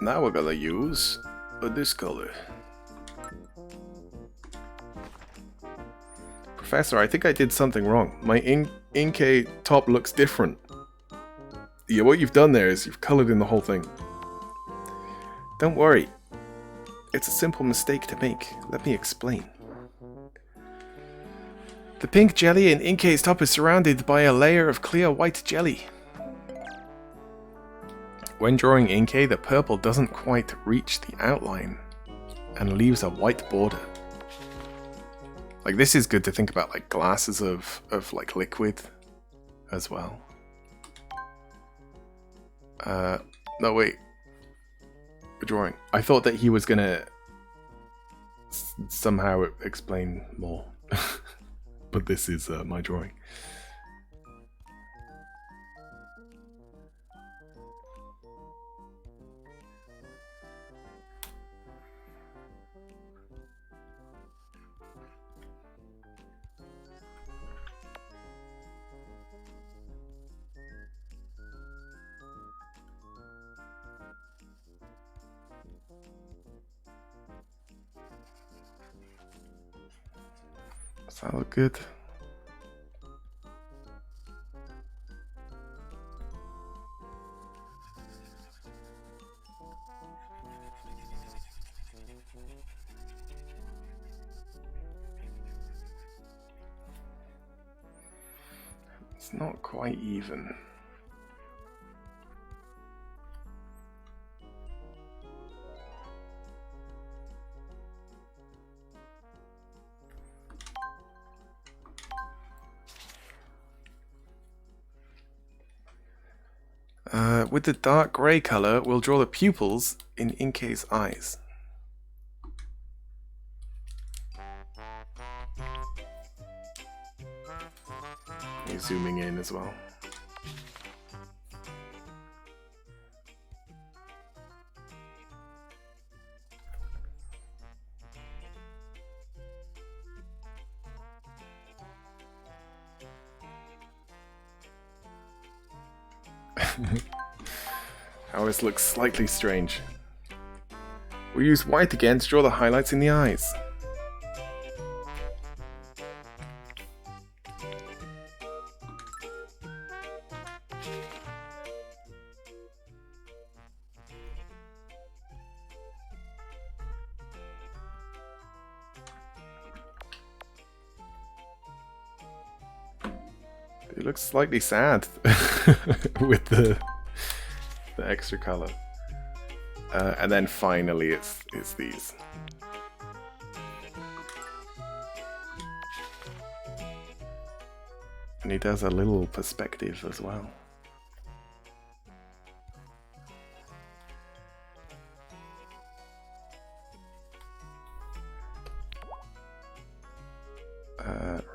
Now we're gonna use this color. Professor, I think I did something wrong. My Inkay top looks different. Yeah, what you've done there is you've colored in the whole thing. Don't worry. It's a simple mistake to make. Let me explain. The pink jelly in Inkay's top is surrounded by a layer of clear white jelly. When drawing Inkay, the purple doesn't quite reach the outline and leaves a white border. Like, this is good to think about, like, glasses of like, liquid as well. No, wait. We're drawing. I thought that he was gonna somehow explain more. But this is my drawing. Does that look good? It's not quite even. With the dark grey colour, we'll draw the pupils in Inkay's eyes. He's zooming in as well. Ours looks slightly strange. We'll use white again to draw the highlights in the eyes. He looks slightly sad with the extra color. And then finally it's these. And he does a little perspective as well.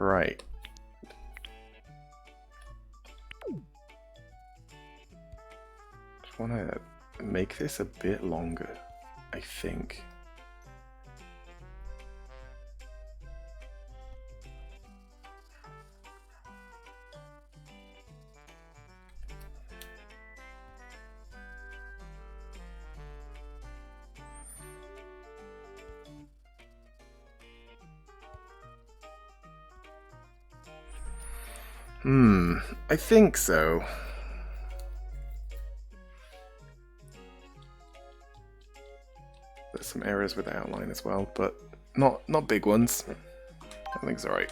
Right. Just want to make this a bit longer, I think. I think so. There's some errors with the outline as well, but not big ones. I think it's alright.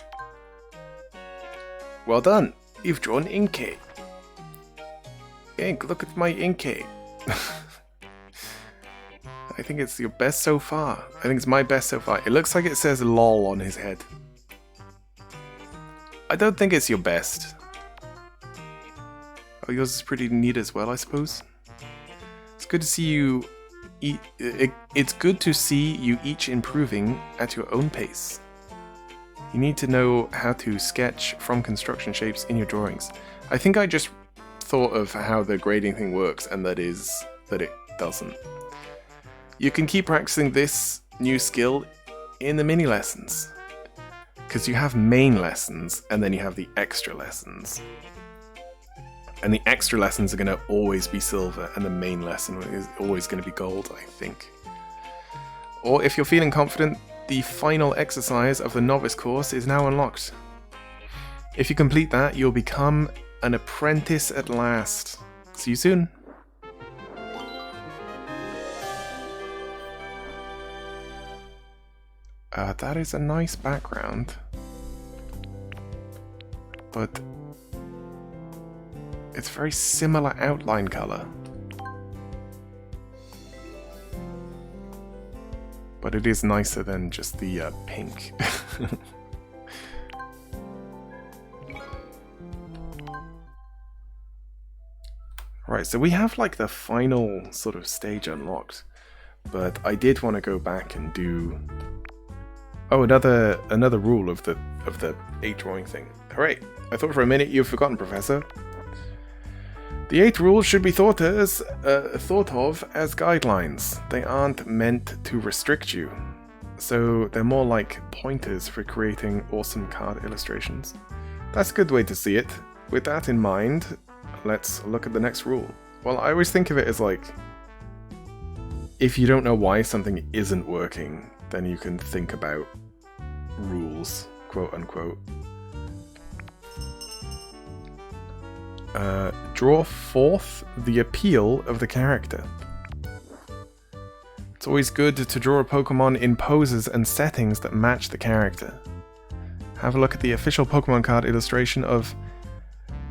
Well done! You've drawn Inkay. Ink, look at my Inkay. I think it's your best so far. I think it's my best so far. It looks like it says LOL on his head. I don't think it's your best. Oh, yours is pretty neat as well, I suppose. It's good to see you. It's good to see you each improving at your own pace. You need to know how to sketch from construction shapes in your drawings. I think I just thought of how the grading thing works, and that it doesn't. You can keep practicing this new skill in the mini lessons. Because you have main lessons, and then you have the extra lessons. And the extra lessons are going to always be silver, and the main lesson is always going to be gold, I think. Or if you're feeling confident, the final exercise of the novice course is now unlocked. If you complete that, you'll become an apprentice at last. See you soon! That is a nice background, but it's very similar outline color. But it is nicer than just the pink. Right, so we have like the final sort of stage unlocked, but I did want to go back and do... Oh, another rule of the 8 drawing thing. Alright, I thought for a minute you've forgotten, Professor. The 8 rules should be thought of as guidelines. They aren't meant to restrict you. So they're more like pointers for creating awesome card illustrations. That's a good way to see it. With that in mind, let's look at the next rule. Well, I always think of it as like, if you don't know why something isn't working, then you can think about rules, quote unquote. Draw forth the appeal of the character. It's always good to draw a Pokemon in poses and settings that match the character. Have a look at the official Pokemon card illustration of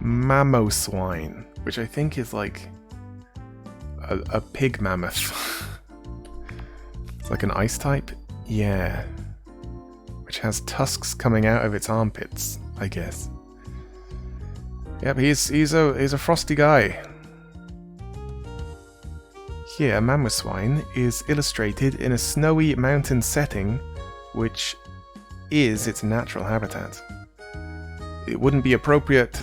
Mamoswine, which I think is like a pig mammoth. It's like an ice type? Yeah. Which has tusks coming out of its armpits, I guess. Yep, he's a frosty guy. Here, Mamoswine is illustrated in a snowy mountain setting, which is its natural habitat. It wouldn't be appropriate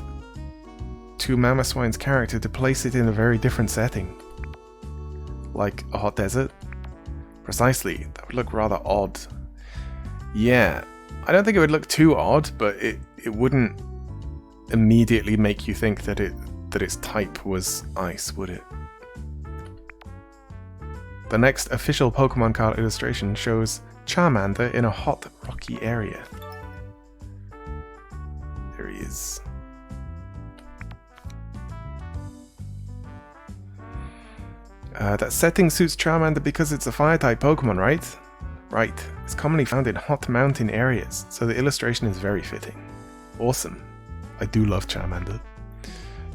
to Mamoswine's character to place it in a very different setting. Like a hot desert? Precisely, that would look rather odd. Yeah, I don't think it would look too odd, but it wouldn't immediately make you think that its type was ice, would it? The next official Pokemon card illustration shows Charmander in a hot, rocky area. There he is. That setting suits Charmander because it's a fire-type Pokemon, right? Right. It's commonly found in hot mountain areas, so the illustration is very fitting. Awesome. I do love Charmander.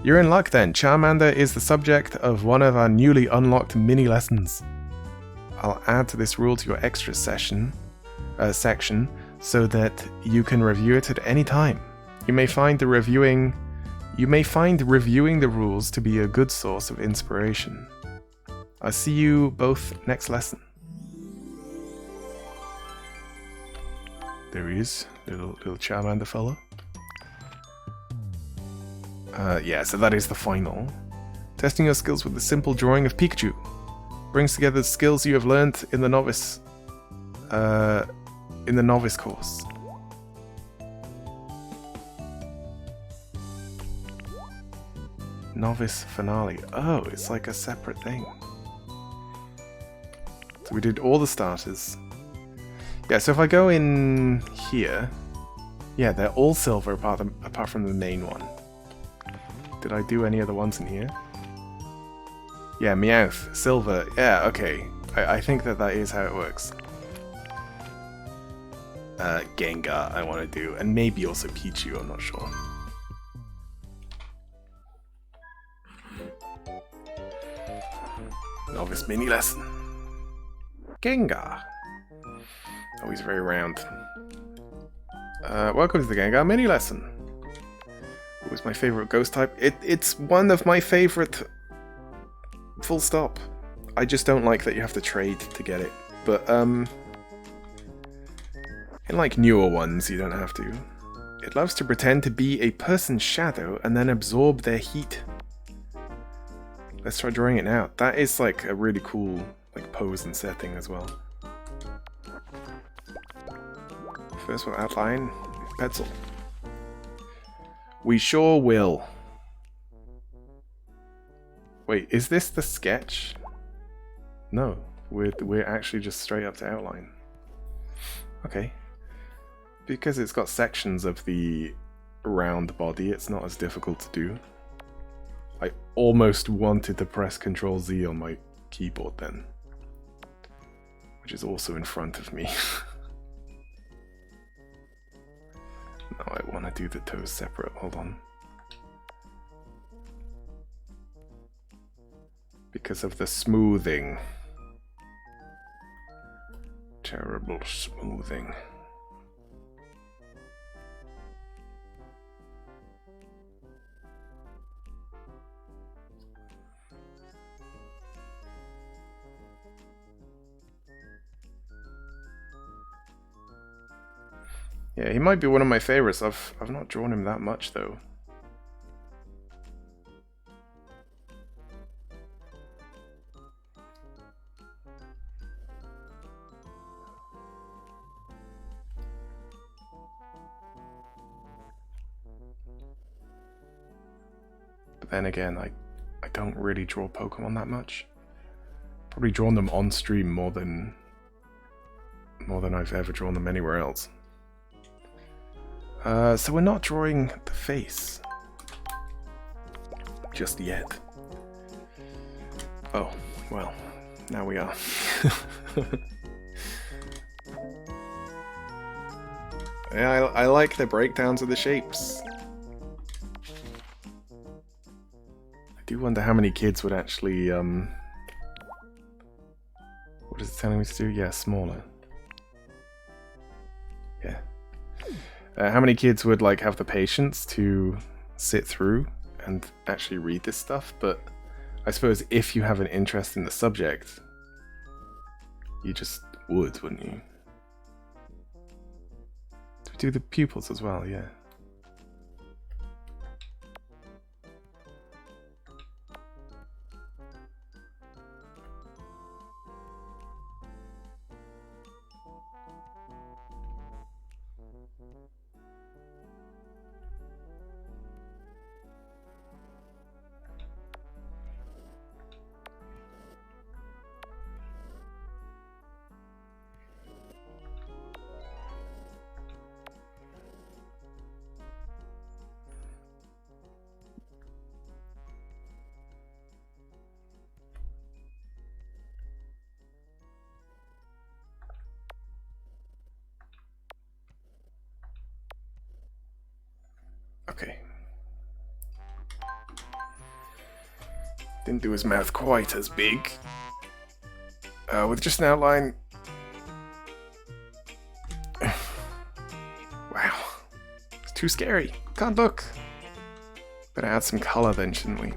You're in luck then. Charmander is the subject of one of our newly unlocked mini lessons. I'll add to this rule to your extra section so that you can review it at any time. You may find reviewing the rules to be a good source of inspiration. I'll see you both next lesson. There he is, little Charmander fella. Yeah, so that is the final. Testing your skills with the simple drawing of Pikachu. Brings together the skills you have learned in the novice course. Novice finale. Oh, it's like a separate thing. So we did all the starters. Yeah, so if I go in here, yeah, they're all silver apart from the main one. Did I do any other ones in here? Yeah, Meowth, silver. Yeah, okay. I think that is how it works. Gengar I want to do, and maybe also Pichu, I'm not sure. Novice mini lesson. Gengar. Oh, he's very round. Welcome to the Gengar mini lesson. What was my favorite ghost type? It's one of my favorite. Full stop. I just don't like that you have to trade to get it. But in like newer ones, you don't have to. It loves to pretend to be a person's shadow and then absorb their heat. Let's try drawing it now. That is like a really cool like pose and setting as well. First one, outline, pencil. We sure will. Wait, is this the sketch? No, we're actually just straight up to outline. Okay. Because it's got sections of the round body, it's not as difficult to do. I almost wanted to press Ctrl Z on my keyboard then. Which is also in front of me. Now I want to do the toes separate, hold on. Because of the smoothing. Terrible smoothing. Yeah, he might be one of my favorites. I've not drawn him that much though. But then again, I don't really draw Pokemon that much. Probably drawn them on stream more than I've ever drawn them anywhere else. So we're not drawing the face just yet. Oh, well, now we are. Yeah, I like the breakdowns of the shapes. I do wonder how many kids would actually, what is it telling me to do? Yeah, smaller. Yeah. How many kids would like have the patience to sit through and actually read this stuff? But I suppose if you have an interest in the subject, you just would, wouldn't you? Do the pupils as well, yeah. Okay, Didn't do his mouth quite as big. With just an outline. Wow. It's too scary. Can't look. Better add some color then, shouldn't we?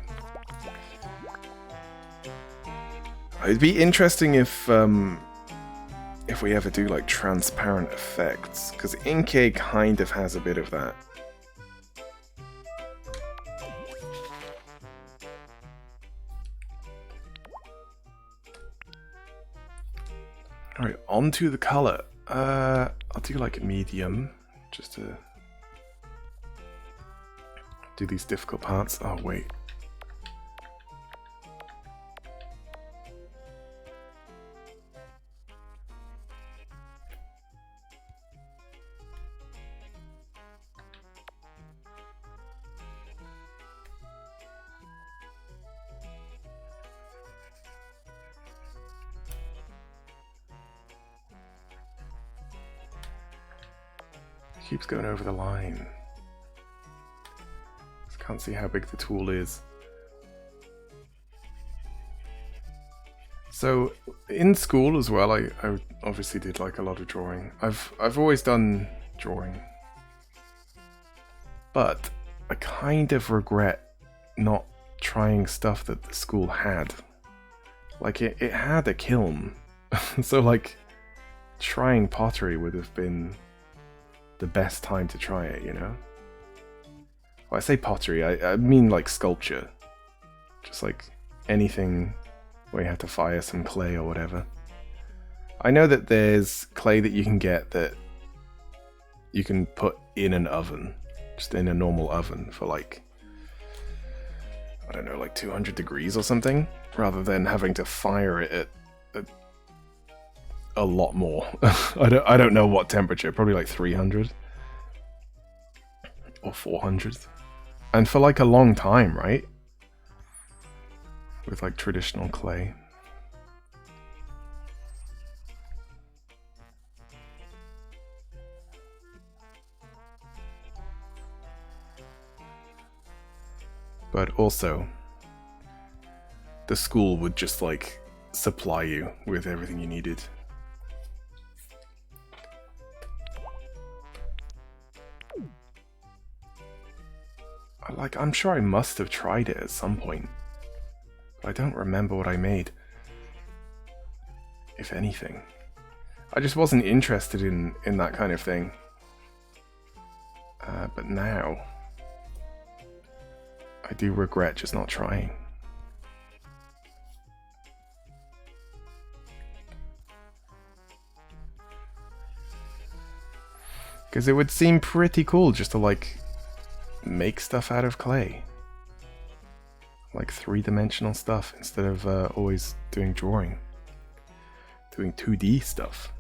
It'd be interesting if we ever do like transparent effects, because Inkay kind of has a bit of that. Alright, on to the color. I'll do like a medium, just to do these difficult parts. Oh, wait. Keeps going over the line. Just can't see how big the tool is. So in school as well, I obviously did like a lot of drawing. I've always done drawing, but I kind of regret not trying stuff that the school had. Like it had a kiln, so like trying pottery would have been the best time to try it, you know? Well, I say pottery, I mean like sculpture. Just like anything where you have to fire some clay or whatever. I know that there's clay that you can get that you can put in an oven, just in a normal oven for like, I don't know, like 200 degrees or something, rather than having to fire it at a lot more. I don't know what temperature, probably like 300 or 400, and for like a long time, right? With like traditional clay. But also, the school would just like supply you with everything you needed. I'm sure I must have tried it at some point. But I don't remember what I made. If anything. I just wasn't interested in that kind of thing. But now, I do regret just not trying. Because it would seem pretty cool just to like make stuff out of clay. Like three-dimensional stuff instead of always doing drawing. Doing 2D stuff.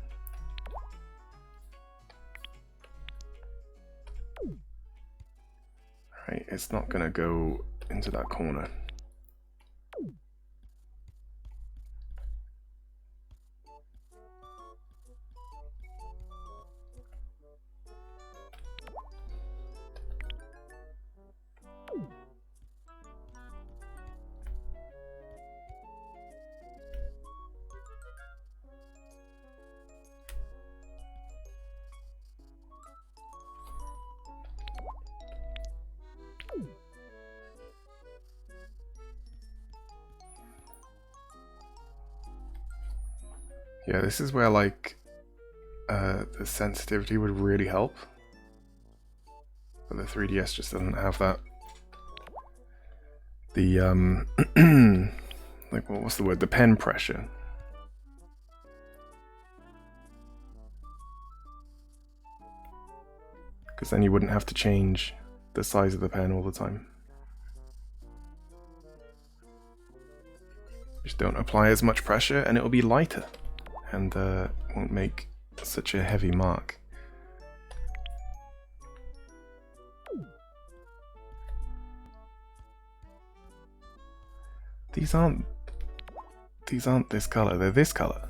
Right, it's not gonna go into that corner. Yeah, this is where like the sensitivity would really help, but the 3DS just doesn't have that. The like what's the word? The pen pressure. Because then you wouldn't have to change the size of the pen all the time. Just don't apply as much pressure and it'll be lighter. And won't make such a heavy mark. These aren't this color, they're this color.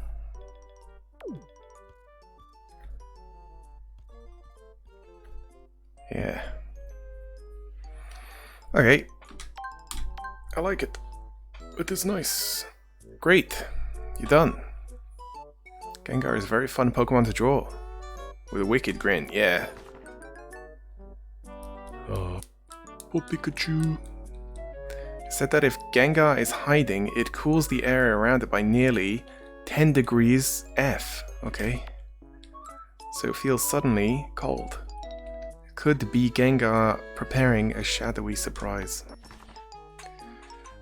Yeah. Okay. I like it. It is nice. Great. You're done. Gengar is a very fun Pokemon to draw. With a wicked grin, yeah. Oh, Pikachu. It said that if Gengar is hiding, it cools the area around it by nearly 10 degrees F. Okay. So it feels suddenly cold. It could be Gengar preparing a shadowy surprise.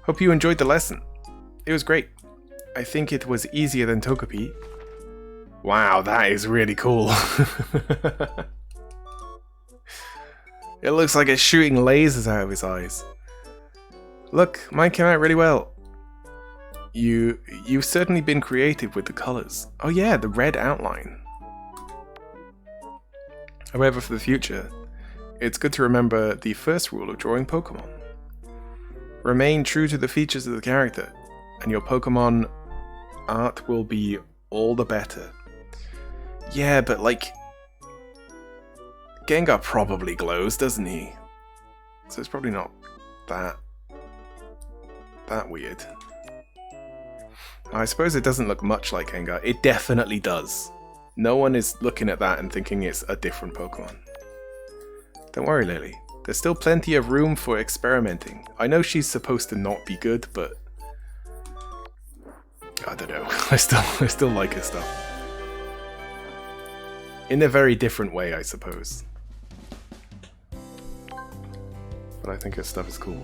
Hope you enjoyed the lesson. It was great. I think it was easier than Togepi. Wow, that is really cool. It looks like it's shooting lasers out of his eyes. Look, mine came out really well. You've certainly been creative with the colours. Oh yeah, the red outline. However, for the future, it's good to remember the first rule of drawing Pokemon. Remain true to the features of the character, and your Pokemon art will be all the better. Yeah, but like, Gengar probably glows, doesn't he? So it's probably not that weird. I suppose it doesn't look much like Gengar. It definitely does. No one is looking at that and thinking it's a different Pokemon. Don't worry, Lily. There's still plenty of room for experimenting. I know she's supposed to not be good, but I don't know. I still like her stuff. In a very different way, I suppose. But I think her stuff is cool.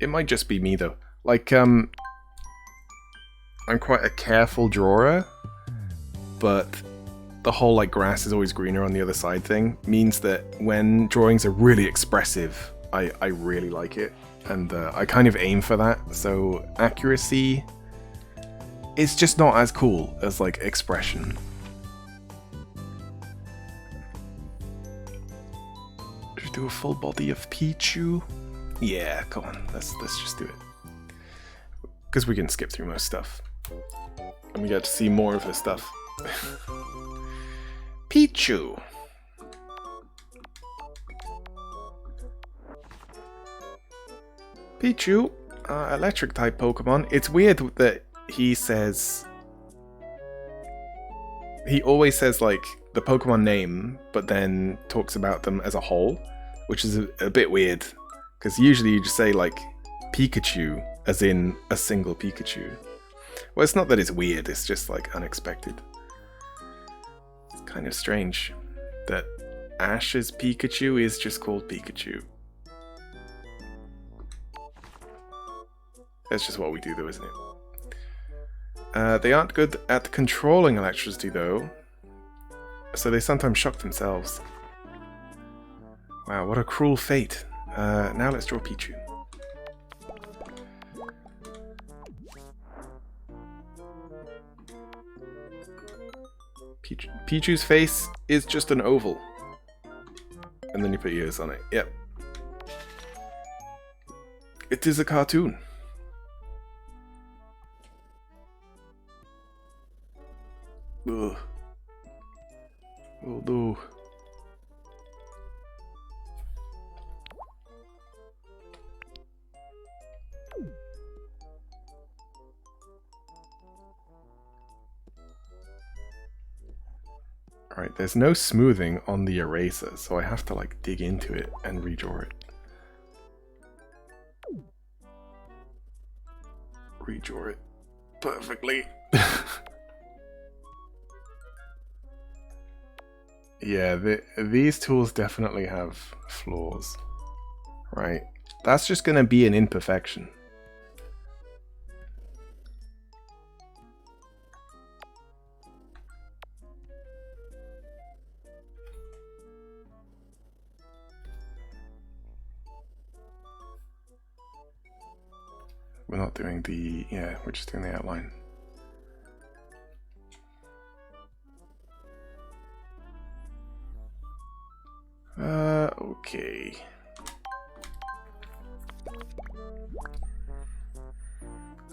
It might just be me though. Like, I'm quite a careful drawer, but the whole like grass is always greener on the other side thing means that when drawings are really expressive, I really like it. And I kind of aim for that. So accuracy is just not as cool as like expression. Should we do a full body of Pichu? Yeah, come on, let's just do it. Because we can skip through most stuff. And we get to see more of her stuff. Pichu! Pichu, electric type Pokemon. It's weird that he says... He always says like the Pokemon name, but then talks about them as a whole, which is a bit weird. Because usually you just say like Pikachu, as in a single Pikachu. Well, it's not that it's weird, it's just like unexpected. It's kind of strange that Ash's Pikachu is just called Pikachu. That's just what we do though, isn't it? They aren't good at controlling electricity though, so they sometimes shock themselves. Wow, what a cruel fate. Now let's draw Pichu. Pichu's face is just an oval. And then you put ears on it. Yep. It is a cartoon. Ugh. Oh no. Alright, there's no smoothing on the eraser, so I have to like dig into it and redraw it. Redraw it perfectly. Yeah, these tools definitely have flaws. Right, that's just gonna be an imperfection. We're not doing the... yeah, we're just doing the outline. Okay.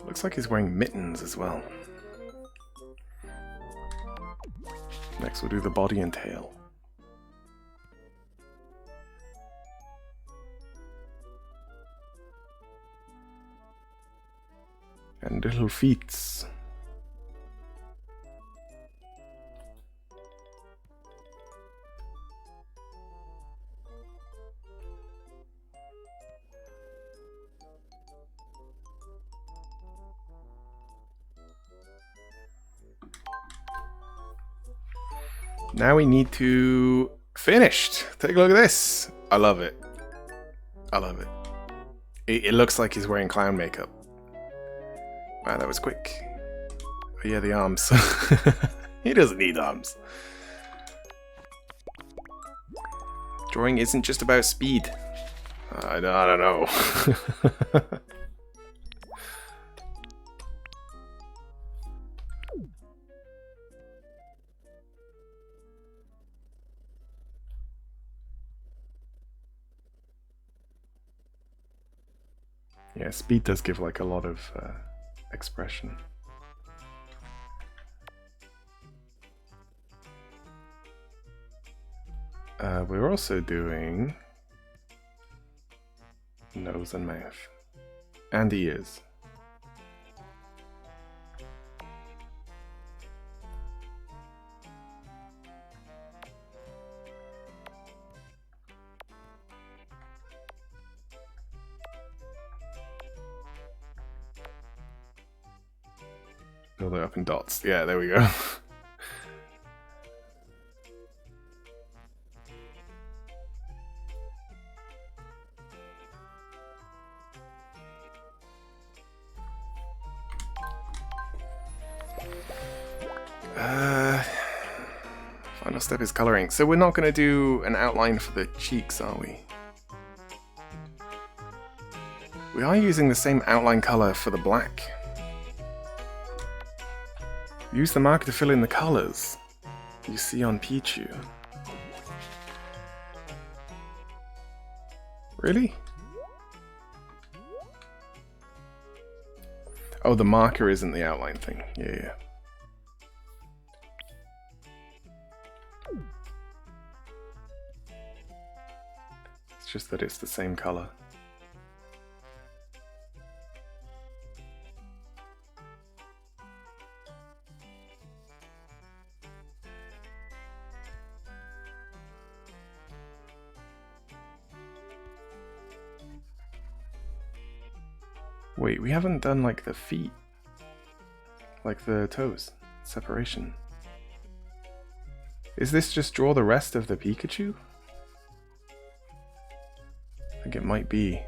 Looks like he's wearing mittens as well. Next we'll do the body and tail. And little feet. Now we need to finished. Take a look at this. I love it. I love it. It looks like he's wearing clown makeup. Wow, that was quick. Oh yeah, the arms. He doesn't need arms. Drawing isn't just about speed. I don't know. Yeah, speed does give like a lot of expression. We're also doing nose and mouth and ears. Build it up in dots. Yeah, there we go. Final step is coloring. So we're not going to do an outline for the cheeks, are we? We are using the same outline color for the black. Use the marker to fill in the colors you see on Pichu. Really? Oh, the marker isn't the outline thing. Yeah. It's just that it's the same color. Wait, we haven't done like the feet, like the toes, separation. Is this just draw the rest of the Pikachu? I think it might be.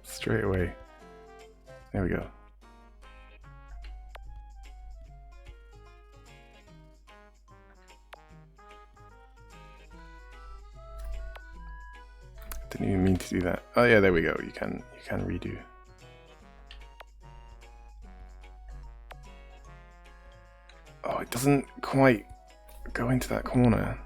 Straight away. There we go. Didn't even mean to do that. Oh yeah, there we go. You can redo. Oh, it doesn't quite go into that corner.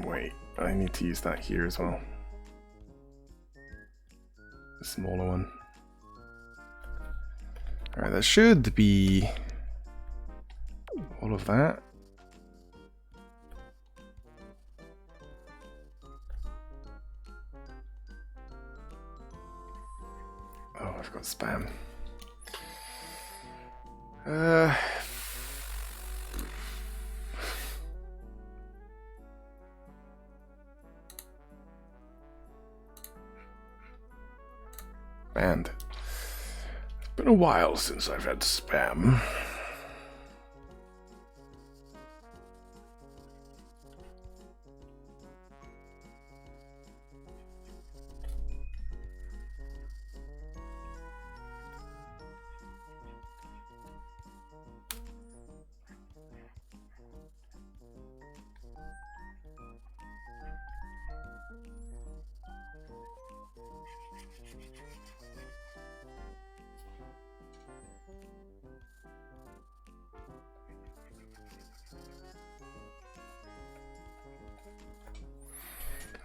Wait, I need to use that here as well. The smaller one. Alright, that should be all of that. Oh, I've got spam. And it's been a while since I've had spam.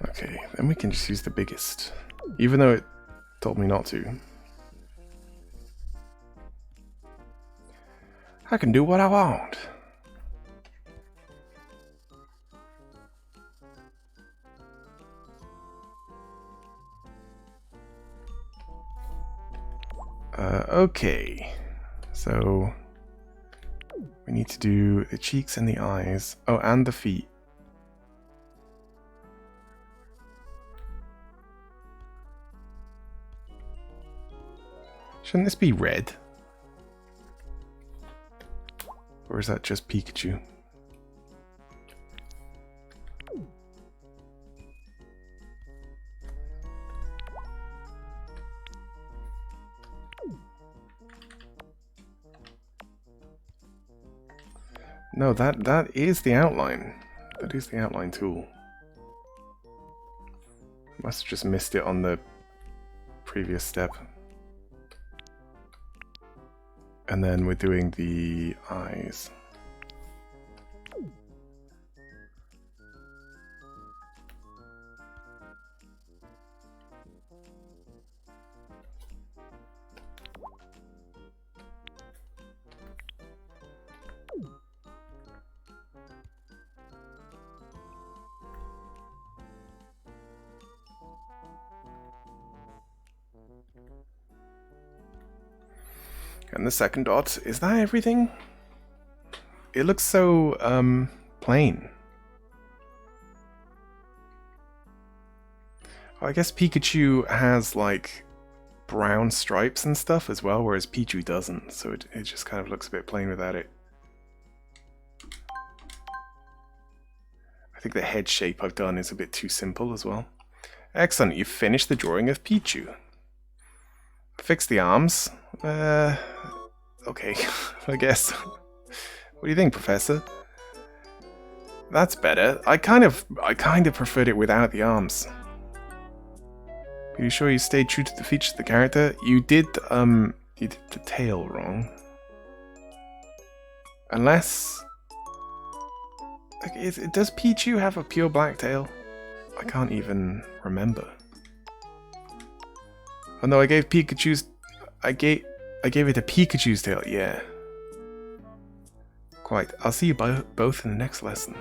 Okay, then we can just use the biggest, even though it told me not to. I can do what I want. Okay, so we need to do the cheeks and the eyes. Oh, and the feet. Shouldn't this be red? Or is that just Pikachu? No, that is the outline. That is the outline tool. Must have just missed it on the previous step. And then we're doing the eyes. And the second dot, is that everything? It looks so, plain. Oh, I guess Pikachu has, like, brown stripes and stuff as well, whereas Pichu doesn't, so it just kind of looks a bit plain without it. I think the head shape I've done is a bit too simple as well. Excellent, you've finished the drawing of Pichu. Fix the arms. Okay, I guess. What do you think, Professor? That's better. I kind of preferred it without the arms. Are you sure you stayed true to the features of the character? You did the tail wrong. Unless... Like, does Pichu have a pure black tail? I can't even remember. Oh no, I gave Pikachu's... I gave it a Pikachu's tail, yeah. Quite. I'll see you both in the next lesson.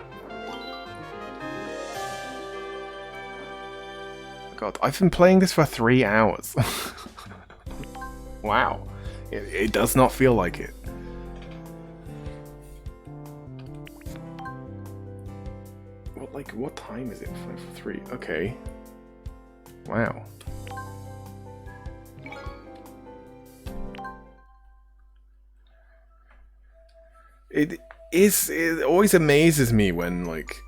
God, I've been playing this for 3 hours. Wow. It does not feel like it. What time is it? 5:03. Okay. Wow. It always amazes me when, like,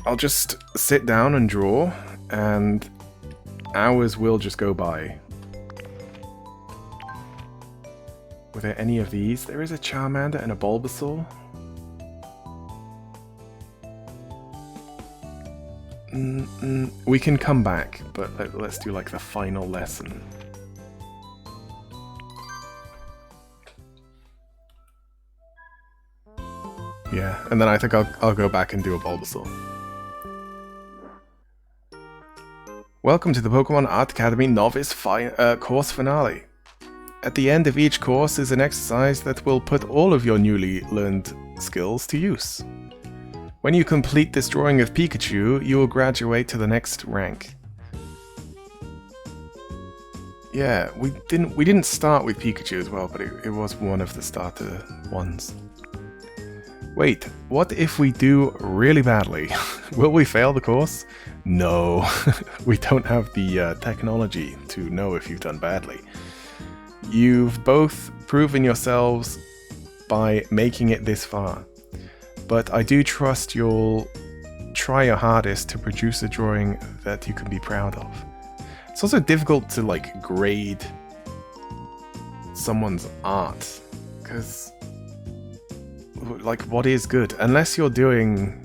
I'll just sit down and draw, and hours will just go by. Were there any of these? There is a Charmander and a Bulbasaur. We can come back, but let's do, like, the final lesson. Yeah, and then I think I'll go back and do a Bulbasaur. Welcome to the Pokemon Art Academy Novice Course Finale. At the end of each course is an exercise that will put all of your newly learned skills to use. When you complete this drawing of Pikachu, you will graduate to the next rank. Yeah, we didn't start with Pikachu as well, but it was one of the starter ones. Wait, what if we do really badly? Will we fail the course? No, we don't have the technology to know if you've done badly. You've both proven yourselves by making it this far, but I do trust you'll try your hardest to produce a drawing that you can be proud of. It's also difficult to like grade someone's art, because like what is good? Unless you're doing,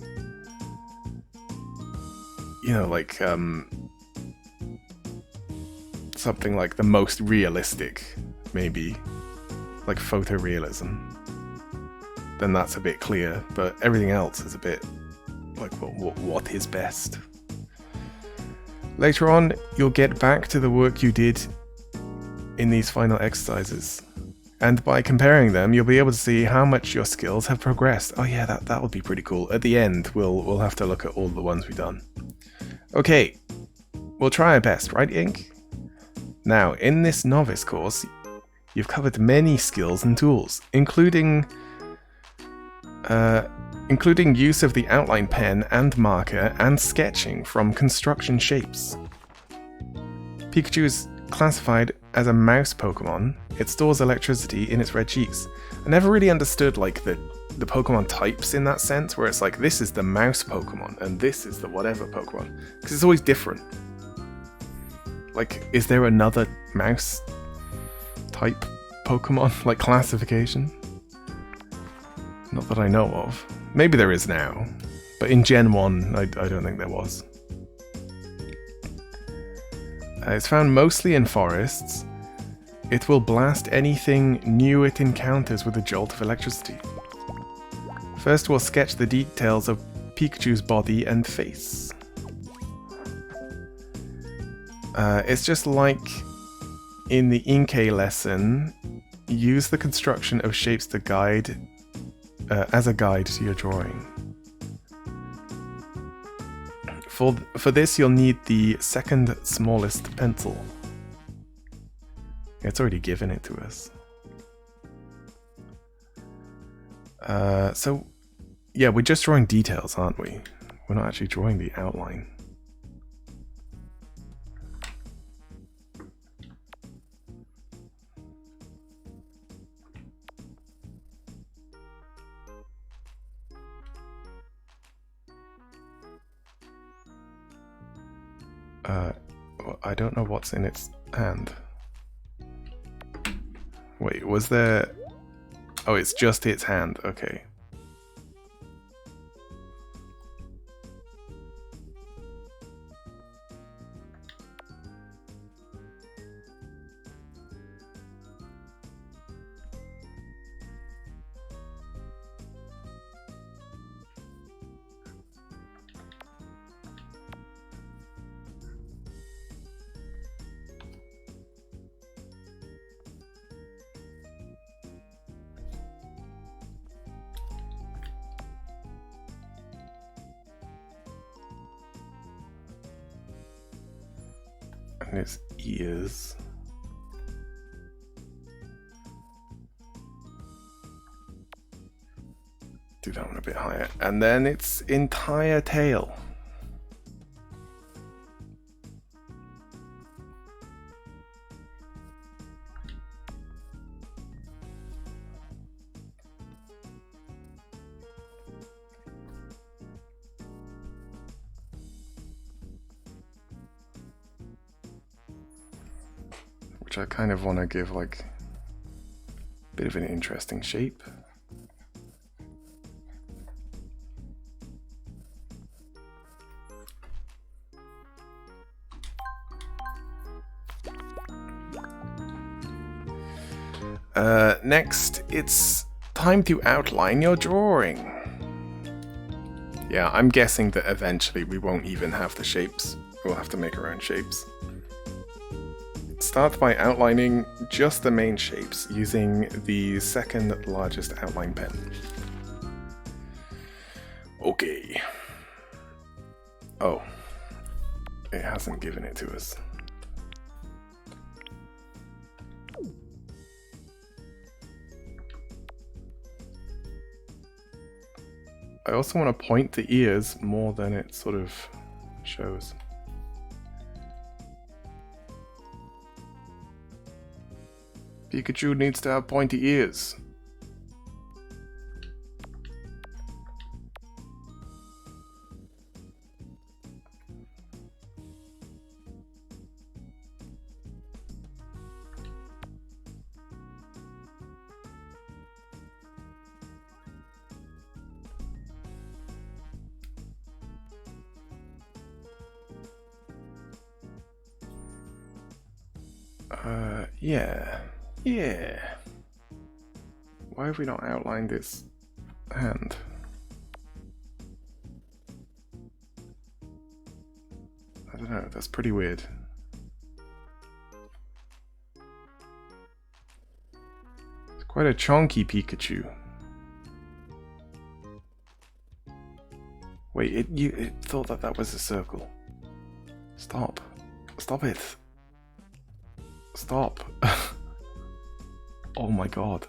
you know, like something like the most realistic, maybe, like photorealism, then that's a bit clear, but everything else is a bit like what is best. Later on, you'll get back to the work you did in these final exercises, and by comparing them, you'll be able to see how much your skills have progressed. Oh yeah, that would be pretty cool. At the end, we'll have to look at all the ones we've done. Okay, we'll try our best, right, Ink? Now, in this novice course, you've covered many skills and tools, including use of the outline pen and marker and sketching from construction shapes. Pikachu is classified as a mouse Pokemon. It stores electricity in its red cheeks. I never really understood like the Pokemon types in that sense, where it's like this is the mouse Pokemon and this is the whatever Pokemon, because it's always different. Like, is there another mouse type Pokemon, like classification? Not that I know of. Maybe there is now, but in Gen 1, I don't think there was. It's found mostly in forests. It will blast anything new it encounters with a jolt of electricity. First, we'll sketch the details of Pikachu's body and face. It's just like in the Inkay lesson, use the construction of shapes to guide as a guide to your drawing. For this, you'll need the second smallest pencil. It's already given it to us. So, yeah, we're just drawing details, aren't we? We're not actually drawing the outline. I don't know what's in its hand. Wait, was there... Oh, it's just its hand, okay. And its ears. Do that one a bit higher. And then its entire tail. Which I kind of want to give like a bit of an interesting shape. Next, it's time to outline your drawing. Yeah, I'm guessing that eventually we won't even have the shapes. We'll have to make our own shapes. Start by outlining just the main shapes using the second largest outline pen. Okay. Oh. It hasn't given it to us. I also want to point the ears more than it sort of shows. Pikachu needs to have pointy ears. Yeah. Why have we not outlined its hand? I don't know, that's pretty weird. It's quite a chonky Pikachu. Wait, it thought that was a circle. Stop. Stop it. Stop. Oh my god.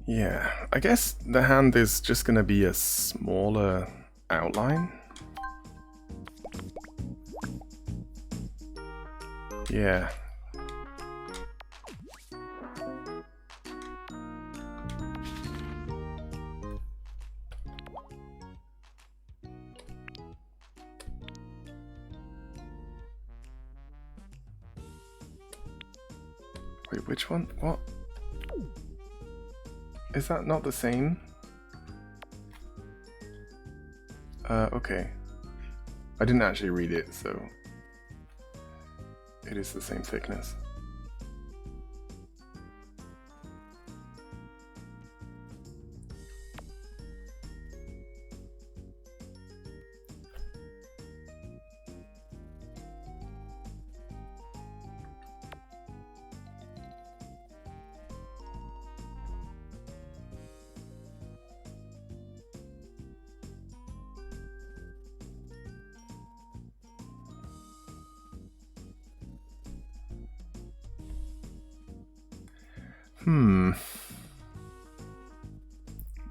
Yeah, I guess the hand is just gonna be a smaller outline. Yeah. Wait, which one? What? Is that not the same? Okay. I didn't actually read it, so it is the same thickness.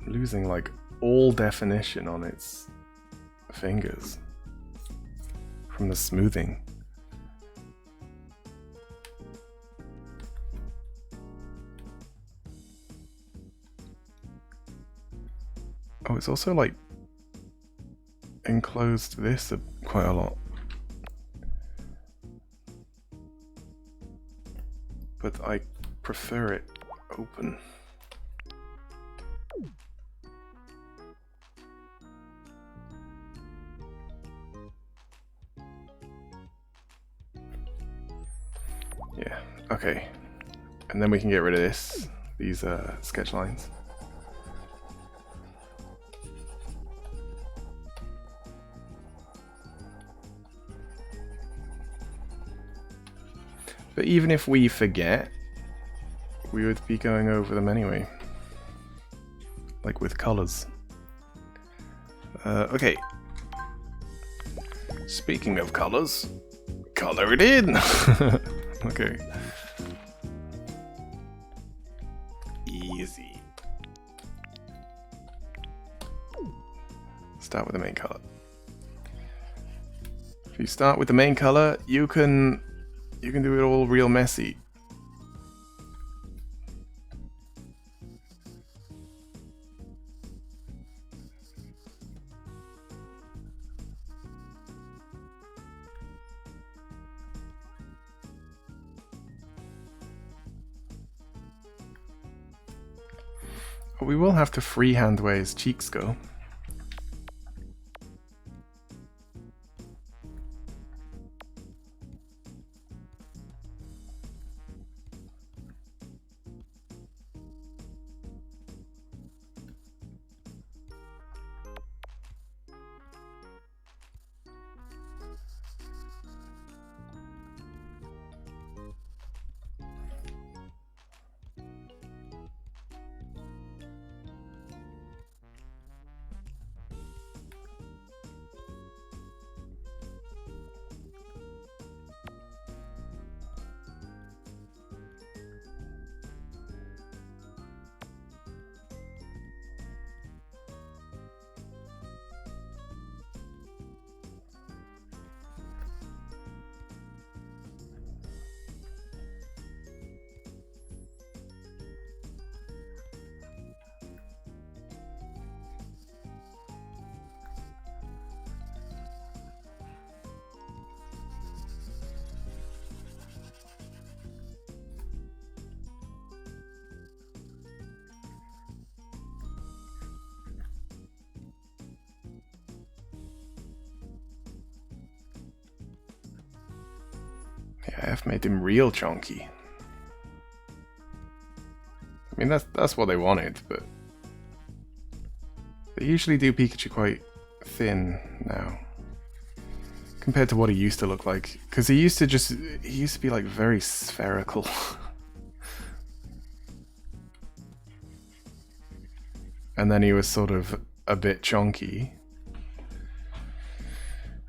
Losing like all definition on its fingers from the smoothing. Oh, it's also like enclosed this quite a lot. But I prefer it open. Yeah, okay. And then we can get rid of these sketch lines. But even if we forget, we would be going over them anyway. Like with colors. Okay. Speaking of colors, color it in! Okay. Easy. Start with the main color. If you start with the main color, you can do it all real messy. But we will have to freehand where his cheeks go. Yeah, I've made him real chunky. I mean, that's what they wanted, but they usually do Pikachu quite thin now compared to what he used to look like. Because he used to be like very spherical. And then he was sort of a bit chunky.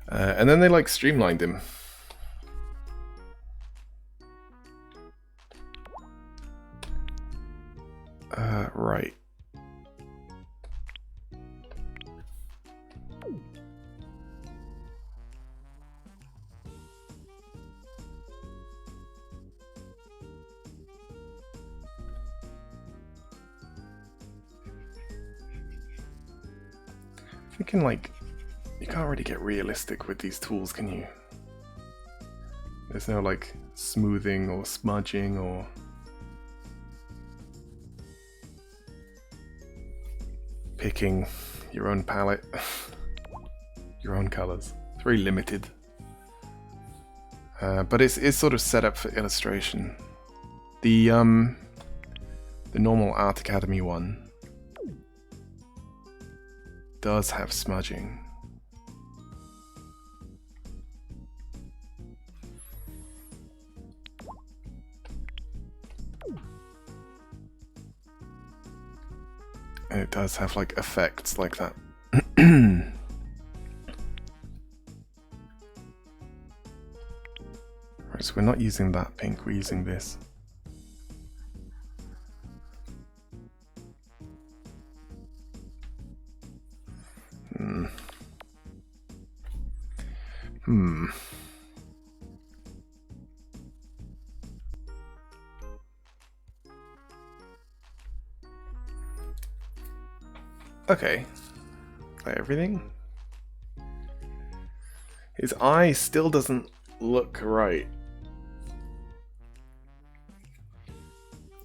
And then they like streamlined him. Right. Thinking like, you can't really get realistic with these tools, can you? There's no like smoothing or smudging or picking your own palette, your own colors. It's very limited, but it's sort of set up for illustration. The normal Art Academy one does have smudging. And it does have like effects like that. Right, so we're not using that pink, we're using this. Okay. Like everything? His eye still doesn't look right.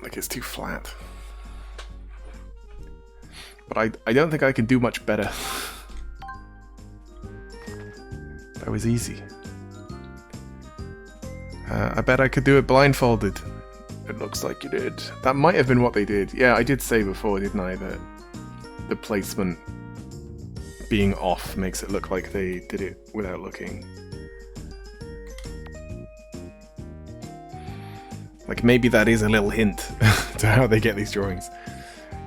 Like it's too flat. But I don't think I can do much better. That was easy. I bet I could do it blindfolded. It looks like you did. That might have been what they did. Yeah, I did say before, didn't I, that the placement being off makes it look like they did it without looking. Like maybe that is a little hint to how they get these drawings.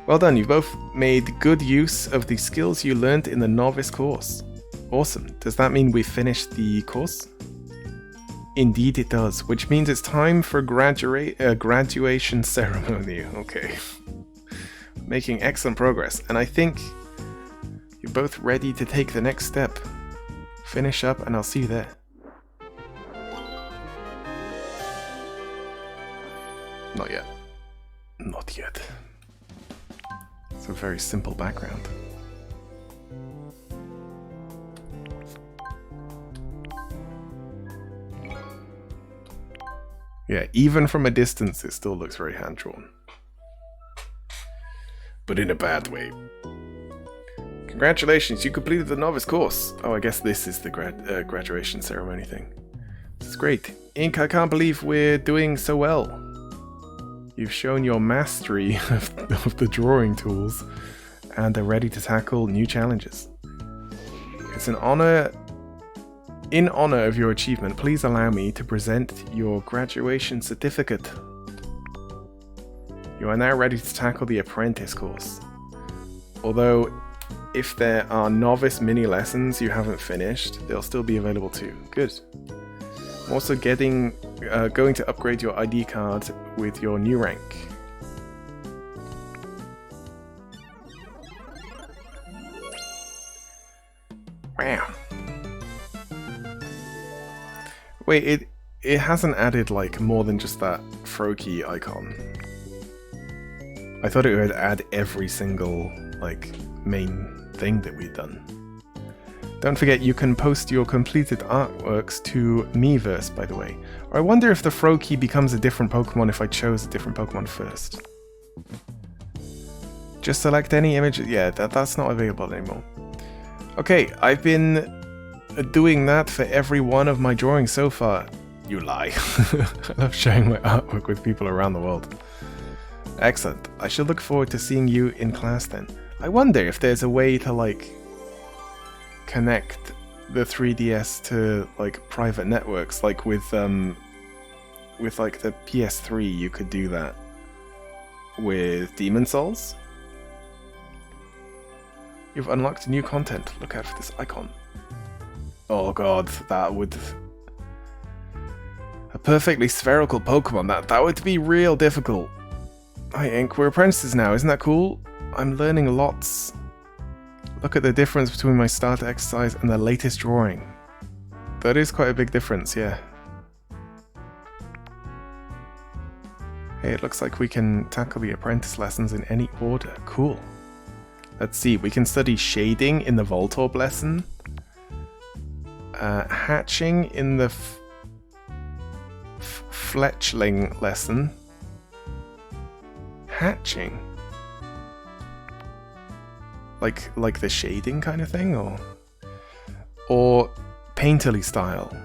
Well done, you've both made good use of the skills you learned in the novice course. Awesome. Does that mean we've finished the course? Indeed it does, which means it's time for graduation ceremony. Okay. Making excellent progress, and I think you're both ready to take the next step. Finish up and I'll see you there. Not yet. Not yet. It's a very simple background. Yeah, even from a distance it still looks very hand-drawn. But in a bad way. Congratulations, you completed the novice course. Oh, I guess this is the graduation ceremony thing. This is great. Ink, I can't believe we're doing so well. You've shown your mastery of the drawing tools and are ready to tackle new challenges. It's an honor. In honor of your achievement, please allow me to present your graduation certificate. You are now ready to tackle the apprentice course. Although, if there are novice mini lessons you haven't finished, they'll still be available too. Good. I'm also going to upgrade your ID card with your new rank. Wow. Wait, it hasn't added like more than just that Froakie icon. I thought it would add every single like main thing that we've done. Don't forget you can post your completed artworks to Miiverse, by the way. Or I wonder if the Froakie becomes a different Pokemon if I chose a different Pokemon first. Just select any image. Yeah, that's not available anymore. Okay, I've been doing that for every one of my drawings so far. You lie. I love sharing my artwork with people around the world. Excellent. I shall look forward to seeing you in class then. I wonder if there's a way to like connect the 3DS to like private networks, like with like the PS3 you could do that with Demon Souls. You've unlocked new content. Look out for this icon. Oh god, that would... A perfectly spherical Pokemon, that would be real difficult. Hi Ink, we're apprentices now, isn't that cool? I'm learning lots. Look at the difference between my starter exercise and the latest drawing. That is quite a big difference, yeah. Hey, it looks like we can tackle the apprentice lessons in any order. Cool. Let's see, we can study shading in the Voltorb lesson. Hatching in the Fletchling lesson. Hatching? Like the shading kind of thing, or painterly style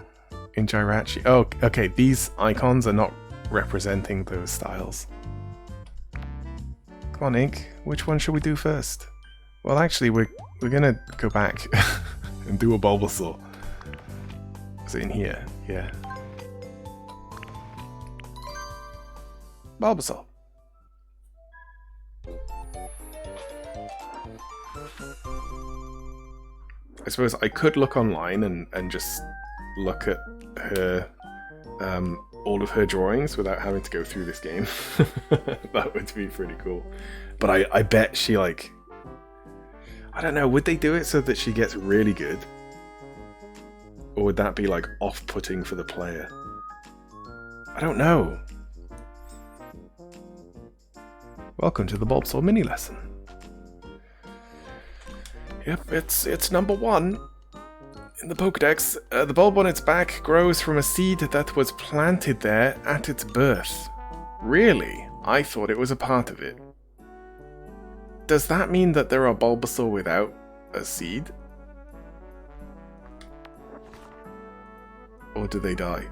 in Jirachi. Oh, okay. These icons are not representing those styles. Come on, Ink. Which one should we do first? Well, actually, we're gonna go back and do a Bulbasaur. Is it in here? Yeah. Bulbasaur. I suppose I could look online and just look at her, all of her drawings without having to go through this game. That would be pretty cool. But I bet she like... I don't know, would they do it so that she gets really good? Or would that be like off-putting for the player? I don't know. Welcome to the Bulbasaur mini lesson. Yep, it's number 1 in the Pokédex. The bulb on its back grows from a seed that was planted there at its birth. Really? I thought it was a part of it. Does that mean that there are Bulbasaur without a seed? Or do they die?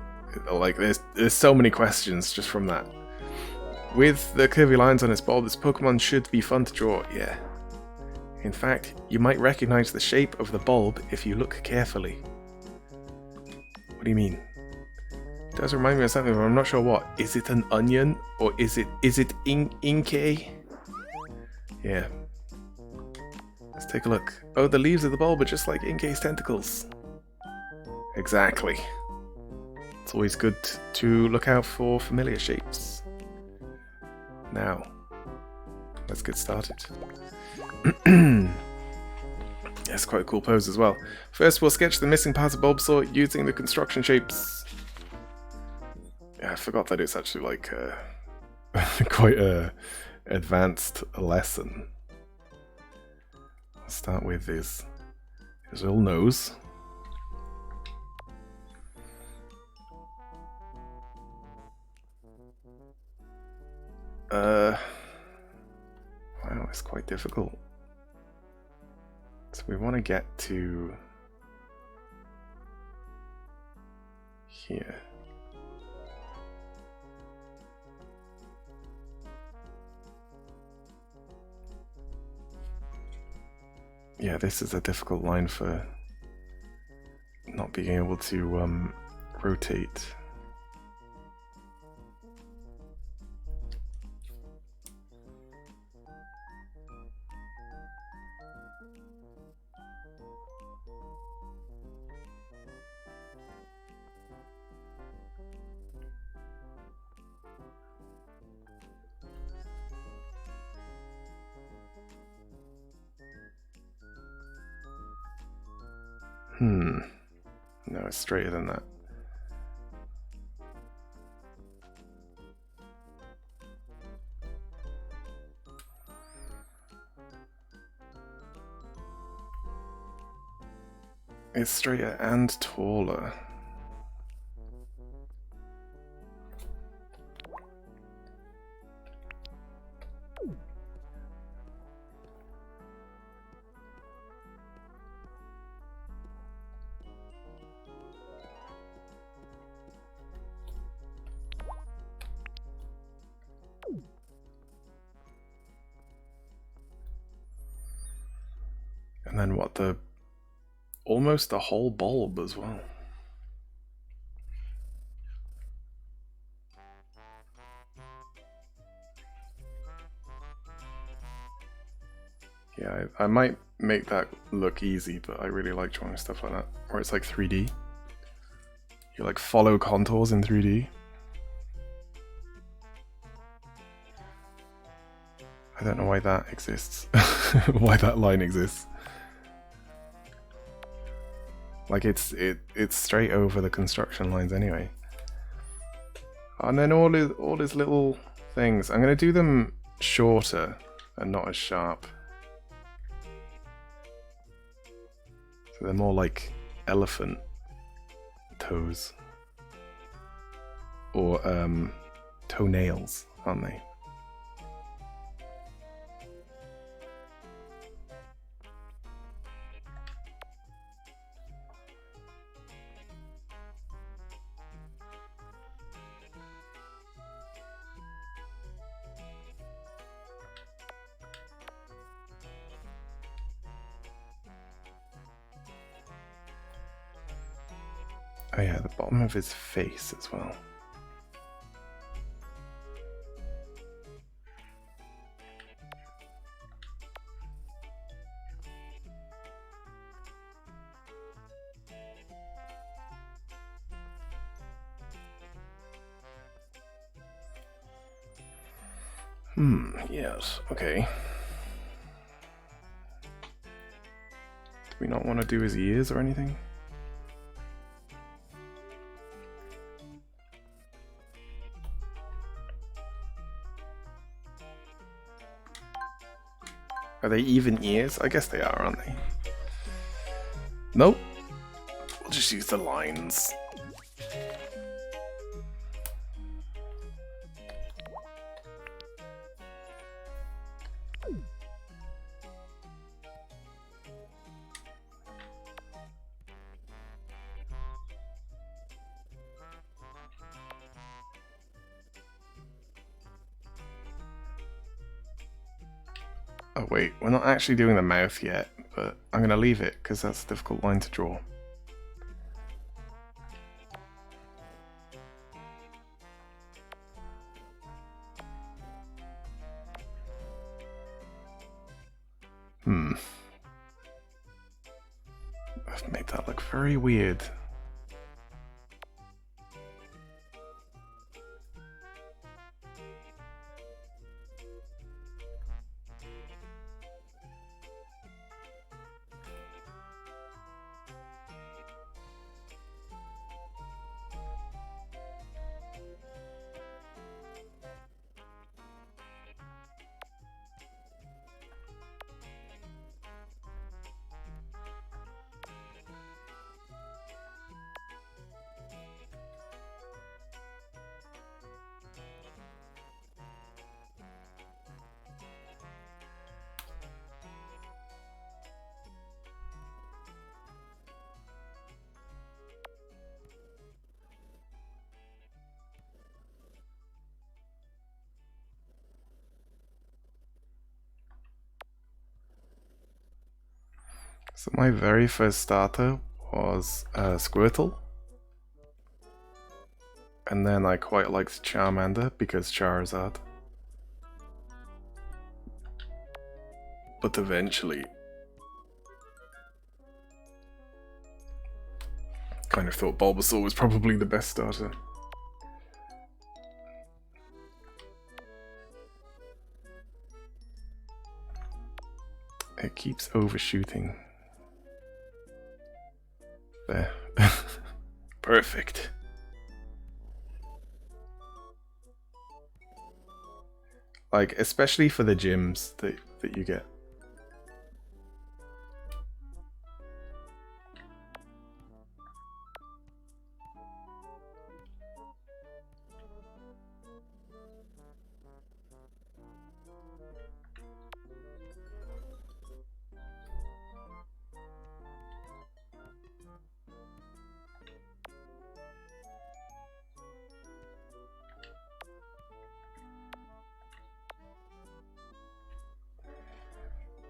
Like, there's so many questions just from that. With the curvy lines on its bulb, this Pokemon should be fun to draw, yeah. In fact, you might recognize the shape of the bulb if you look carefully. What do you mean? does remind me of something, but I'm not sure what. Is it an onion or is it Inkay? Yeah. Let's take a look. Oh, the leaves of the bulb are just like Inkay's tentacles. Exactly. It's always good to look out for familiar shapes. Now, let's get started. That's quite a cool pose as well. First, we'll sketch the missing parts of Bulbasaur using the construction shapes. Yeah, I forgot that it's actually like quite a advanced lesson. I'll start with his little nose. Wow, it's quite difficult. So we want to get to here. Yeah, this is a difficult line for not being able to rotate. No, it's straighter than that. It's straighter and taller. And then what, almost the whole bulb as well. Yeah, I might make that look easy, but I really like drawing stuff like that, where it's like 3D. You like follow contours in 3D. I don't know why that exists. Why that line exists. Like it's straight over the construction lines anyway. And then all his little things. I'm gonna do them shorter and not as sharp. So they're more like elephant toes. Or toenails, aren't they? Oh yeah, the bottom of his face as well. Yes, okay. Do we not want to do his ears or anything? Are they even ears? I guess they are, aren't they? Nope. We'll just use the lines. Oh wait, we're not actually doing the mouth yet, but I'm going to leave it because that's a difficult line to draw. I've made that look very weird. So my very first starter was Squirtle. And then I quite liked Charmander because Charizard. But eventually, kind of thought Bulbasaur was probably the best starter. It keeps overshooting. There. Perfect. Like, especially for the gyms that you get.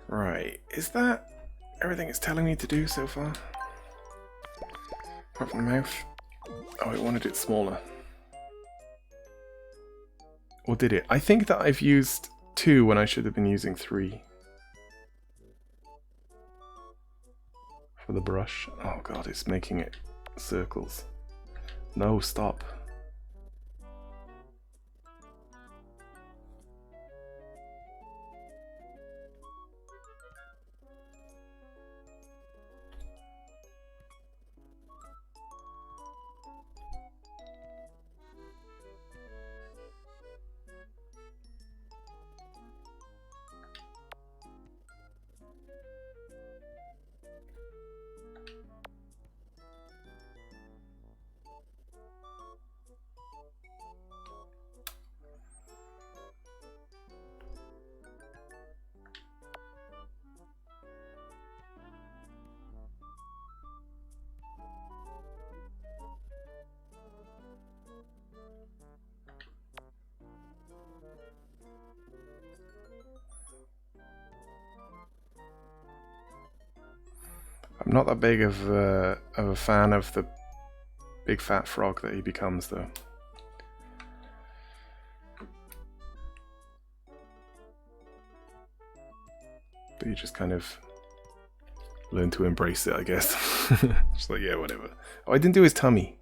Right, is that everything it's telling me to do so far? Apart from the mouth? Oh, it wanted it smaller. Or did it? I think that I've used 2 when I should have been using 3. For the brush. Oh god, it's making it circles. No, stop. I'm not that big of a fan of the big fat frog that he becomes, though. But you just kind of learn to embrace it, I guess. Just like, yeah, whatever. Oh, I didn't do his tummy.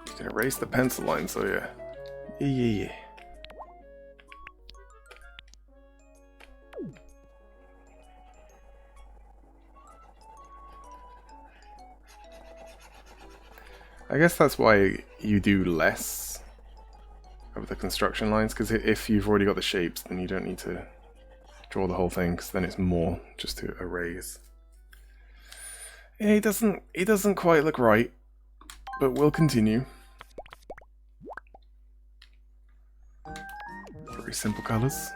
You can erase the pencil line, so yeah. Yeah. I guess that's why you do less of the construction lines, because if you've already got the shapes, then you don't need to draw the whole thing, because then it's more just to erase. Yeah, he doesn't quite look right, but we'll continue. Very simple colours.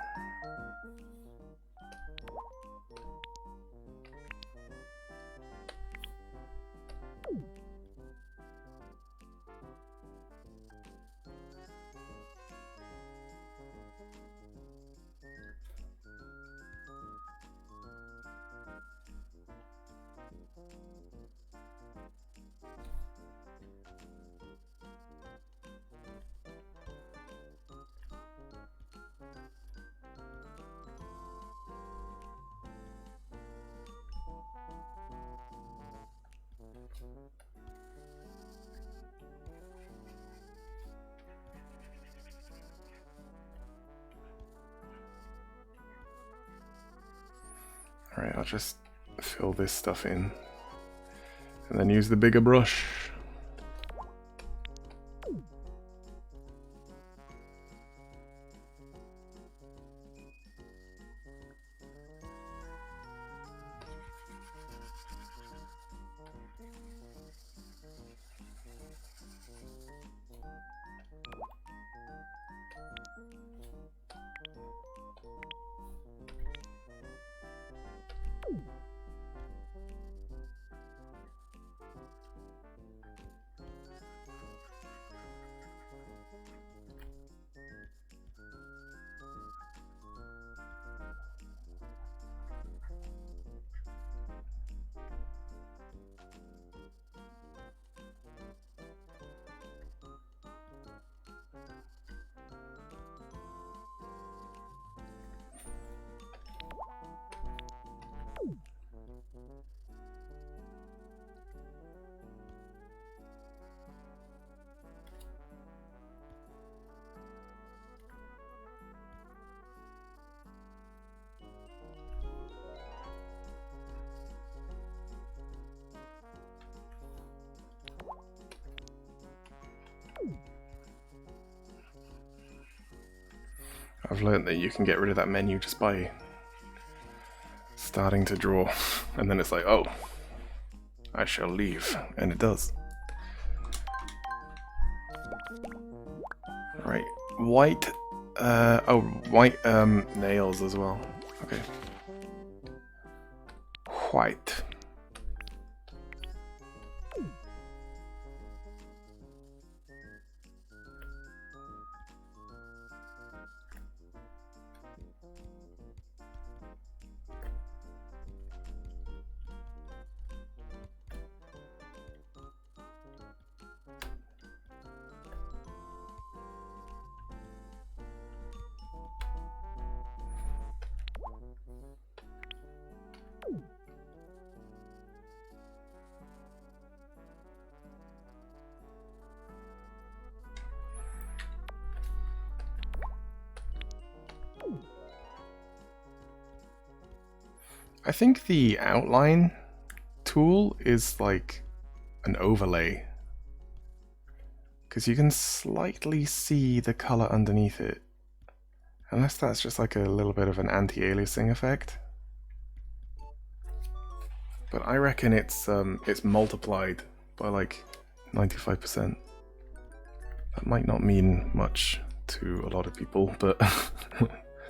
I'll just fill this stuff in and then use the bigger brush. I've learned that you can get rid of that menu just by starting to draw, and then it's like, oh, I shall leave, and it does. Right, white, white nails as well. Okay. White. I think the outline tool is like an overlay, because you can slightly see the color underneath it, unless that's just like a little bit of an anti-aliasing effect. But I reckon it's multiplied by like 95%. That might not mean much to a lot of people, but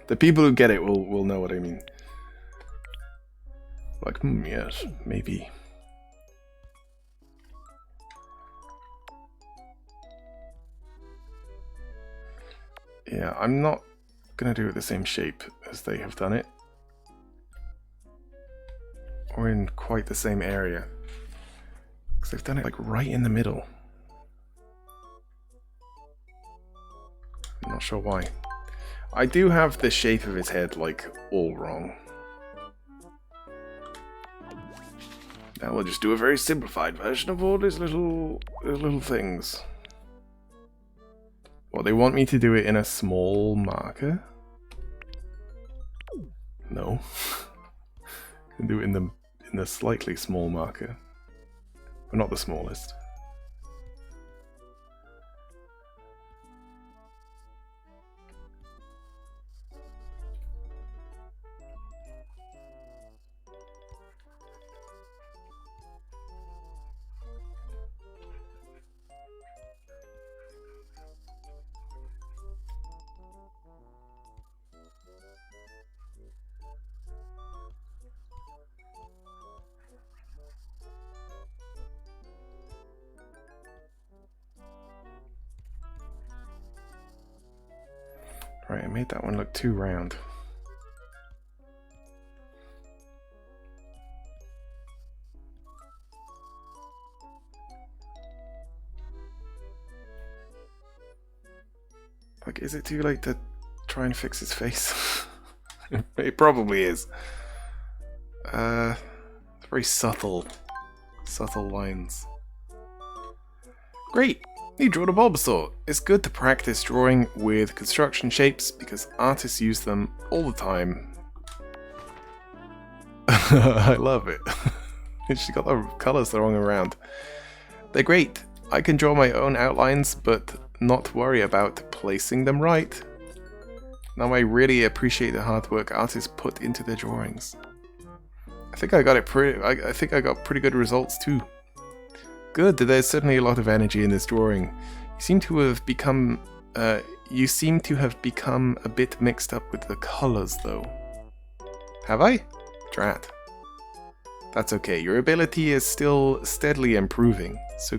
the people who get it will know what I mean. Like, yes, maybe. Yeah, I'm not gonna do it the same shape as they have done it, or in quite the same area, because they've done it like right in the middle. I'm not sure why. I do have the shape of his head like all wrong. Now we'll just do a very simplified version of all these little things. Well, they want me to do it in a small marker? No. I can do it in the slightly small marker, but not the smallest. Right, I made that one look too round. Like, is it too late to try and fix his face? It probably is. It's very subtle lines. Great! You drew a Bulbasaur. It's good to practice drawing with construction shapes because artists use them all the time. I love it. She's got the colours the wrong around. They're great. I can draw my own outlines, but not worry about placing them right. Now I really appreciate the hard work artists put into their drawings. I think I got it I think I got pretty good results too. Good. There's certainly a lot of energy in this drawing. You seem to have become a bit mixed up with the colours, though. Have I? Drat. That's okay. Your ability is still steadily improving, so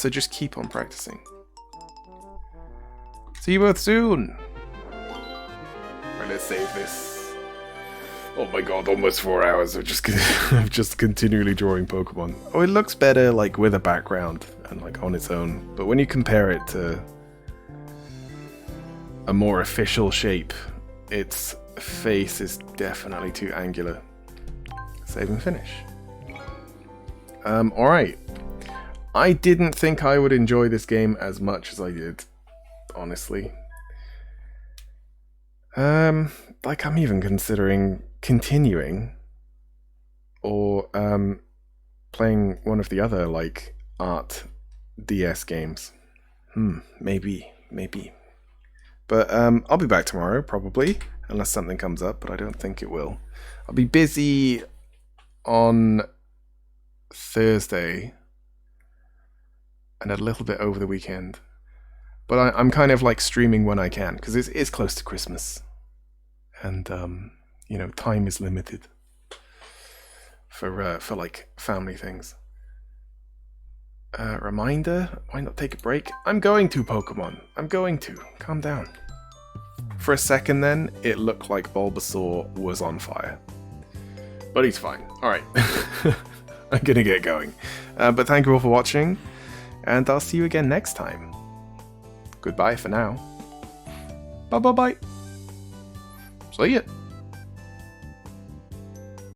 just keep on practicing. See you both soon. Right, let's save this. Oh my god, almost 4 hours of just continually drawing Pokemon. Oh, it looks better like with a background and like on its own, but when you compare it to a more official shape, its face is definitely too angular. Save and finish. Alright. I didn't think I would enjoy this game as much as I did, honestly. Like I'm even considering continuing or playing one of the other like art DS games. Maybe. But I'll be back tomorrow probably, unless something comes up, but I don't think it will. I'll be busy on Thursday and a little bit over the weekend. But I'm kind of like streaming when I can, because it's close to Christmas. And, you know, time is limited for like family things. Reminder, why not take a break? I'm going to, Pokemon. I'm going to. Calm down. For a second then, it looked like Bulbasaur was on fire. But he's fine. Alright. I'm gonna get going. But thank you all for watching, and I'll see you again next time. Goodbye for now. Bye. See ya.